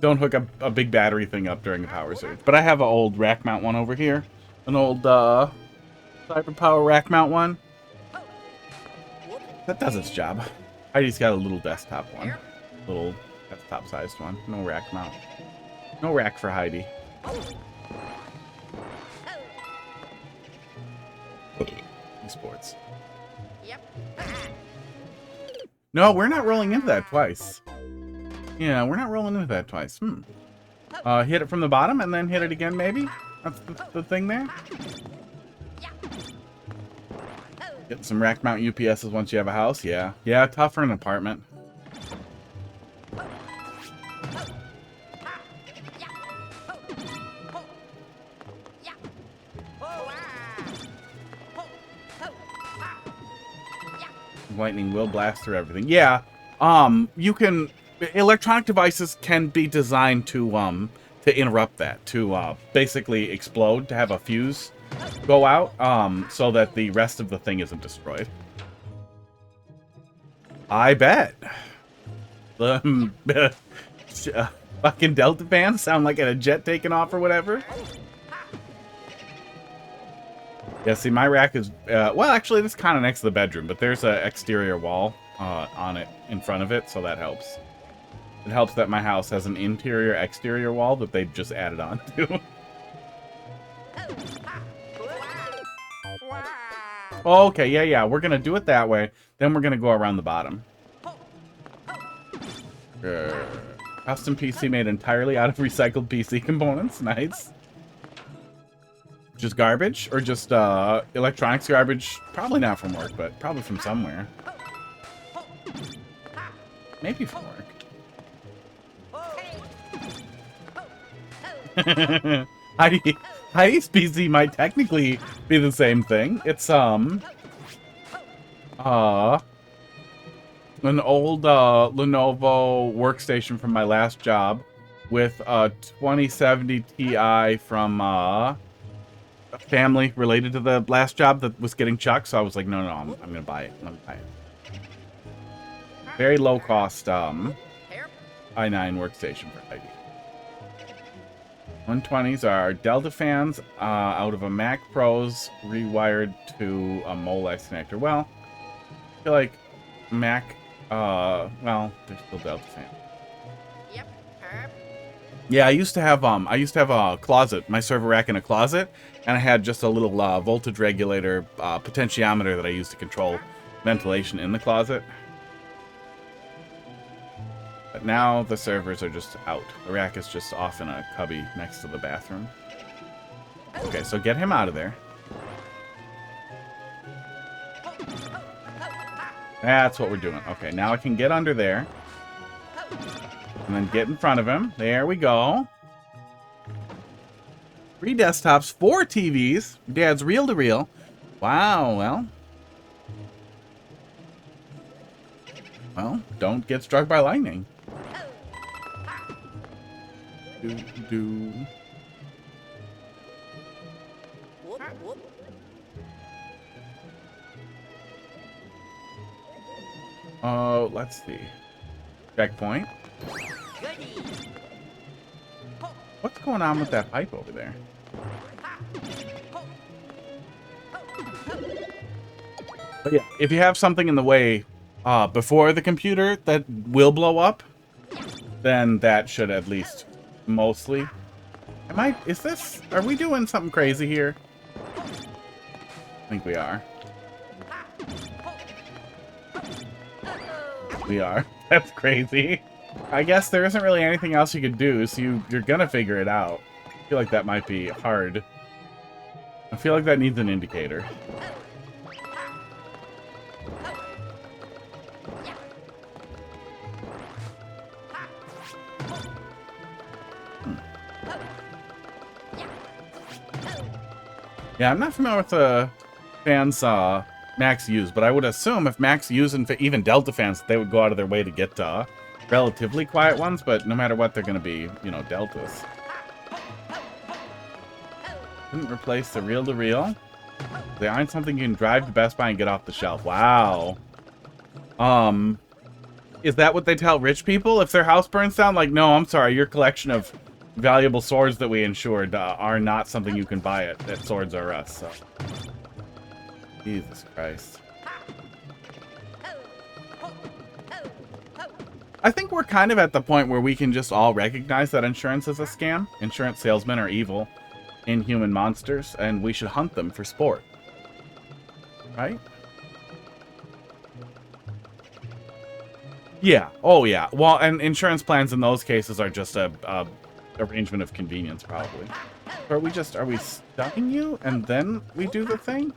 Speaker 2: hook a big battery thing up during a power surge. But I have an old rack mount one over here. An old Cyber Power rack mount one. That does its job. Heidi's got a little desktop one. Little desktop sized one. No rack mount. No rack for Heidi. Esports. Yep. No, we're not rolling into that twice. Yeah, we're not rolling into that twice. Hit it from the bottom and then hit it again, maybe? That's the thing there? Get some rack mount UPSs once you have a house, yeah. Yeah, tough for an apartment. Lightning will blast through everything. Yeah. You can... Electronic devices can be designed to interrupt that. To, basically explode, to have a fuse go out, so that the rest of the thing isn't destroyed. I bet. The fucking Delta fans sound like a jet taking off or whatever. Yeah, see, my rack is... well, actually, this is kind of next to the bedroom, but there's an exterior wall on it, in front of it, so that helps. It helps that my house has an interior-exterior wall that they just added on to. Okay, yeah, we're going to do it that way. Then we're going to go around the bottom. Custom PC made entirely out of recycled PC components. Nice. Just garbage? Or just electronics garbage? Probably not from work, but probably from somewhere. Maybe from work. Heidi's PC might technically be the same thing. It's an old Lenovo workstation from my last job with a 2070 Ti from a family related to the last job that was getting chucked. So I was like, no, I'm gonna buy it. I'm gonna buy it. Very low cost i9 workstation for Heidi. 120s are Delta fans out of a Mac Pros rewired to a Molex connector. Well, I feel like Mac, well, they're still Delta fans. Yep. Yeah, I used to have a closet, my server rack in a closet, and I had just a little voltage regulator potentiometer that I used to control ventilation in the closet. But now the servers are just out. The rack is just off in a cubby next to the bathroom. Okay, so get him out of there. That's what we're doing. Okay, now I can get under there. And then get in front of him. There we go. 3 desktops, 4 TVs. Dad's reel-to-reel. Wow, well, don't get struck by lightning. Oh, let's see. Checkpoint. What's going on with that pipe over there? But yeah, if you have something in the way before the computer that will blow up, then that should at least mostly. Are we doing something crazy here? I think we are. We are. That's crazy. I guess there isn't really anything else you could do, so you're gonna figure it out. I feel like that might be hard. I feel like that needs an indicator. Yeah, I'm not familiar with the fans Max use, but I would assume if Max use and even Delta fans, they would go out of their way to get relatively quiet ones, but no matter what, they're going to be, you know, Deltas. Didn't replace the reel-to-reel. They aren't something you can drive to Best Buy and get off the shelf. Wow. Is that what they tell rich people if their house burns down? Like, no, I'm sorry, your collection of valuable swords that we insured are not something you can buy at Swords R Us. So. Jesus Christ. I think we're kind of at the point where we can just all recognize that insurance is a scam. Insurance salesmen are evil, inhuman monsters, and we should hunt them for sport. Right? Yeah. Oh, yeah. Well, and insurance plans in those cases are just a arrangement of convenience, probably. Or are we stunning you and then we do the thing?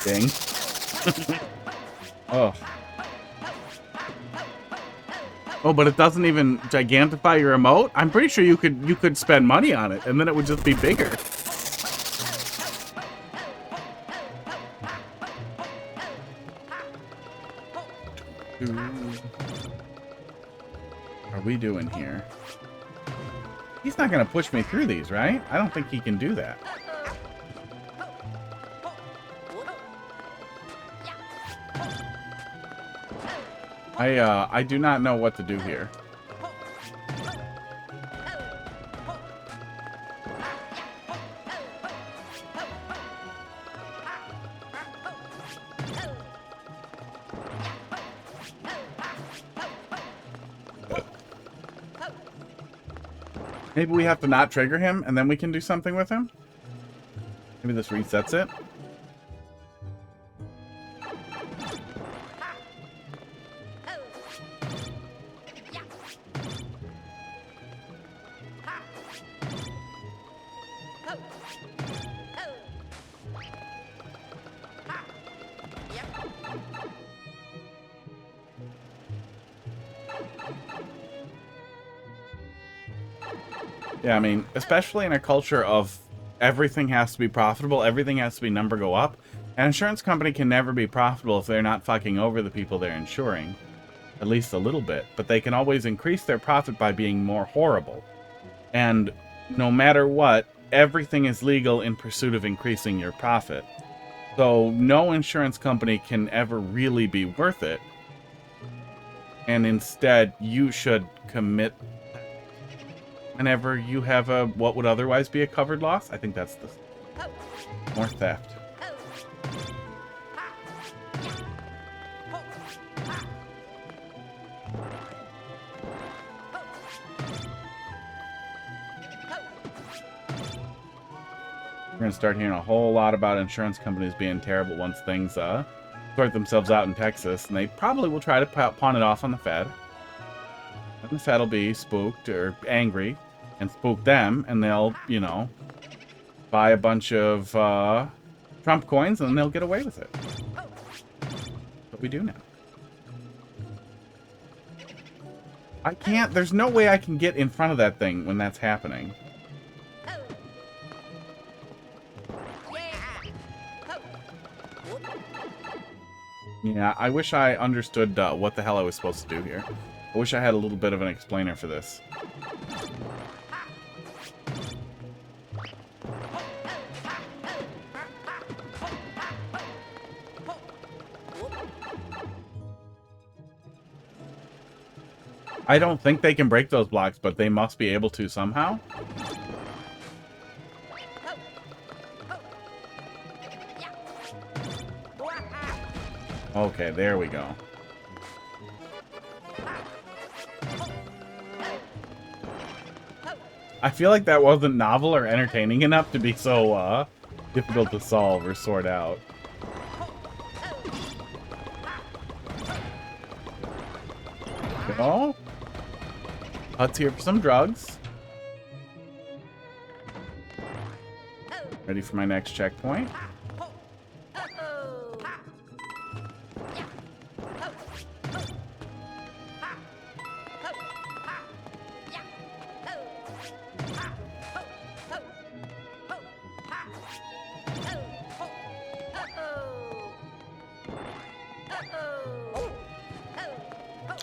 Speaker 2: Ding. Oh. Oh, but it doesn't even gigantify your emote? I'm pretty sure you could spend money on it, and then it would just be bigger. What are we doing here? He's not gonna push me through these, right? I don't think he can do that. I do not know what to do here. Maybe we have to not trigger him, and then we can do something with him? Maybe this resets it? Yeah, I mean, especially in a culture of everything has to be profitable, everything has to be number go up. An insurance company can never be profitable if they're not fucking over the people they're insuring. At least a little bit. But they can always increase their profit by being more horrible. And no matter what, everything is legal in pursuit of increasing your profit. So no insurance company can ever really be worth it. And instead, you should commit whenever you have a what would otherwise be a covered loss. I think that's the more theft. We're gonna start hearing a whole lot about insurance companies being terrible once things sort themselves out in Texas, and they probably will try to pawn it off on the Fed. And the Fed will be spooked or angry and spook them, and they'll, you know, buy a bunch of Trump coins, and they'll get away with it. What we do now. I can't, there's no way I can get in front of that thing when that's happening. Yeah, I wish I understood what the hell I was supposed to do here. I wish I had a little bit of an explainer for this. I don't think they can break those blocks, but they must be able to somehow. Okay, there we go. I feel like that wasn't novel or entertaining enough to be so difficult to solve or sort out. Go. Let's here for some drugs. Ready for my next checkpoint.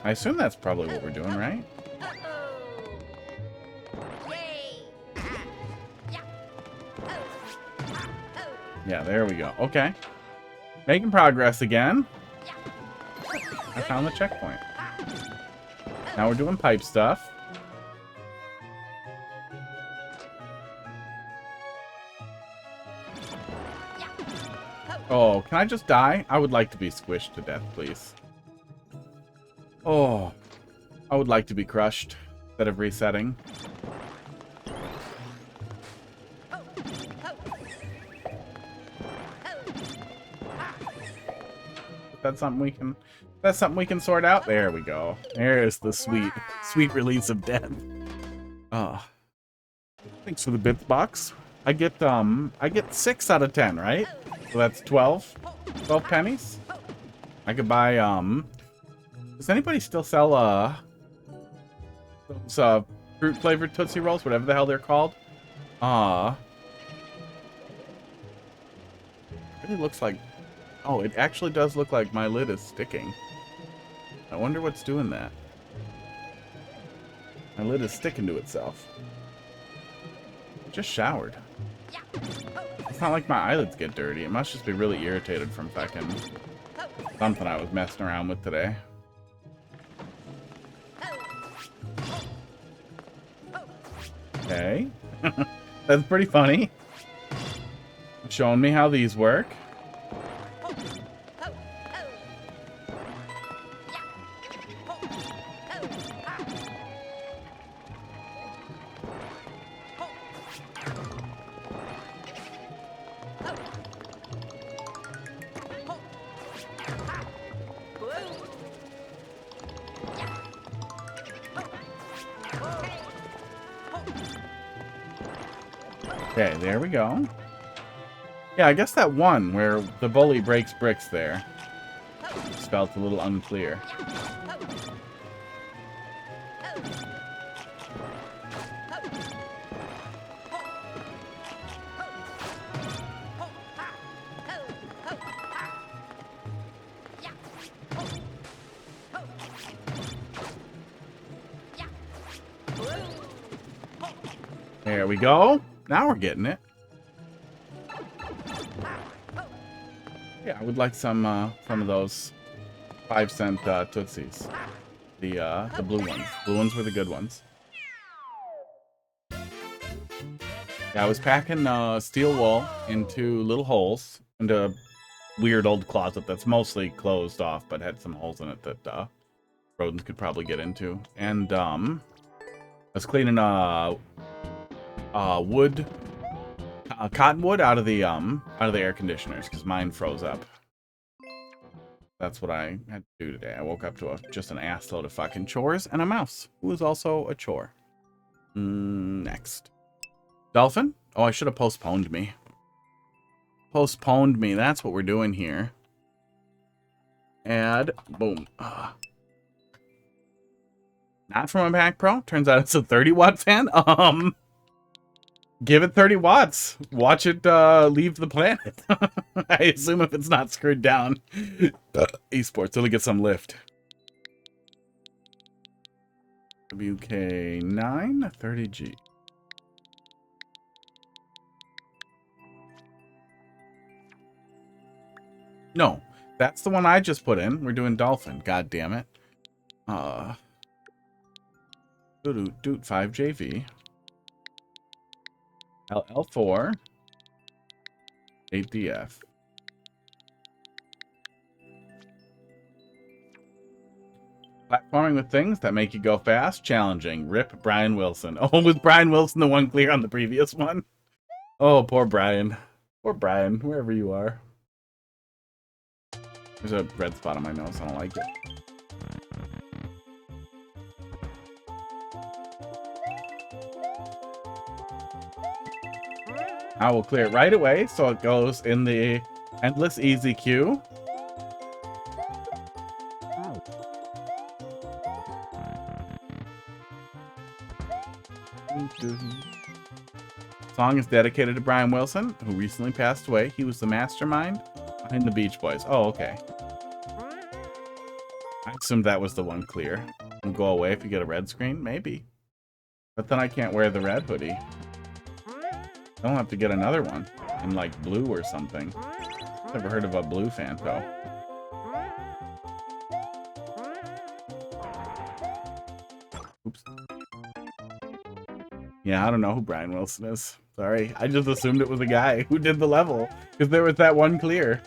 Speaker 2: I assume that's probably what we're doing, right? Yeah, there we go. Okay. Making progress again. I found the checkpoint. Now we're doing pipe stuff. Oh, can I just die? I would like to be squished to death, please. Oh, I would like to be crushed instead of resetting. That's something we can sort out. There we go. There's the sweet release of death. Thanks for the bits box. I get 6 out of 10, right? So that's 12 pennies. I could buy, does anybody still sell, those, fruit flavored Tootsie Rolls, whatever the hell they're called? Really looks like, oh, it actually does look like my lid is sticking. I wonder what's doing that. My lid is sticking to itself. I just showered. It's not like my eyelids get dirty. It must just be really irritated from fucking something I was messing around with today. Okay. That's pretty funny. Showing me how these work. Okay, there we go. Yeah, I guess that one where the bully breaks bricks there just felt a little unclear. There we go. Now we're getting it. Yeah, I would like some of those 5-cent Tootsies. The blue ones. Blue ones were the good ones. Yeah, I was packing steel wool into little holes into a weird old closet that's mostly closed off, but had some holes in it that rodents could probably get into. And I was cleaning wood. Cottonwood out of the air conditioners because mine froze up. That's what I had to do today. I woke up to just an assload of fucking chores and a mouse who was also a chore. Next, Dolphin. Oh, I should have postponed me. Postponed me. That's what we're doing here. Add. Boom. Not from a Mac Pro. Turns out it's a 30-watt fan. Give it 30 watts. Watch it leave the planet. I assume if it's not screwed down. Esports, it'll get some lift. WK9 30G. No, that's the one I just put in. We're doing Dolphin. God damn it. Doot 5JV. LL4 8DF. Platforming with things that make you go fast, challenging. Rip Brian Wilson. Oh, was Brian Wilson the one clear on the previous one? Oh, poor Brian. Poor Brian, wherever you are. There's a red spot on my nose. I don't like it. I will clear it right away, so it goes in the endless easy queue. Song is dedicated to Brian Wilson, who recently passed away. He was the mastermind behind the Beach Boys. Oh, okay. I assumed that was the one clear. It'll go away if you get a red screen? Maybe. But then I can't wear the red hoodie. I'll have to get another one in like blue or something. Never heard of a blue Fanto. Oops. Yeah, I don't know who Brian Wilson is. Sorry, I just assumed it was a guy who did the level because there was that one clear.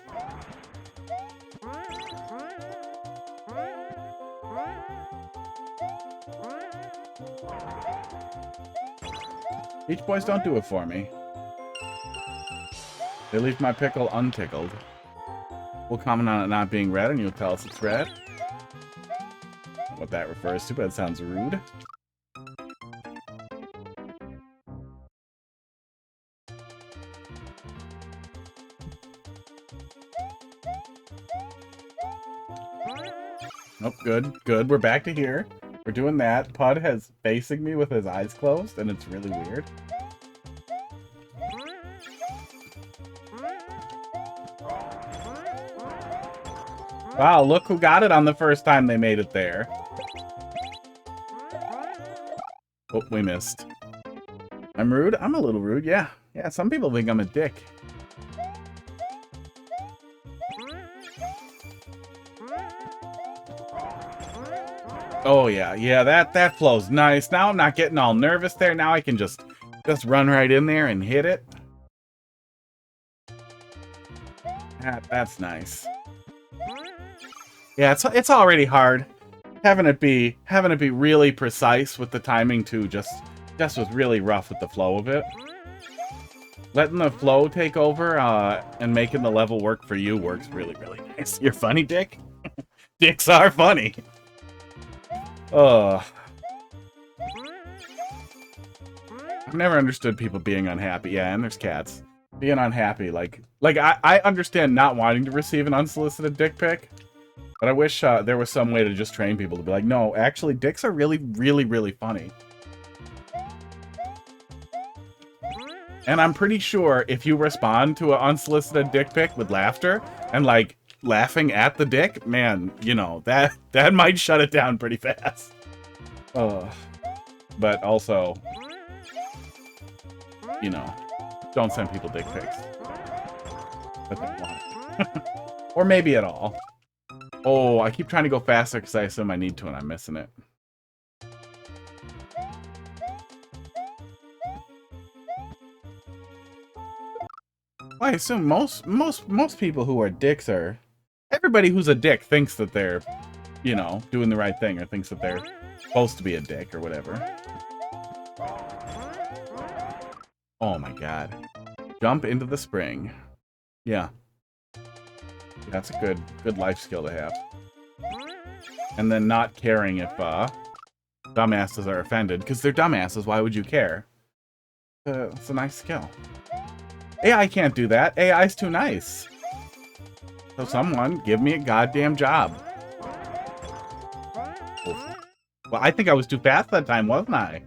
Speaker 2: Beach Boys don't do it for me. They leave my pickle untickled. We'll comment on it not being red and you'll tell us it's red. What that refers to, but it sounds rude. Nope, good, good. We're back to here. We're doing that. Pud has facing me with his eyes closed, and it's really weird. Wow, look who got it on the first time they made it there. Oh, we missed. I'm rude? I'm a little rude, yeah. Yeah, some people think I'm a dick. Oh, yeah. Yeah, that flows nice. Now I'm not getting all nervous there. Now I can just run right in there and hit it. That's nice. Yeah, it's already hard. Having it be really precise with the timing too just was really rough with the flow of it. Letting the flow take over and making the level work for you works really, really nice. You're funny, Dick? Dicks are funny. I've never understood people being unhappy. Yeah, and there's cats. Being unhappy, like I understand not wanting to receive an unsolicited dick pic, but I wish there was some way to just train people to be like, no, actually, dicks are really, really, really funny. And I'm pretty sure if you respond to an unsolicited dick pic with laughter and like laughing at the dick, man, you know, that might shut it down pretty fast. But also, you know, don't send people dick pics. But they want. Or maybe at all. Oh, I keep trying to go faster because I assume I need to and I'm missing it. Well, I assume most people who are dicks are... Everybody who's a dick thinks that they're, you know, doing the right thing or thinks that they're supposed to be a dick or whatever. Oh my god. Jump into the spring. Yeah. That's a good life skill to have. And then not caring if dumbasses are offended, because they're dumbasses, why would you care? It's a nice skill. AI can't do that. AI's too nice. So someone give me a goddamn job. Well, I think I was too fast that time, wasn't I?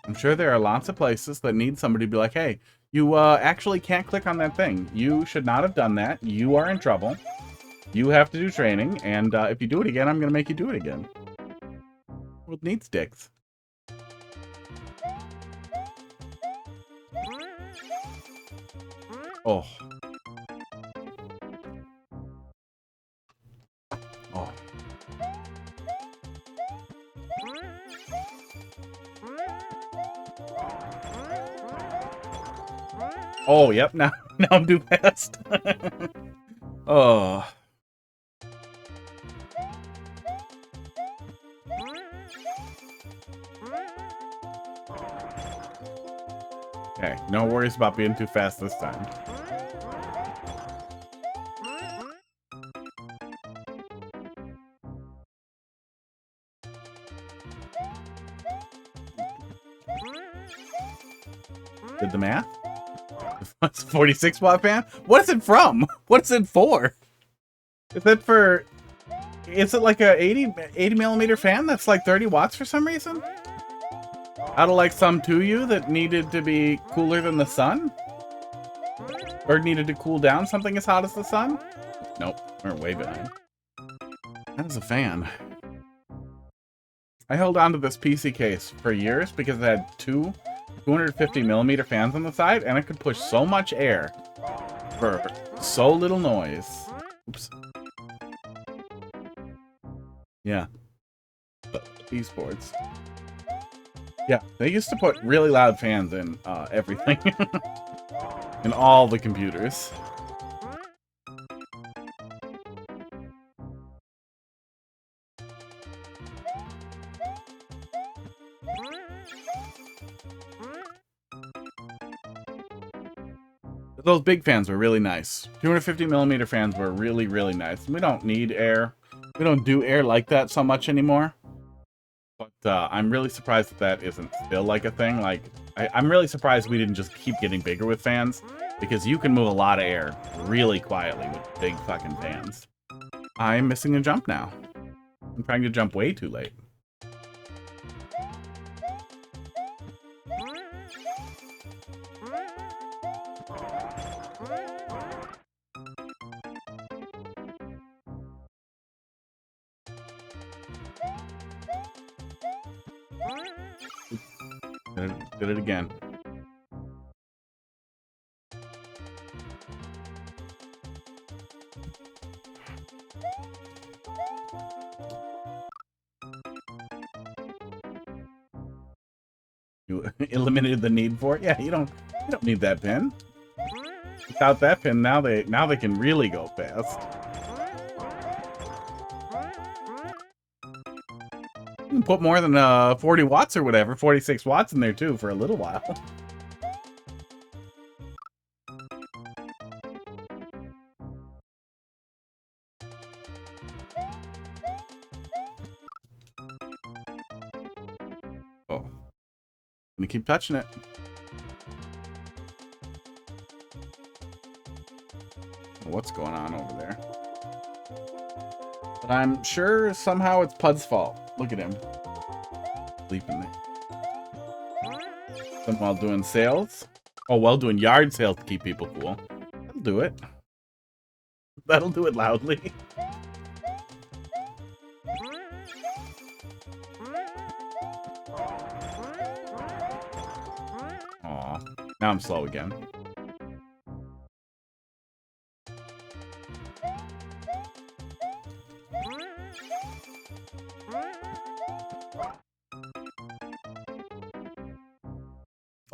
Speaker 2: I'm sure there are lots of places that need somebody to be like, hey, you actually can't click on that thing. You should not have done that. You are in trouble. You have to do training, and if you do it again, I'm going to make you do it again. World needs dicks. Oh. Oh. Oh, yep, now I'm too fast. Oh. Okay, no worries about being too fast this time. Did the math? What's 46 watt fan? What is it from? What's it for? Is it for... Is it like a 80 millimeter fan that's like 30 watts for some reason? Out of like some 2U that needed to be cooler than the sun? Or needed to cool down something as hot as the sun? Nope, we're way behind. That is a fan. I held on to this PC case for years because it had two 250 millimeter fans on the side, and it could push so much air for so little noise. Oops. Yeah. Esports. Yeah, they used to put really loud fans in everything. In all the computers. Those big fans were really nice. 250 millimeter fans were really, really nice. We don't need air. We don't do air like that so much anymore. But I'm really surprised that isn't still like a thing. Like, I'm really surprised we didn't just keep getting bigger with fans, because you can move a lot of air really quietly with big fucking fans. I'm missing a jump now. I'm trying to jump way too late. Did it again. You eliminated the need for it? Yeah, you don't need that pin. Without that pin, now they can really go fast. You can put more than 40 watts or whatever, 46 watts in there too for a little while. Oh. Gonna keep touching it. What's going on over there? But I'm sure somehow it's Pud's fault. Look at him. Sleeping there. Some while doing sales. Oh, well, doing yard sales to keep people cool. That'll do it. That'll do it loudly. Aw. Now I'm slow again.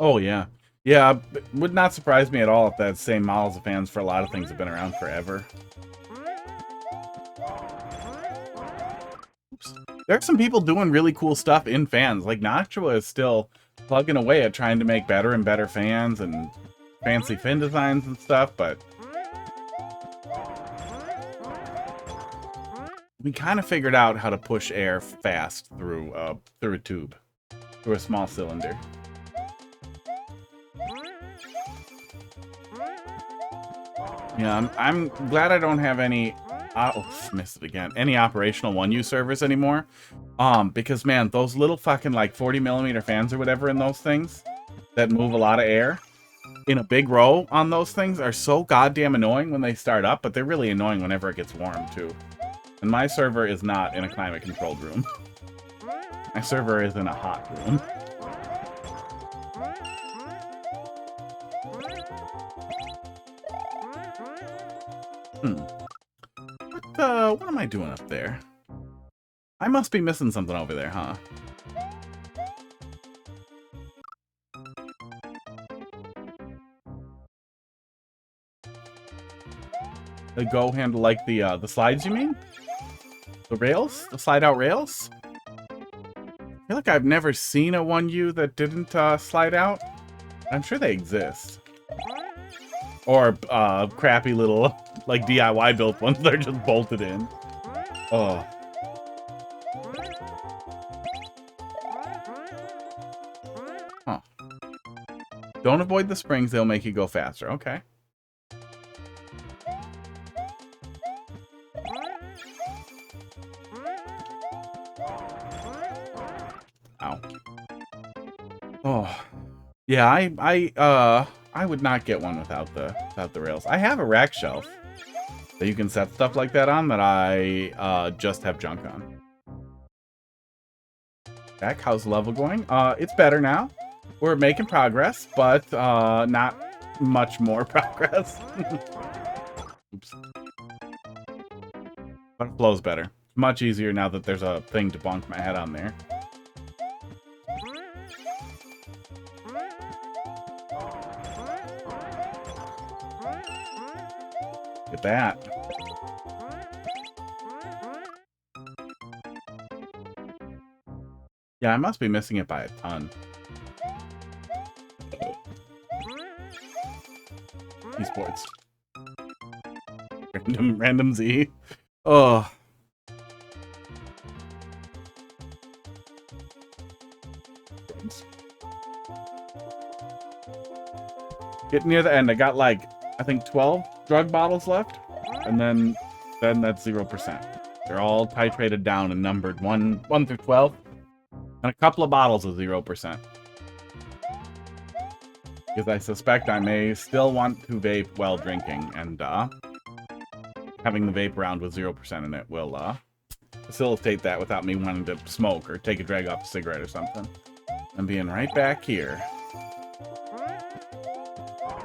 Speaker 2: Oh, yeah. Yeah, would not surprise me at all if that same models of fans for a lot of things have been around forever. Oops. There are some people doing really cool stuff in fans. Like, Noctua is still plugging away at trying to make better and better fans and fancy fin designs and stuff, but we kind of figured out how to push air fast through a tube, through a small cylinder. Yeah, I'm glad I don't have any missed it again. Any operational 1U servers anymore. Because man, those little fucking like 40mm fans or whatever in those things that move a lot of air in a big row on those things are so goddamn annoying when they start up, but they're really annoying whenever it gets warm too. And my server is not in a climate controlled room. My server is in a hot room. What am I doing up there? I must be missing something over there, huh? The go handle like the slides, you mean? The rails? The slide out rails? I feel like I've never seen a 1U that didn't slide out. I'm sure they exist. Or crappy little like DIY built ones that are just bolted in. Oh. Huh. Don't avoid the springs, they'll make you go faster. Okay. Ow. Oh. Yeah, I would not get one without the rails. I have a rack shelf that you can set stuff like that on that I just have junk on. Back, how's the level going? It's better now. We're making progress, but not much more progress. Oops. But it flows better. Much easier now that there's a thing to bonk my head on there. Look at that. Yeah, I must be missing it by a ton. Esports. Random Z. Oh. Getting near the end. I got like, I think 12 drug bottles left. And then that's 0%. They're all titrated down and numbered 1 through 12. And a couple of bottles of 0%. Because I suspect I may still want to vape while drinking. And having the vape round with 0% in it will facilitate that without me wanting to smoke or take a drag off a cigarette or something. I'm being right back here.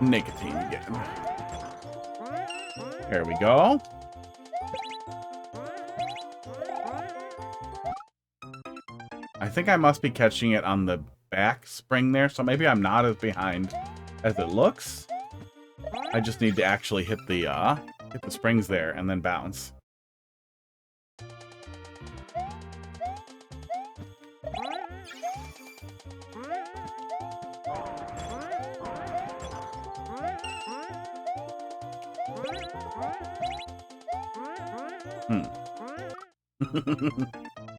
Speaker 2: Nicotine again. There we go. I think I must be catching it on the back spring there, so maybe I'm not as behind as it looks. I just need to actually hit the springs there and then bounce.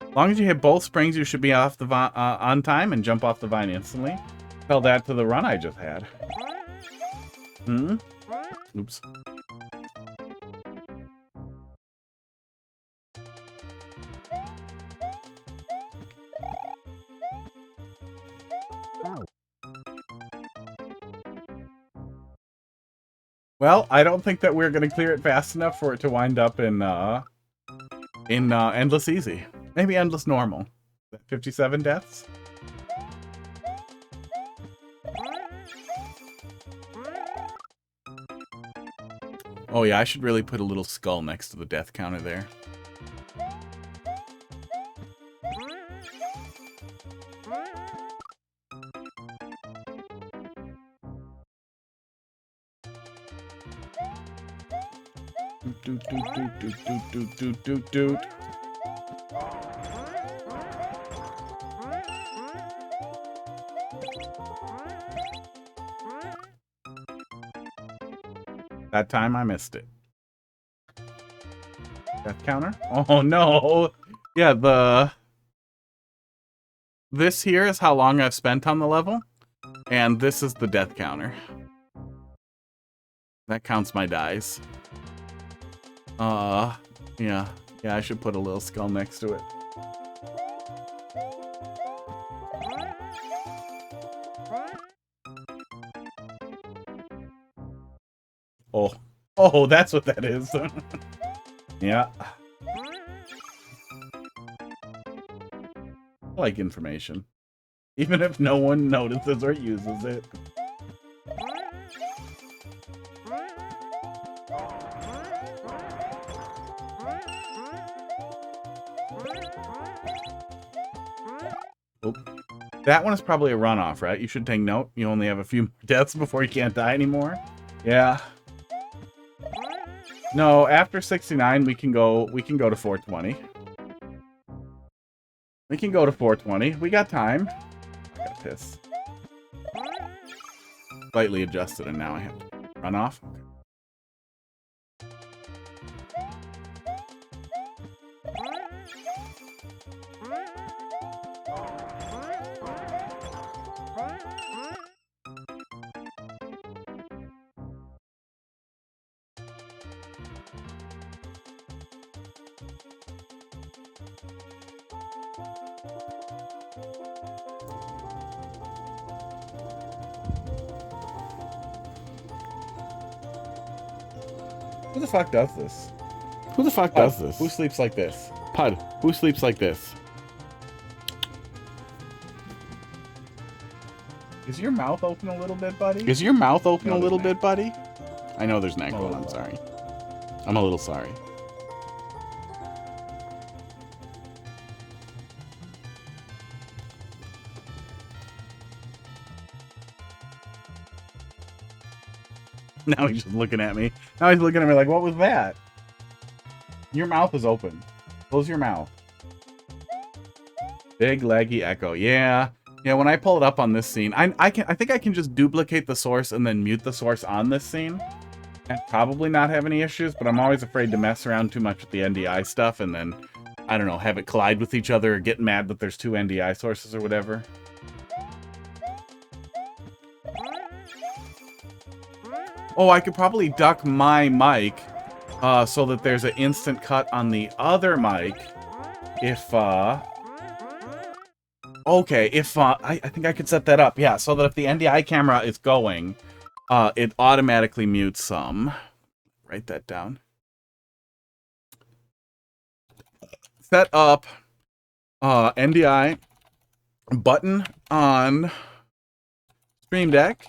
Speaker 2: As long as you hit both springs, you should be off the on time and jump off the vine instantly. Tell that to the run I just had. Oops. Well, I don't think that we're going to clear it fast enough for it to wind up in Endless Easy. Maybe Endless Normal. 57 deaths? Oh yeah, I should really put a little skull next to the death counter there. Doot. That time I missed it. Death counter? Oh no! Yeah, this here is how long I've spent on the level, and this is the death counter. That counts my dies. Yeah, I should put a little skull next to it. Oh, that's what that is. Yeah. I like information. Even if no one notices or uses it. Oh. That one is probably a runoff, right? You should take note. You only have a few deaths before you can't die anymore. Yeah. No, after 69 we can go to 420. We can go to 420. We got time. I got piss. Slightly adjusted and now I have to run off. Okay. Who the fuck does this?
Speaker 5: Who the fuck does this?
Speaker 2: Who sleeps like this?
Speaker 5: Pud, who sleeps like this?
Speaker 2: Is your mouth open a little bit, buddy?
Speaker 5: Is your mouth open
Speaker 2: No,
Speaker 5: a little
Speaker 2: there's
Speaker 5: bit, buddy? I know there's an echo, and I'm sorry. I'm a little sorry.
Speaker 2: Now he's just looking at me. Now he's looking at me like, what was that? Your mouth is open. Close your mouth. Big laggy echo. Yeah. Yeah, when I pull it up on this scene, I think I can just duplicate the source and then mute the source on this scene. And probably not have any issues, but I'm always afraid to mess around too much with the NDI stuff and then, I don't know, have it collide with each other or get mad that there's two NDI sources or whatever. Oh, I could probably duck my mic so that there's an instant cut on the other mic if, okay, if, I think I could set that up, yeah, so that if the NDI camera is going, it automatically mutes some. Write that down. Set up NDI button on Stream Deck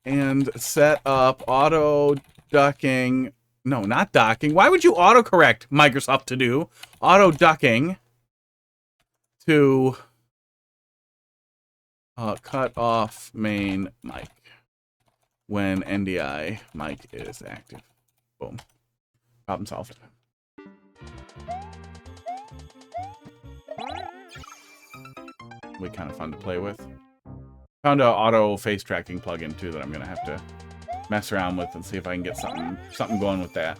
Speaker 2: and set up auto ducking. No, not docking. Why would you autocorrect Microsoft to do auto ducking to cut off main mic when NDI mic is active? Boom. Problem solved. Be kind of fun to play with. Found an auto face tracking plugin too that I'm gonna have to mess around with and see if I can get something going with that.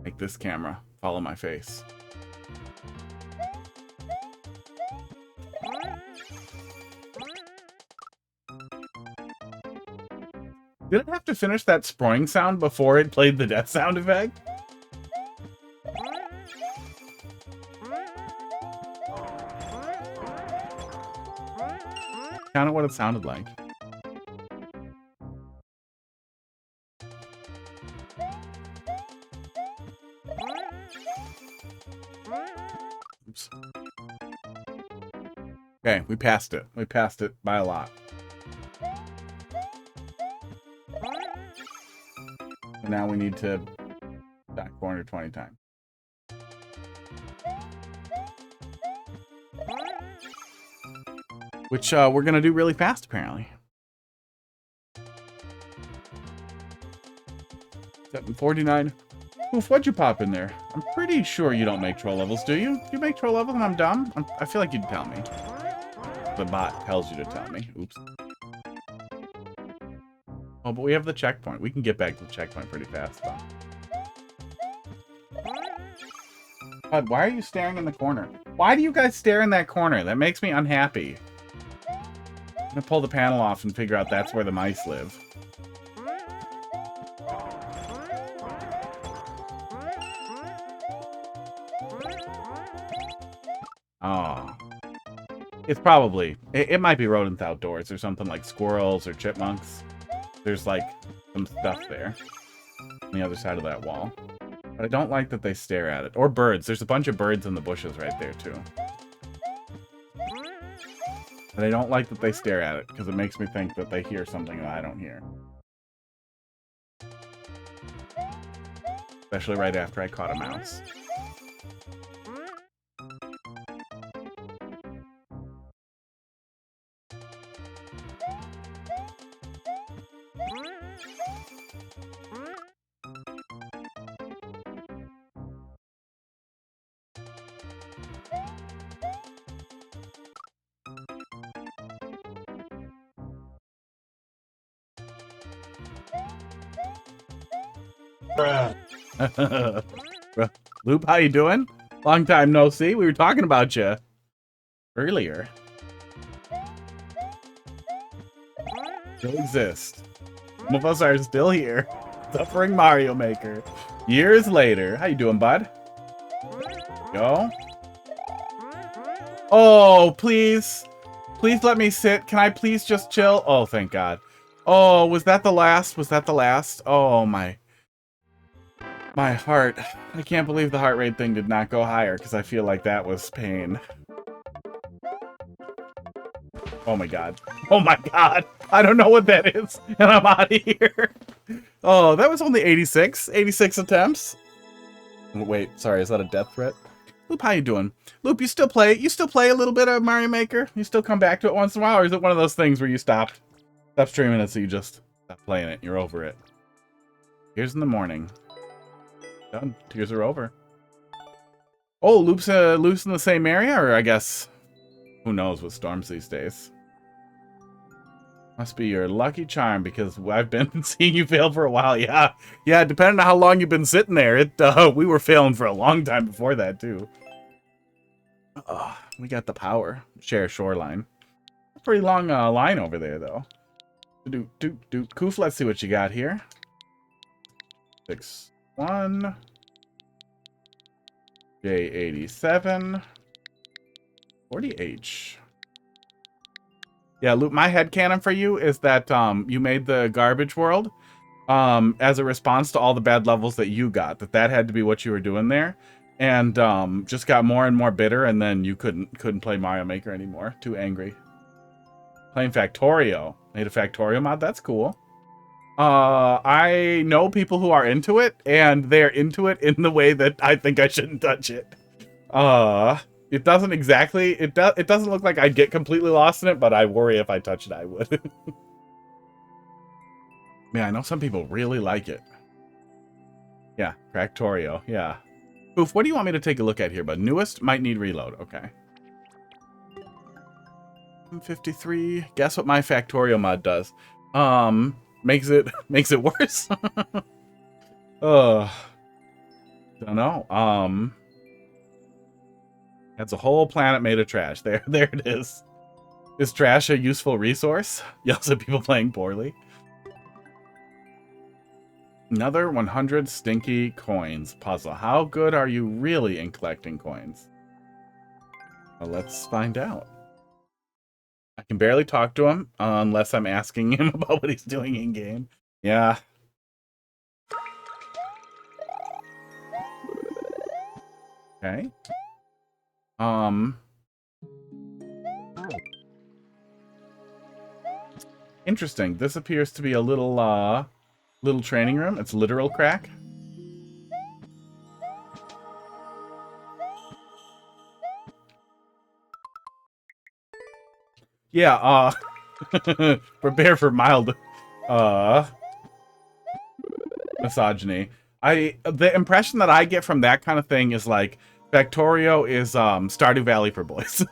Speaker 2: Make this camera follow my face. Did it have to finish that sproing sound before it played the death sound effect? Kind of what it sounded like. Oops. Okay, we passed it. We passed it by a lot. And now we need to back 420 times. Which we're gonna do really fast, apparently. 749. Oof, what'd you pop in there? I'm pretty sure you don't make troll levels, do you? Do you make troll levels and I'm dumb? I feel like you'd tell me. The bot tells you to tell me. Oops. Oh, but we have the checkpoint. We can get back to the checkpoint pretty fast, though. God, why are you staring in the corner? Why do you guys stare in that corner? That makes me unhappy. I'm gonna pull the panel off and figure out that's where the mice live. Oh. It's probably... It might be rodents outdoors or something like squirrels or chipmunks. There's like some stuff there on the other side of that wall. But I don't like that they stare at it. Or birds. There's a bunch of birds in the bushes right there too. But I don't like that they stare at it, because it makes me think that they hear something that I don't hear. Especially right after I caught a mouse. Loop, how you doing? Long time no see. We were talking about you earlier. Still exist. Some of us are still here. Suffering Mario Maker. Years later. How you doing, bud? Go. Oh, please. Please let me sit. Can I please just chill? Oh, thank God. Oh, was that the last? Was that the last? Oh, my heart. I can't believe the heart rate thing did not go higher, because I feel like that was pain. Oh my God. Oh my God. I don't know what that is, and I'm out of here. Oh, that was only 86. 86 attempts. Wait, sorry, is that a death threat? Loop, how you doing? Loop, you still play a little bit of Mario Maker? You still come back to it once in a while, or is it one of those things where you stop streaming it, so you just stop playing it, you're over it? Here's in the morning. Done. Tears are over. Oh, Loop's in the same area, or I guess who knows with storms these days. Must be your lucky charm, because I've been seeing you fail for a while. Yeah, depending on how long you've been sitting there, we were failing for a long time before that too. We got the power. Share shoreline. Pretty long line over there, though. Koof, let's see what you got here. 6-1. J87. 40H. Yeah, Luke, my headcanon for you is that you made the garbage world as a response to all the bad levels that you got. That had to be what you were doing there. And just got more and more bitter, and then you couldn't play Mario Maker anymore. Too angry. Playing Factorio. Made a Factorio mod? That's cool. I know people who are into it, and they're into it in the way that I think I shouldn't touch it. It doesn't exactly, it doesn't look like I'd get completely lost in it, but I worry if I touch it, I would. Man, I know some people really like it. Yeah, Factorio, yeah. Oof, what do you want me to take a look at here, bud? Newest might need reload, okay. 53, guess what my Factorio mod does? Makes it worse. Don't know. That's a whole planet made of trash. There it is. Is trash a useful resource? Yells at people playing poorly. Another 100 stinky coins puzzle. How good are you really in collecting coins? Well, let's find out. I can barely talk to him unless I'm asking him about what he's doing in game. Yeah. Okay. Interesting. This appears to be a little training room. It's literal crack. Yeah, prepare for mild misogyny. The impression that I get from that kind of thing is like Factorio is Stardew Valley for boys.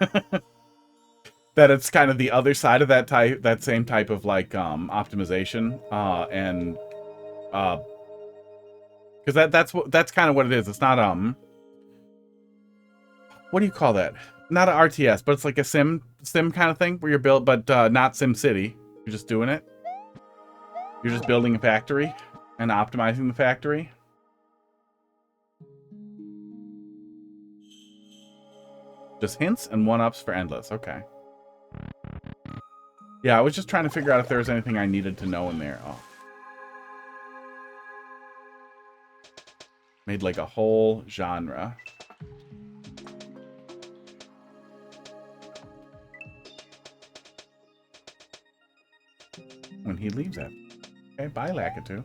Speaker 2: That it's kind of the other side of that same type of like optimization because that's kind of what it is. It's not what do you call that? Not an RTS, but it's like a sim kind of thing where you're built, but not Sim City. You're just doing it. You're just building a factory and optimizing the factory. Just hints and one-ups for endless. Okay. Yeah, I was just trying to figure out if there was anything I needed to know in there. Oh. Made like a whole genre. When he leaves it. Okay, bye, Lakitu.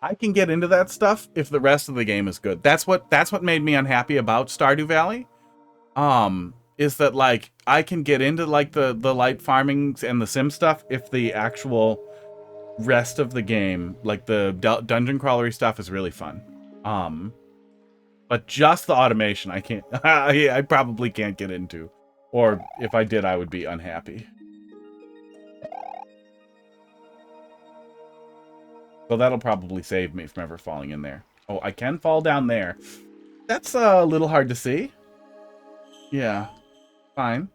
Speaker 2: I can get into that stuff if the rest of the game is good. That's what made me unhappy about Stardew Valley. Is that like I can get into like the light farming and the sim stuff if the actual rest of the game, like the dungeon crawlery stuff, is really fun. But just the automation, I can't. I probably can't get into. Or if I did, I would be unhappy. So that'll probably save me from ever falling in there. Oh, I can fall down there. That's a little hard to see. Yeah. Fine.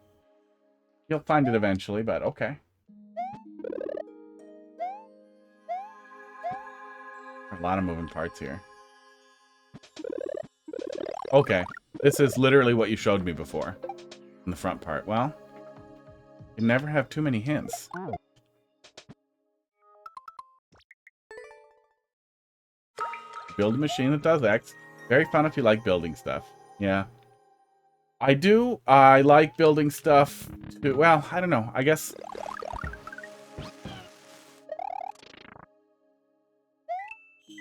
Speaker 2: You'll find it eventually, but okay. A lot of moving parts here. Okay. This is literally what you showed me before. In the front part. Well, you never have too many hints. Build a machine that does X. Very fun if you like building stuff. Yeah. I do. I like building stuff too. Well, I don't know. I guess...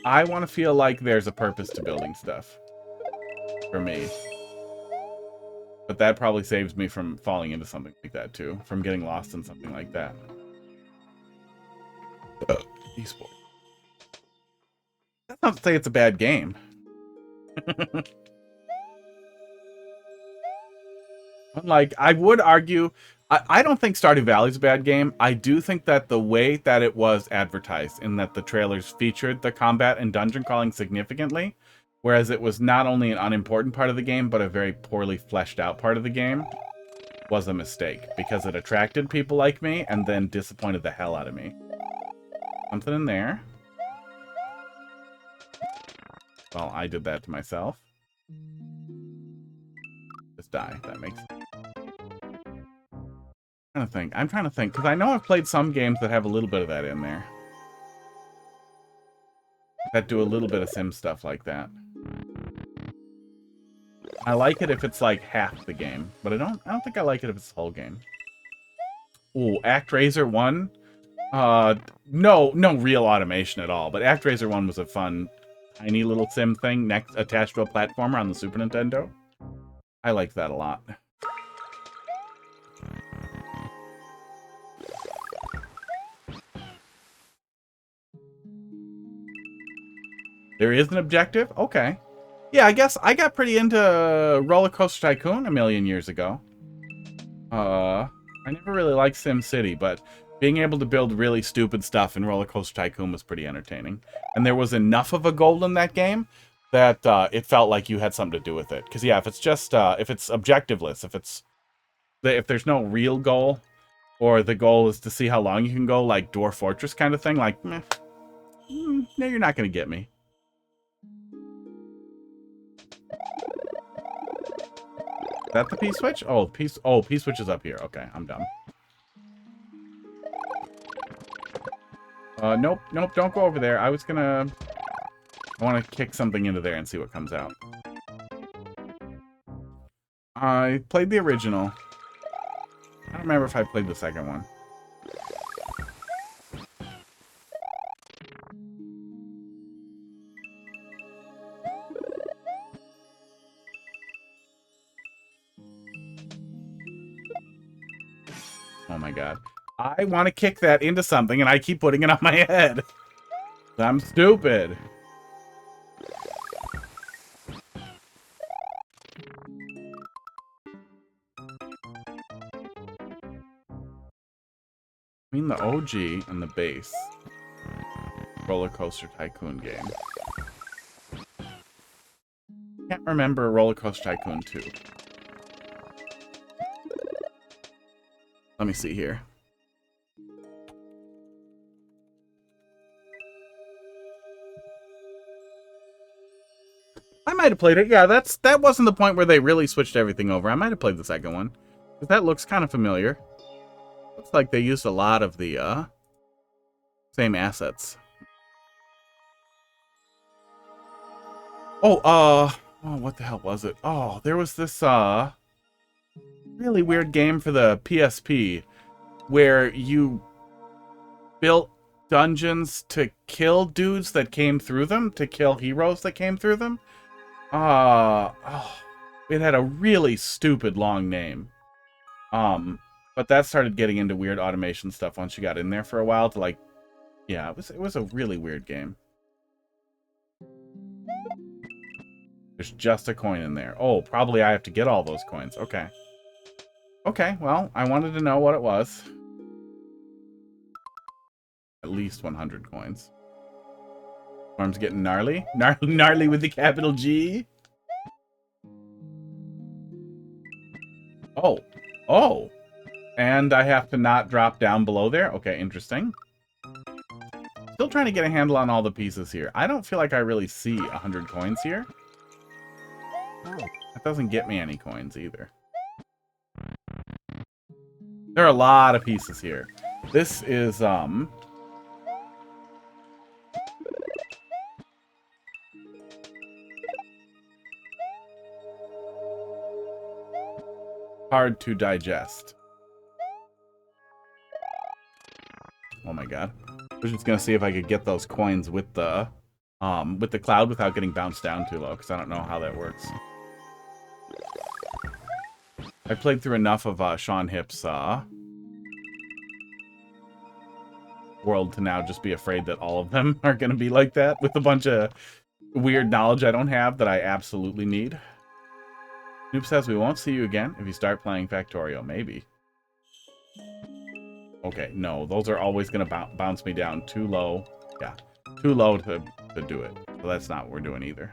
Speaker 2: I want to feel like there's a purpose to building stuff. For me. But that probably saves me from falling into something like that, too. From getting lost in something like that. Esports. That's not to say it's a bad game. Like, I would argue... I don't think Stardew Valley is a bad game. I do think that the way that it was advertised, in that the trailers featured the combat and dungeon crawling significantly, whereas it was not only an unimportant part of the game, but a very poorly fleshed out part of the game, was a mistake, because it attracted people like me and then disappointed the hell out of me. Something in there. Well, I did that to myself. Just die. That makes sense. I'm trying to think, because I know I've played some games that have a little bit of that in there. That do a little bit of sim stuff like that. I like it if it's like half the game, but I don't think I like it if it's the whole game. Ooh, ActRaiser 1? No real automation at all, but ActRaiser 1 was a fun, tiny little sim thing attached to a platformer on the Super Nintendo. I liked that a lot. There is an objective? Okay. Yeah, I guess I got pretty into Roller Coaster Tycoon a million years ago. I never really liked SimCity, but being able to build really stupid stuff in Roller Coaster Tycoon was pretty entertaining. And there was enough of a goal in that game that it felt like you had something to do with it. Because, yeah, if it's just, if it's objectiveless, if there's no real goal, or the goal is to see how long you can go, like Dwarf Fortress kind of thing, like, meh, no, you're not going to get me. Is that the P-switch? Oh, P-switch is up here. Okay, I'm dumb. Nope, don't go over there. I want to kick something into there and see what comes out. I played the original. I don't remember if I played the second one. Oh my god. I want to kick that into something and I keep putting it on my head. I'm stupid. Between the OG and the base Roller Coaster Tycoon game. Can't remember Roller Coaster Tycoon 2. Let me see here. I might have played it. Yeah, that wasn't the point where they really switched everything over. I might have played the second one. Because that looks kind of familiar. Looks like they used a lot of the same assets. Oh, what the hell was it? Oh, there was this really weird game for the PSP where you built dungeons to kill dudes that came through them, to kill heroes that came through them. It had a really stupid long name. But that started getting into weird automation stuff once you got in there for a while to like, yeah, it was a really weird game. There's just a coin in there. Oh, probably I have to get all those coins. Okay. Okay, well, I wanted to know what it was. At least 100 coins. Arm's getting gnarly. Gnarly with the capital G. Oh. Oh. And I have to not drop down below there? Okay, interesting. Still trying to get a handle on all the pieces here. I don't feel like I really see 100 coins here. That doesn't get me any coins either. There are a lot of pieces here. This is, hard to digest. Oh my god. I was just gonna see if I could get those coins with the cloud without getting bounced down too low, because I don't know how that works. I played through enough of Sean Hipp's world to now just be afraid that all of them are gonna be like that, with a bunch of weird knowledge I don't have that I absolutely need. Snoop says we won't see you again if you start playing Factorio. Maybe. Okay, no, those are always going to bounce me down too low. Yeah, too low to do it. So that's not what we're doing either.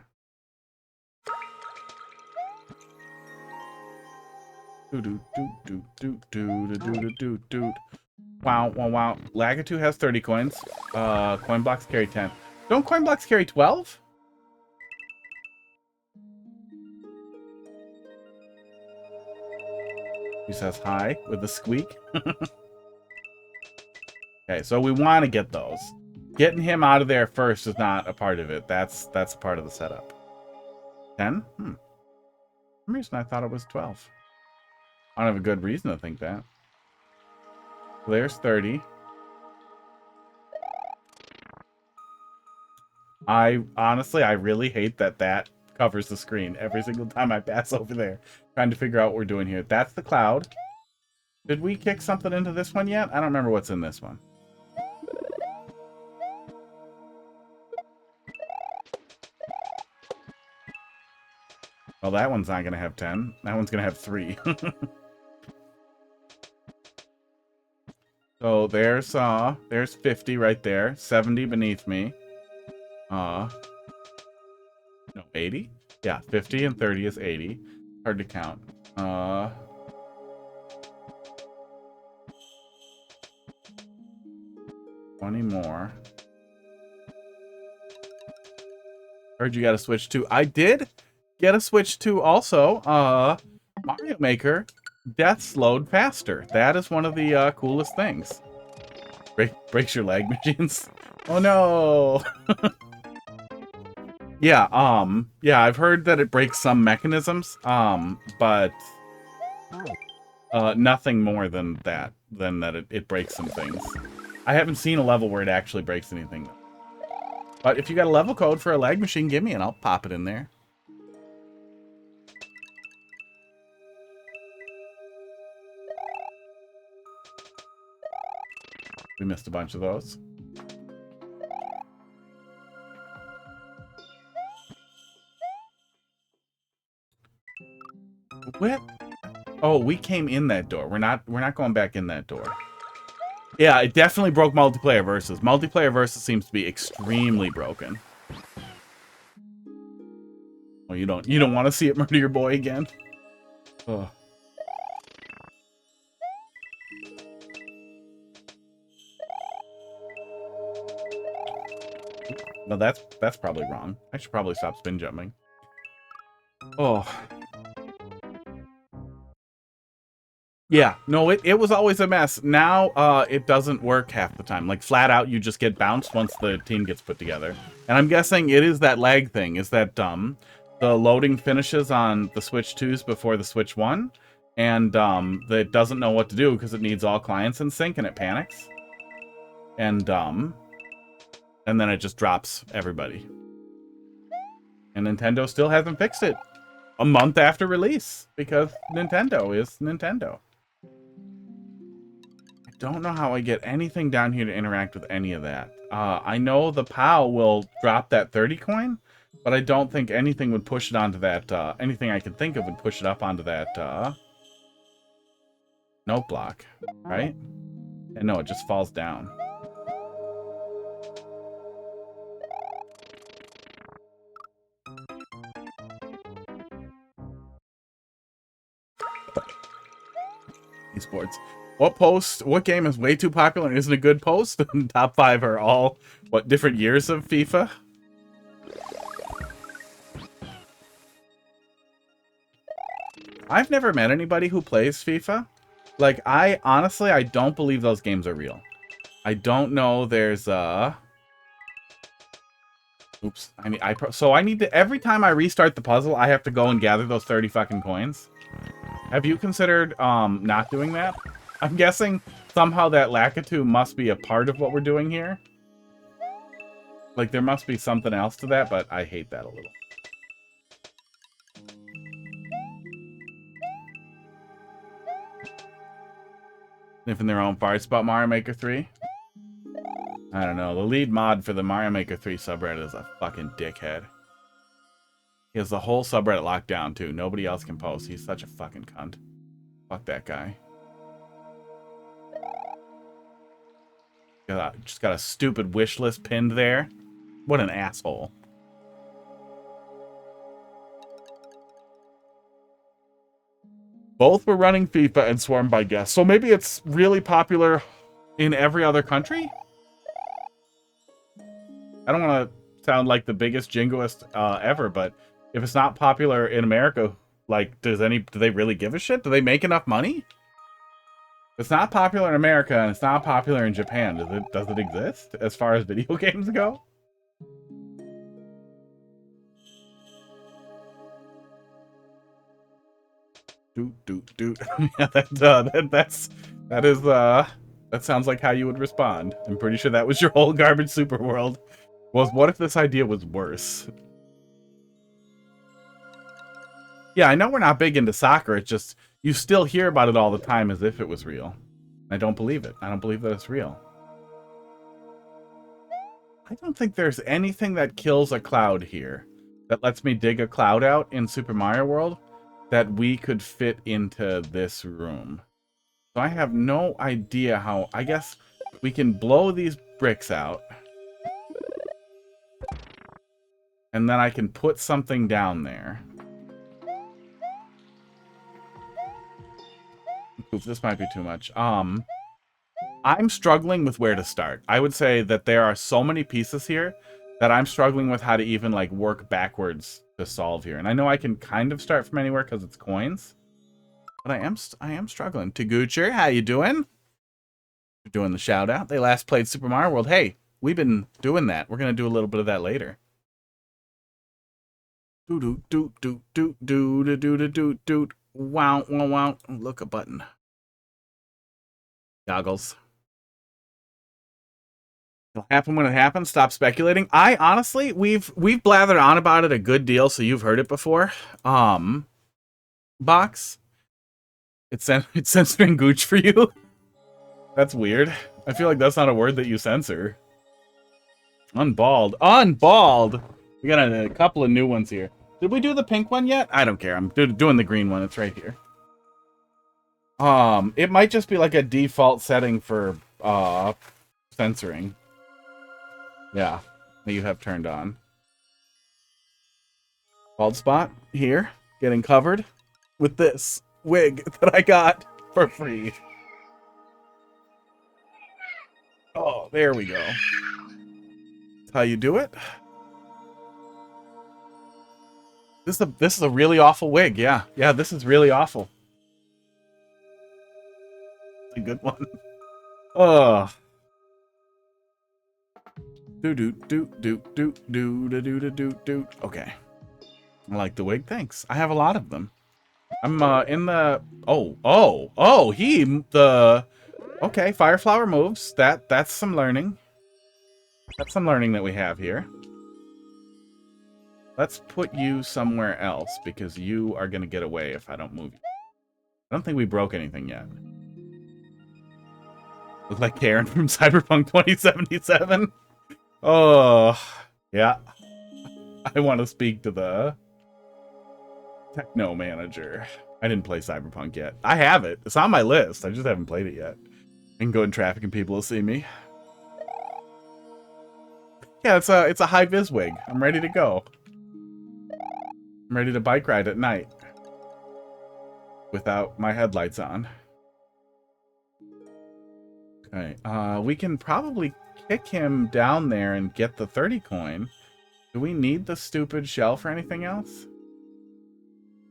Speaker 2: Wow, wow, wow. Lakitu has 30 coins. Coin blocks carry 10. Don't coin blocks carry 12? He says hi with a squeak. Okay, so we want to get those. Getting him out of there first is not a part of it. That's a part of the setup. 10? For some reason I thought it was 12. I don't have a good reason to think that. There's 30. Honestly, I really hate that covers the screen every single time I pass over there. Trying to figure out what we're doing here. That's the cloud. Did we kick something into this one yet? I don't remember what's in this one. Well, that one's not going to have 10. That one's going to have 3. So there's 50 right there. 70 beneath me. No, 80? Yeah, 50 and 30 is 80. Hard to count. 20 more. Heard you got a Switch 2. I did get a Switch 2 also. Mario Maker, death slowed faster. That is one of the coolest things. Breaks your lag machines. Oh no. Yeah, I've heard that it breaks some mechanisms, but nothing more than that it breaks some things. I haven't seen a level where it actually breaks anything. But if you got a level code for a lag machine, give me and I'll pop it in there. We missed a bunch of those. What? Oh, we came in that door. We're not going back in that door. Yeah, it definitely broke multiplayer versus. Multiplayer versus seems to be extremely broken. Oh, you don't want to see it murder your boy again? Oh. No, that's probably wrong. I should probably stop spin jumping. Oh. Yeah, no, it was always a mess. Now, it doesn't work half the time. Like, flat out, you just get bounced once the team gets put together. And I'm guessing it is that lag thing. Is that, the loading finishes on the Switch 2s before the Switch 1. And, it doesn't know what to do because it needs all clients in sync and it panics. And then it just drops everybody. And Nintendo still hasn't fixed it. A month after release. Because Nintendo is Nintendo. Don't know how I get anything down here to interact with any of that. I know the POW will drop that 30 coin, but I don't think anything would push it onto that, anything I can think of would push it up onto that, note block, right? And no, it just falls down. Esports. What game is way too popular and isn't a good post? Top 5 are all, what, different years of FIFA? I've never met anybody who plays FIFA. Like, honestly, I don't believe those games are real. I don't know there's, oops. So I need to, every time I restart the puzzle, I have to go and gather those 30 fucking coins. Have you considered, not doing that? I'm guessing somehow that Lakitu must be a part of what we're doing here. Like, there must be something else to that, but I hate that a little. Sniffing their own farts about Mario Maker 3? I don't know. The lead mod for the Mario Maker 3 subreddit is a fucking dickhead. He has the whole subreddit locked down, too. Nobody else can post. He's such a fucking cunt. Fuck that guy. Just got a stupid wish list pinned there. What an asshole. Both were running FIFA and swarmed by guests. So maybe it's really popular in every other country? I don't want to sound like the biggest jingoist ever, but if it's not popular in America, like, do they really give a shit? Do they make enough money? If it's not popular in America and it's not popular in Japan, does it exist as far as video games go? Doot. Yeah, that sounds like how you would respond. I'm pretty sure that was your whole garbage super world. What if this idea was worse? Yeah, I know we're not big into soccer. It's just, you still hear about it all the time as if it was real. I don't believe it. I don't believe that it's real. I don't think there's anything that kills a cloud here that lets me dig a cloud out in Super Mario World that we could fit into this room. So I have no idea how... I guess we can blow these bricks out. And then I can put something down there. Oof, this might be too much. I'm struggling with where to start. I would say that there are so many pieces here that I'm struggling with how to even, like, work backwards to solve here. And I know I can kind of start from anywhere because it's coins. But I am struggling. Tagucher, how you doing? You're doing the shout out. They last played Super Mario World. Hey, we've been doing that. We're going to do a little bit of that later. Doot. Wow. Look, a button. Goggles. It'll happen when it happens. Stop speculating. I honestly, we've blathered on about it a good deal, so you've heard it before. Box. It's censoring Gooch for you. That's weird. I feel like that's not a word that you censor. Unballed. We got a couple of new ones here. Did we do the pink one yet? I don't care. I'm doing the green one. It's right here. It might just be like a default setting for censoring. Yeah, that you have turned on. Bald spot here, getting covered with this wig that I got for free. Oh, there we go. That's how you do it. This is a really awful wig. Yeah, this is really awful. It's a good one. Oh. Do. Okay. I like the wig. Thanks. I have a lot of them. I'm in the okay, fire flower moves. That's some learning. That's some learning that we have here. Let's put you somewhere else because you are gonna get away if I don't move you. I don't think we broke anything yet. Look like Karen from Cyberpunk 2077. Oh, yeah. I want to speak to the techno manager. I didn't play Cyberpunk yet. I have it. It's on my list. I just haven't played it yet. I can go in traffic and people will see me. Yeah, it's a high vis wig. I'm ready to go. I'm ready to bike ride at night without my headlights on. Okay, we can probably kick him down there and get the 30 coin. Do we need the stupid shell for anything else?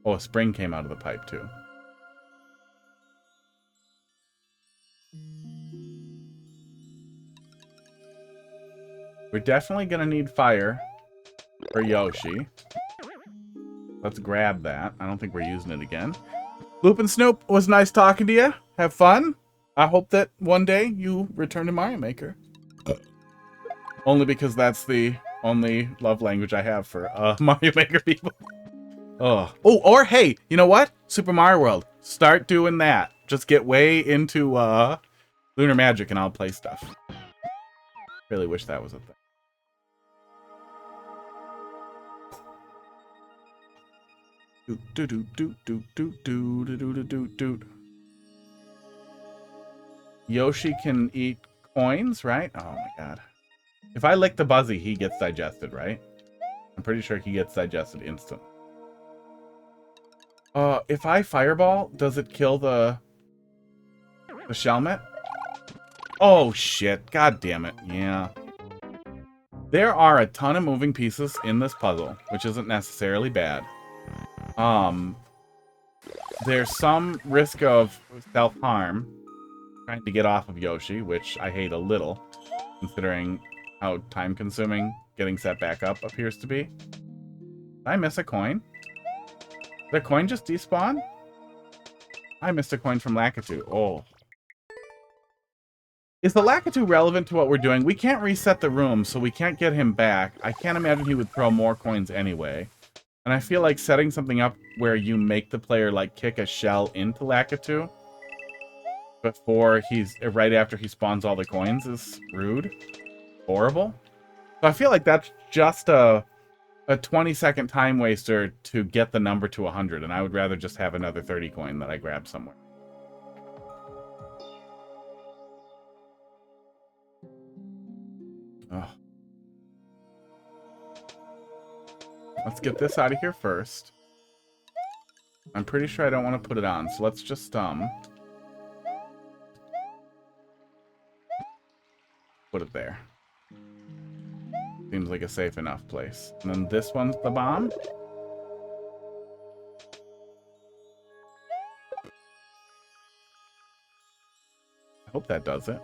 Speaker 2: Oh, a spring came out of the pipe too. We're definitely gonna need fire for Yoshi. Let's grab that. I don't think we're using it again. Loop and Snoop, was nice talking to you. Have fun. I hope that one day you return to Mario Maker. Only because that's the only love language I have for Mario Maker people. Oh, or hey, you know what? Super Mario World. Start doing that. Just get way into Lunar Magic and I'll play stuff. Really wish that was a thing. Yoshi can eat coins, right? Oh my god. If I lick the Buzzy, he gets digested, right? I'm pretty sure he gets digested instantly. If I fireball, does it kill the Shelmet? Oh, shit. God damn it. Yeah. There are a ton of moving pieces in this puzzle, which isn't necessarily bad. There's some risk of self-harm trying to get off of Yoshi, which I hate a little, considering how time-consuming getting set back up appears to be. Did I miss a coin? Did the coin just despawn? I missed a coin from Lakitu. Oh. Is the Lakitu relevant to what we're doing? We can't reset the room, so we can't get him back. I can't imagine he would throw more coins anyway. And I feel like setting something up where you make the player, like, kick a shell into Lakitu before right after he spawns all the coins is rude. Horrible. So I feel like that's just a 20-second time waster to get the number to 100, and I would rather just have another 30 coin that I grabbed somewhere. Ugh. Let's get this out of here first. I'm pretty sure I don't want to put it on, so let's just, put it there. Seems like a safe enough place. And then this one's the bomb. I hope that does it.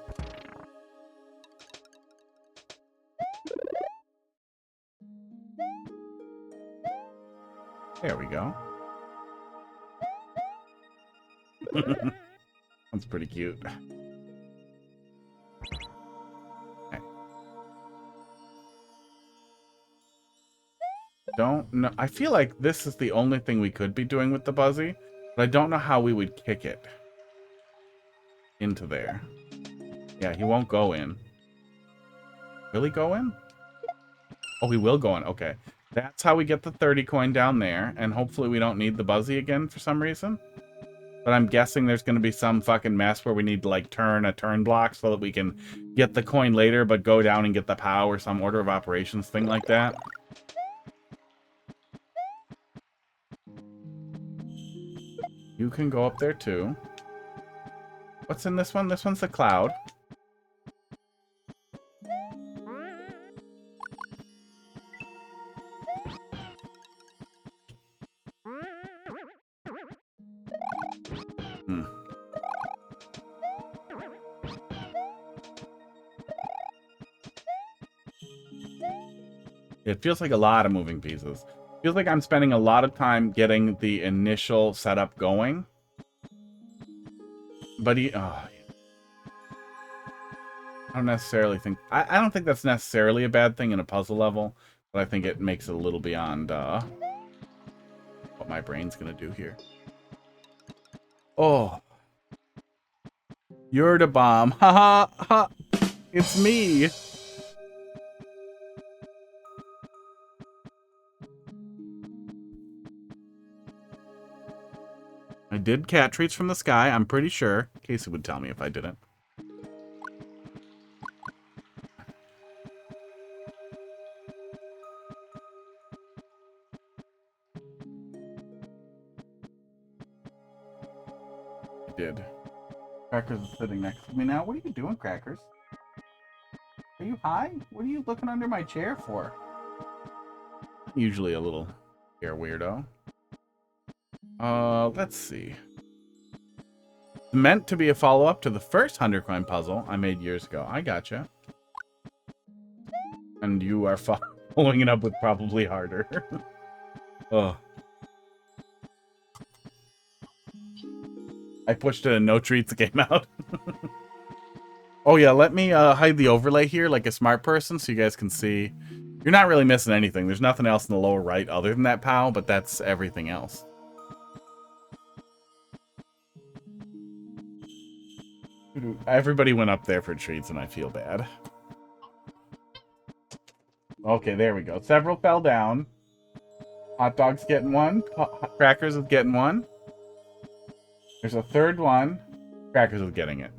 Speaker 2: There we go. That's pretty cute. Okay. Don't know. I feel like this is the only thing we could be doing with the Buzzy, but I don't know how we would kick it into there. Yeah, he won't go in. Will he go in? Oh, he will go in. Okay. That's how we get the 30 coin down there, and hopefully we don't need the Buzzy again for some reason. But I'm guessing there's going to be some fucking mess where we need to, like, turn a turn block so that we can get the coin later, but go down and get the POW or some order of operations thing like that. You can go up there, too. What's in this one? This one's the cloud. It feels like a lot of moving pieces. Feels like I'm spending a lot of time getting the initial setup going. But I don't necessarily think... I don't think that's necessarily a bad thing in a puzzle level, but I think it makes it a little beyond what my brain's gonna do here. Oh. You're the bomb. Ha ha ha. It's me. I did cat treats from the sky, I'm pretty sure. Casey would tell me if I didn't. I did. Crackers is sitting next to me now. What are you doing, Crackers? Are you high? What are you looking under my chair for? Usually a little hair weirdo. Let's see. It's meant to be a follow-up to the first 100 coin puzzle I made years ago. I gotcha. And you are following it up with probably harder. Oh. I pushed it and no treats came out. Oh yeah, let me hide the overlay here like a smart person so you guys can see. You're not really missing anything. There's nothing else in the lower right other than that POW, but that's everything else. Everybody went up there for treats and I feel bad. Okay, there we go. Several fell down. Hot Dog's getting one. Crackers is getting one. There's a third one. Crackers is getting it.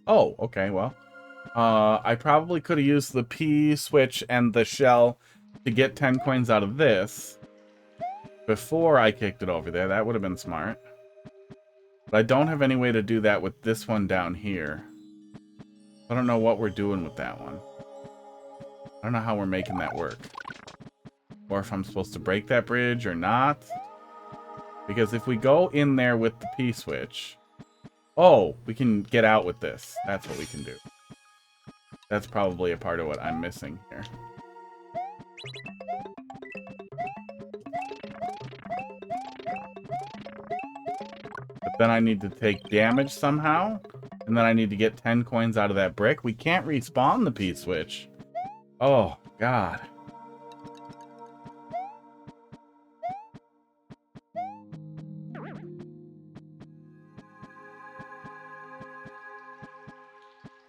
Speaker 2: Oh, okay, well. I probably could have used the P switch and the shell to get 10 coins out of this before I kicked it over there. That would have been smart. But I don't have any way to do that with this one down here. I don't know what we're doing with that one. I don't know how we're making that work. Or if I'm supposed to break that bridge or not. Because if we go in there with the P switch... Oh, we can get out with this. That's what we can do. That's probably a part of what I'm missing here. But then I need to take damage somehow. And then I need to get 10 coins out of that brick. We can't respawn the P-switch. Oh, God.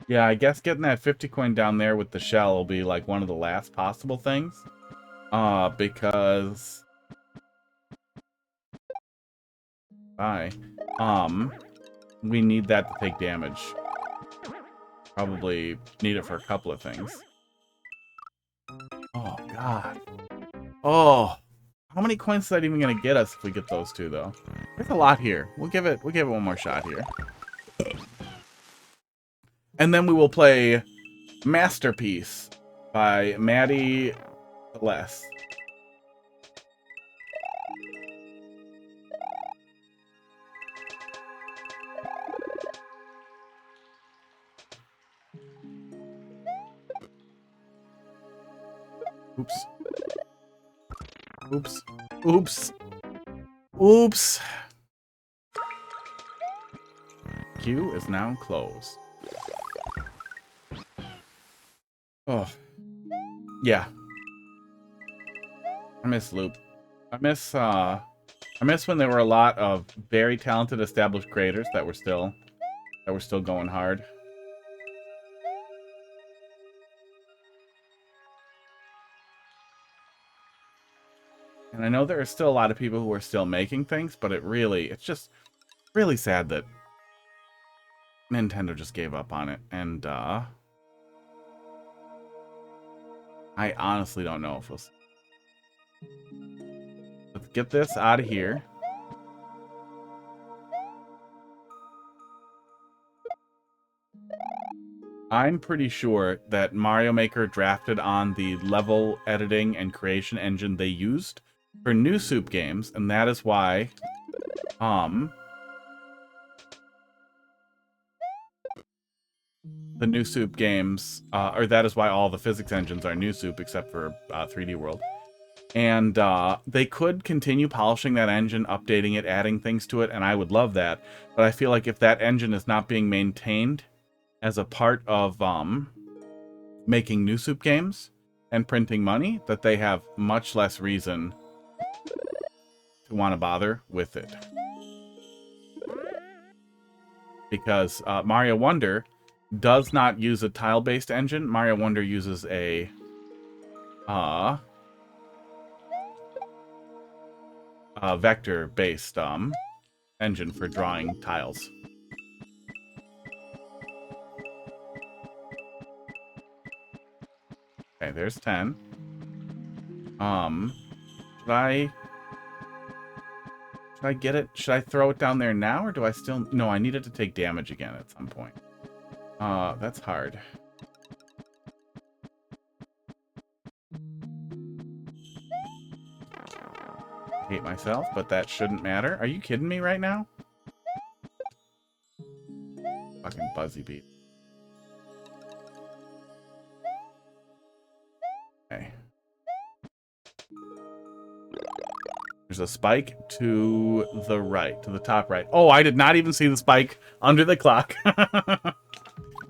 Speaker 2: Yeah, I guess getting that 50 coin down there with the shell will be like one of the last possible things. Because... we need that to take damage. Probably need it for a couple of things. Oh, God. Oh! How many coins is that even going to get us if we get those two, though? There's a lot here. We'll give it one more shot here. And then we will play Masterpiece by Maddie Less. Oops. Oops. Oops. Oops. Queue is now closed. Oh. Yeah. I miss Loop. I miss when there were a lot of very talented established creators that were still going hard. And I know there are still a lot of people who are still making things, but it's just really sad that Nintendo just gave up on it. And, I honestly don't know if we'll... Let's get this out of here. I'm pretty sure that Mario Maker drafted on the level editing and creation engine they used for New Soup games, and that is why, the New Soup games, or that is why all the physics engines are New Soup except for 3D World. And they could continue polishing that engine, updating it, adding things to it, and I would love that. But I feel like if that engine is not being maintained as a part of making New Soup games and printing money, that they have much less reason to want to bother with it. Because Mario Wonder does not use a tile-based engine. Mario Wonder uses a vector-based engine for drawing tiles. Okay, there's 10. Should I get it? Should I throw it down there now, or do I still... No, I need it to take damage again at some point. That's hard. I hate myself, but that shouldn't matter. Are you kidding me right now? Fucking Buzzy Beat. Okay. There's a spike to the right, to the top right. Oh, I did not even see the spike under the clock.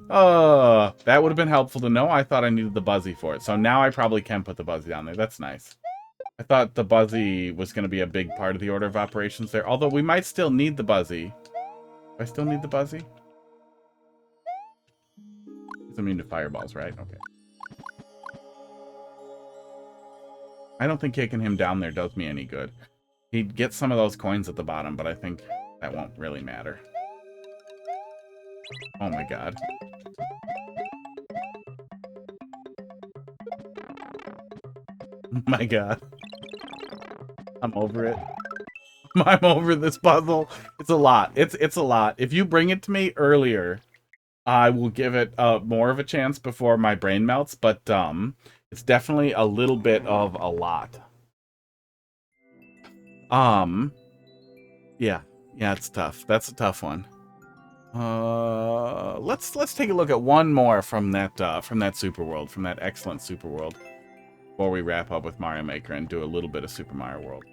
Speaker 2: Oh, that would have been helpful to know. I thought I needed the Buzzy for it. So now I probably can put the Buzzy down there. That's nice. I thought the Buzzy was going to be a big part of the order of operations there. Although we might still need the Buzzy I still need the Buzzy? He's immune to fireballs, right? Okay. I don't think kicking him down there does me any good. He'd get some of those coins at the bottom, but I think that won't really matter. Oh my god. My god. I'm over it. I'm over this puzzle. It's a lot. It's a lot. If you bring it to me earlier, I will give it more of a chance before my brain melts, but it's definitely a little bit of a lot. Yeah, it's tough. That's a tough one. Let's take a look at one more from that Super World, from that excellent Super World, before we wrap up with Mario Maker and do a little bit of Super Mario World.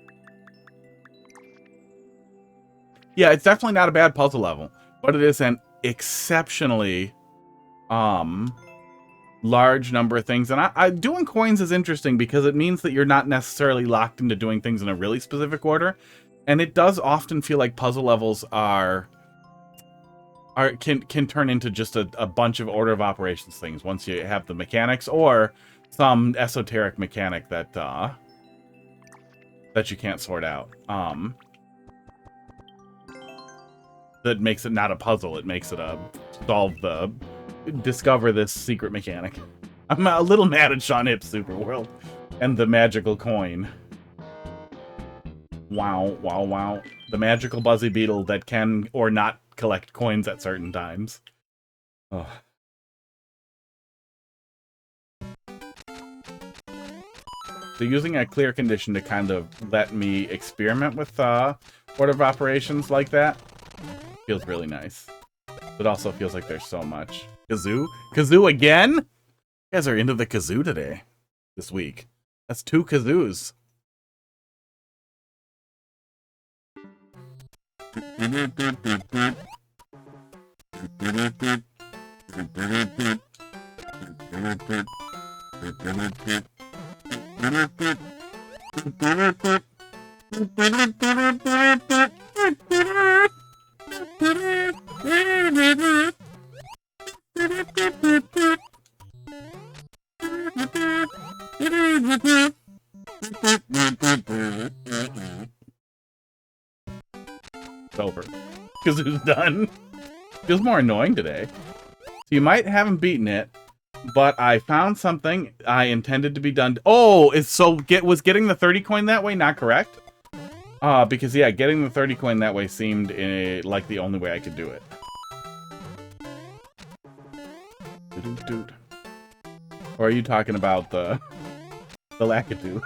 Speaker 2: Yeah, it's definitely not a bad puzzle level, but it is an exceptionally large number of things. And doing coins is interesting because it means that you're not necessarily locked into doing things in a really specific order. And it does often feel like puzzle levels can turn into just a bunch of order of operations things once you have the mechanics or some esoteric mechanic that you can't sort out. That makes it not a puzzle. It makes it discover this secret mechanic. I'm a little mad at Sean Hipp's Super World and the magical coin. Wow, wow, wow. The magical Buzzy Beetle that can or not collect coins at certain times. Oh. So using a clear condition to kind of let me experiment with order of operations like that feels really nice. It also feels like there's so much. Kazoo? Kazoo again? You guys are into the kazoo today. This week. That's 2 kazoos. It's over. Kazoo's done. Feels more annoying today. So you might haven't beaten it, but I found something I intended to be done. Oh, was getting the 30 coin that way not correct? Because yeah, getting the 30 coin that way seemed like the only way I could do it. Or are you talking about the Lakitu?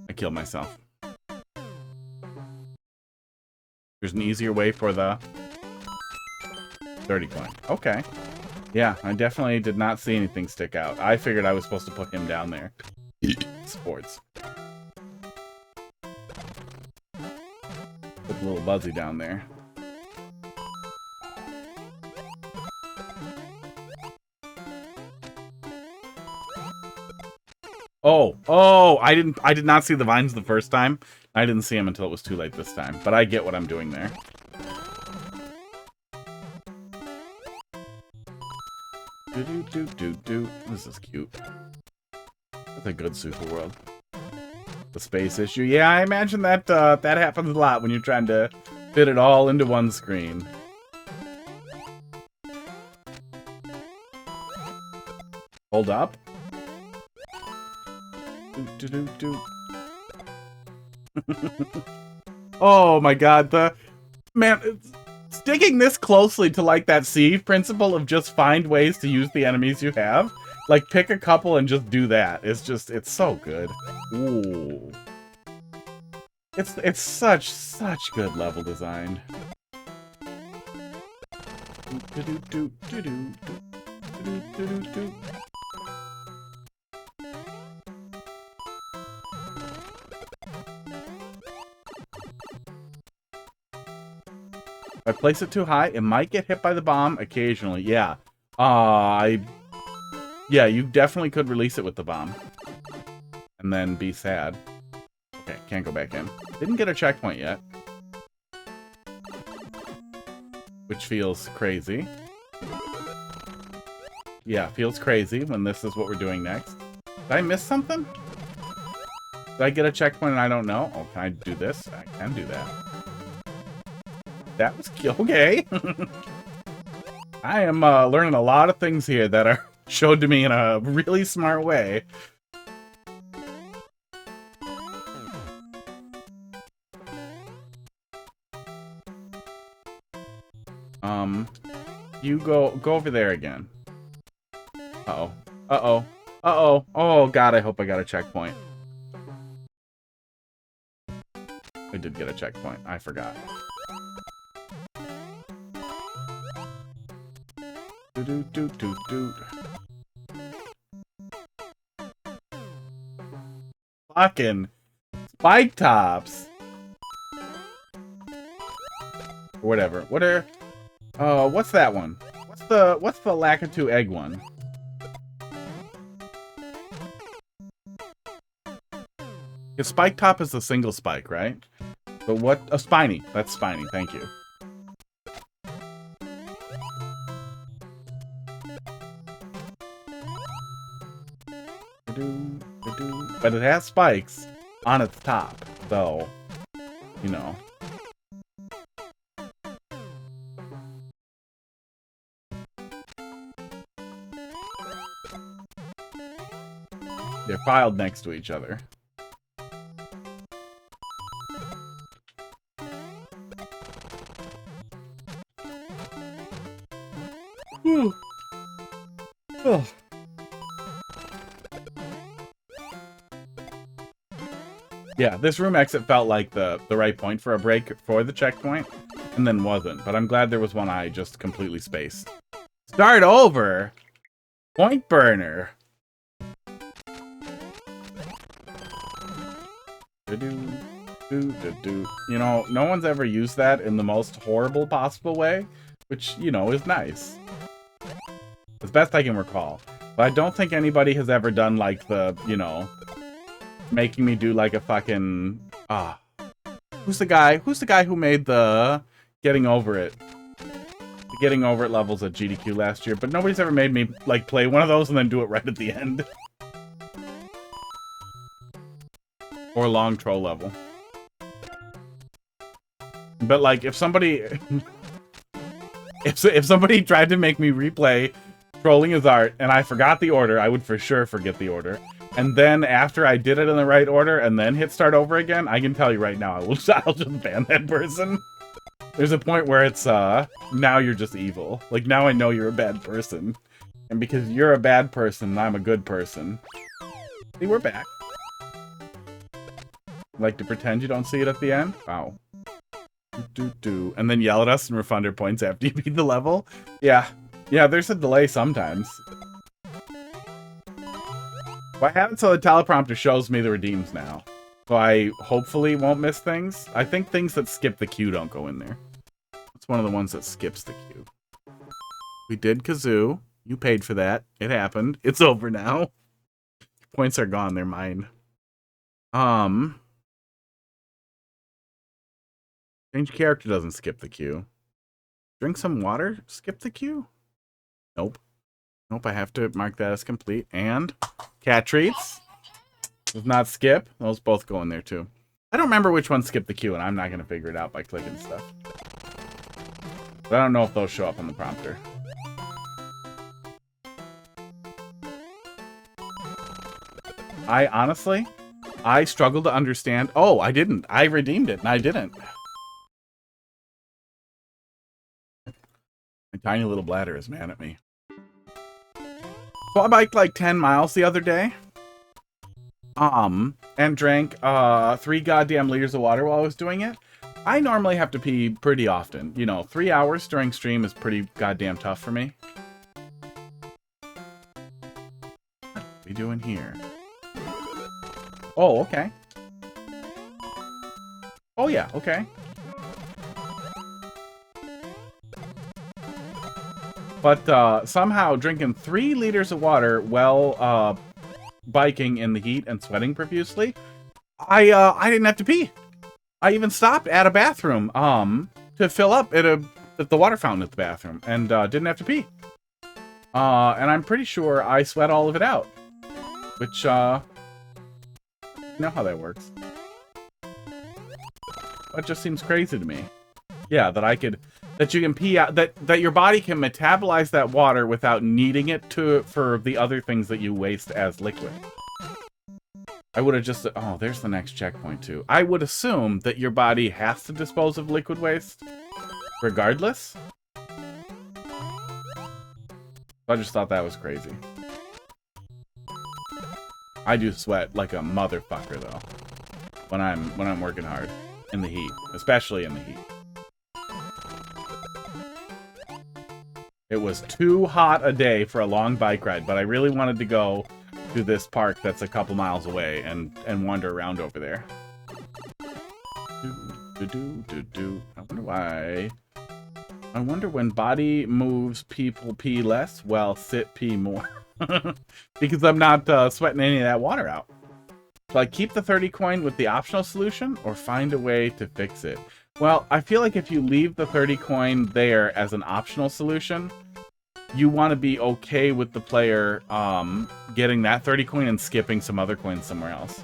Speaker 2: I killed myself. There's an easier way for the 30 coin. Okay. Yeah, I definitely did not see anything stick out. I figured I was supposed to put him down there. Sports. Put the little Buzzy down there. Oh, I did not see the vines the first time. I didn't see them until it was too late this time. But I get what I'm doing there. This is cute. That's a good Super World. The space issue. Yeah, I imagine that that happens a lot when you're trying to fit it all into one screen. Hold up. Oh my god, man, sticking this closely to like that sieve principle of just find ways to use the enemies you have. Like pick a couple and just do that. It's so good. Ooh. It's such good level design. If I place it too high, it might get hit by the bomb occasionally. Yeah. Yeah, you definitely could release it with the bomb. And then be sad. Okay, can't go back in. Didn't get a checkpoint yet. Which feels crazy. Yeah, feels crazy when this is what we're doing next. Did I miss something? Did I get a checkpoint and I don't know? Oh, can I do this? I can do that. That was okay. I am learning a lot of things here that are showed to me in a really smart way. You go over there again. Uh-oh. Uh-oh. Uh-oh. Oh, God, I hope I got a checkpoint. I did get a checkpoint. I forgot. Do-do-do-do-do. Fucking spike tops. Or whatever. What are... what's that one? What's the Lakitu egg one? Because spike top is the single spike, right? But what? Oh, spiny. That's spiny. Thank you. But it has spikes on its top, so, you know. They're filed next to each other. Whew. Oh. Yeah, this room exit felt like the right point for a break for the checkpoint, and then wasn't. But I'm glad there was one I just completely spaced. Start over! Point burner! You know, no one's ever used that in the most horrible possible way, which, you know, is nice. As best I can recall. But I don't think anybody has ever done, like, the, you know, making me do, like, a fucking... Who's the guy who made the Getting Over It? The Getting Over It levels at GDQ last year, but nobody's ever made me, like, play one of those and then do it right at the end. Or long troll level. But, like, if somebody... if somebody tried to make me replay Trolling is Art, and I forgot the order, I would for sure forget the order. And then after I did it in the right order, and then hit start over again, I can tell you right now, I'll just ban that person. There's a point where it's, now you're just evil. Like, now I know you're a bad person. And because you're a bad person, I'm a good person. See, we're back. Like to pretend you don't see it at the end? Wow. And then yell at us and refund our points after you beat the level? Yeah. Yeah, there's a delay sometimes. But I have it so the teleprompter shows me the redeems now. So I hopefully won't miss things. I think things that skip the queue don't go in there. It's one of the ones that skips the queue. We did Kazoo. You paid for that. It happened. It's over now. Points are gone. They're mine. Change character doesn't skip the queue. Drink some water? Skip the queue? Nope. Nope, I have to mark that as complete. And cat treats. Does not skip. Those both go in there too. I don't remember which one skipped the queue, and I'm not going to figure it out by clicking stuff. But I don't know if those show up on the prompter. I struggle to understand. Oh, I didn't. I redeemed it, and I didn't. My tiny little bladder is mad at me. So I biked like 10 miles the other day. And drank 3 goddamn liters of water while I was doing it. I normally have to pee pretty often. You know, 3 hours during stream is pretty goddamn tough for me. What are we doing here? Oh, okay. Oh yeah, okay. But somehow drinking 3 liters of water while biking in the heat and sweating profusely, I didn't have to pee. I even stopped at a bathroom to fill up at the water fountain at the bathroom, and didn't have to pee. And I'm pretty sure I sweat all of it out, which you know how that works. That just seems crazy to me. Yeah, that you can pee out, that your body can metabolize that water without needing it for the other things that you waste as liquid. I would have just, oh, there's the next checkpoint too. I would assume that your body has to dispose of liquid waste regardless. I just thought that was crazy. I do sweat like a motherfucker though when I'm working hard in the heat, especially in the heat. It was too hot a day for a long bike ride, but I really wanted to go to this park that's a couple miles away and wander around over there. I wonder why. I wonder when body moves, people pee less, while sit pee more. Because I'm not sweating any of that water out. So I keep the 30 coin with the optional solution, or find a way to fix it. Well, I feel like if you leave the 30 coin there as an optional solution, you want to be okay with the player getting that 30 coin and skipping some other coins somewhere else.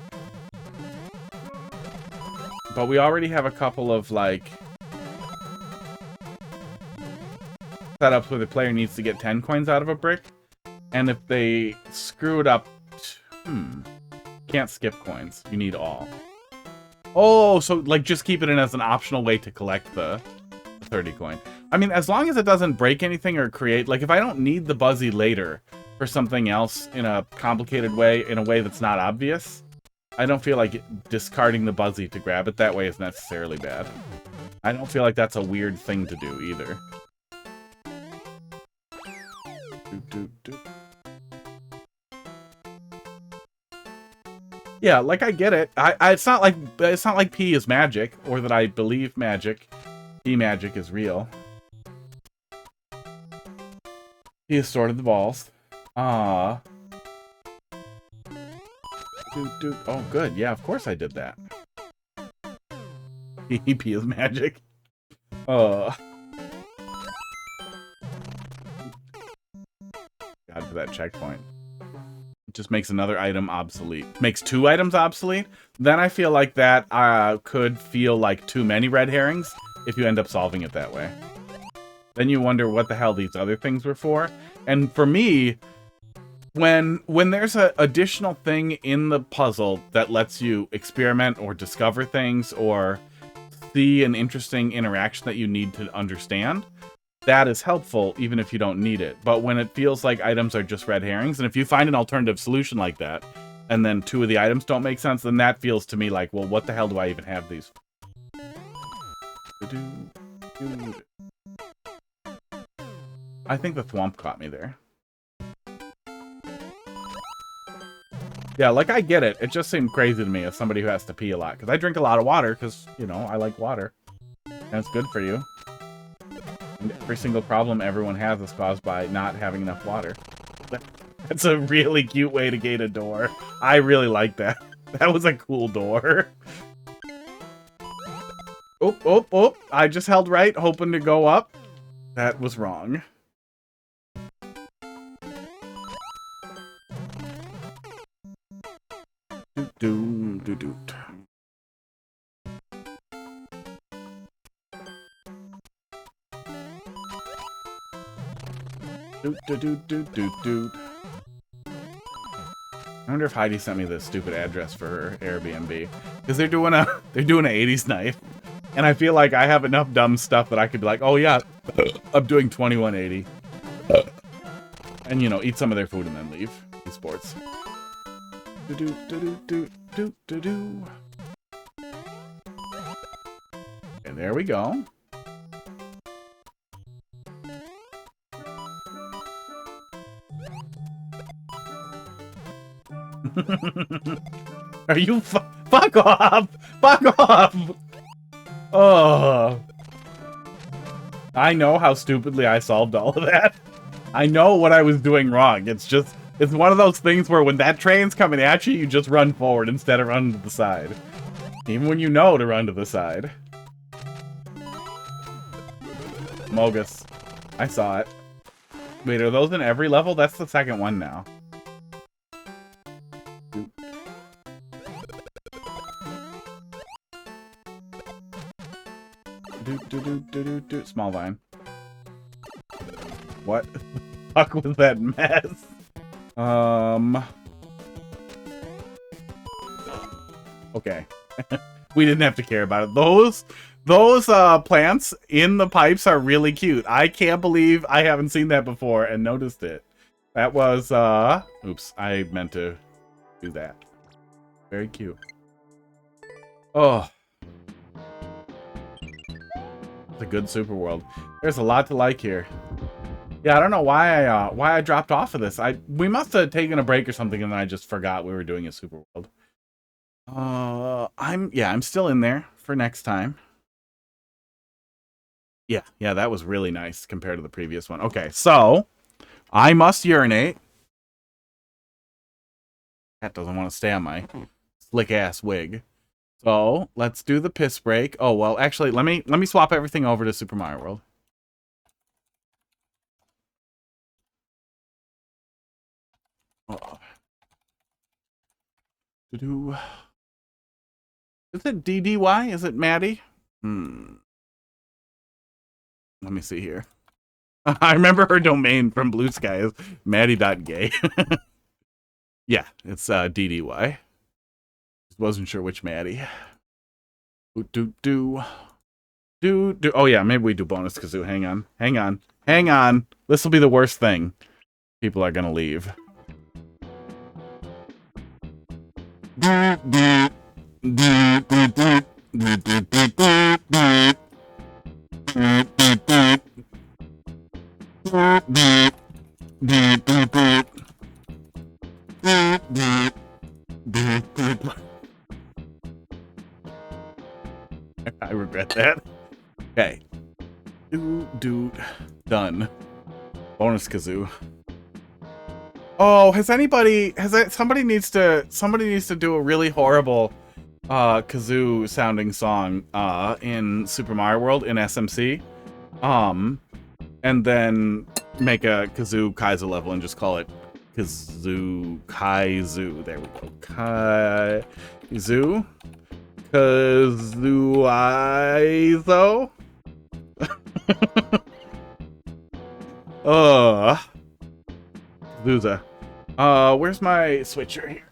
Speaker 2: But we already have a couple of, like, setups where the player needs to get 10 coins out of a brick. And if they screw it up, can't skip coins. You need all. Oh, so, like, just keep it in as an optional way to collect the 30 coin. I mean, as long as it doesn't break anything or create, like, if I don't need the Buzzy later for something else in a complicated way, in a way that's not obvious, I don't feel like discarding the Buzzy to grab it that way is necessarily bad. I don't feel like that's a weird thing to do either. Yeah, like, I get it. It's not like P is magic, or that I believe magic. P magic is real. He has sorted the balls. Oh, good. Yeah, of course I did that. P is magic. God, for that checkpoint. It just makes another item obsolete. Makes 2 items obsolete? Then I feel like that could feel like too many red herrings if you end up solving it that way. Then you wonder what the hell these other things were for. And for me, when there's an additional thing in the puzzle that lets you experiment or discover things or see an interesting interaction that you need to understand, that is helpful even if you don't need it. But when it feels like items are just red herrings, and if you find an alternative solution like that, and then 2 of the items don't make sense, then that feels to me like, well, what the hell do I even have these? I think the thwomp caught me there. Yeah, like, I get it. It just seemed crazy to me as somebody who has to pee a lot. Because I drink a lot of water, because, you know, I like water. And it's good for you. And every single problem everyone has is caused by not having enough water. That's a really cute way to gate a door. I really like that. That was a cool door. Oh. I just held right, hoping to go up. That was wrong. Do. I wonder if Heidi sent me the stupid address for her Airbnb, because they're doing a 80s night, and I feel like I have enough dumb stuff that I could be like, oh yeah, I'm doing 2180, and, you know, eat some of their food and then leave. Esports. And there we go. Are you fuck off? Fuck off! Oh. I know how stupidly I solved all of that. I know what I was doing wrong. It's just It's one of those things where when that train's coming at you, you just run forward instead of running to the side. Even when you know to run to the side. Mogus. I saw it. Wait, are those in every level? That's the second one now. Small vine. What the fuck was that mess? Okay. We didn't have to care about it. Those plants in the pipes are really cute. I can't believe I haven't seen that before and noticed it. That was oops, I meant to do that. Very cute. Oh. It's a good super world. There's a lot to like here. Yeah, I don't know why I dropped off of this. We must have taken a break or something and then I just forgot we were doing a super world. I'm still in there for next time. Yeah, that was really nice compared to the previous one. Okay, so I must urinate. Cat doesn't want to stay on my slick ass wig. So let's do the piss break. Oh well, actually, let me swap everything over to Super Mario World. Oh. Is it DDY? Is it Maddie? Let me see here. I remember her domain from Blue Sky is maddie.gay. Yeah, it's DDY. Just wasn't sure which Maddie. Oh yeah, maybe we do bonus kazoo. Hang on. This will be the worst thing. People are gonna leave. I regret that. Okay. Done. Bonus kazoo. Oh, somebody needs to do a really horrible kazoo sounding song in Super Mario World in SMC. And then make a Kazoo Kaizo level and just call it Kazoo Kaizo. There we go. Kazoo Kazooizo. Kazooza. Where's my switcher here?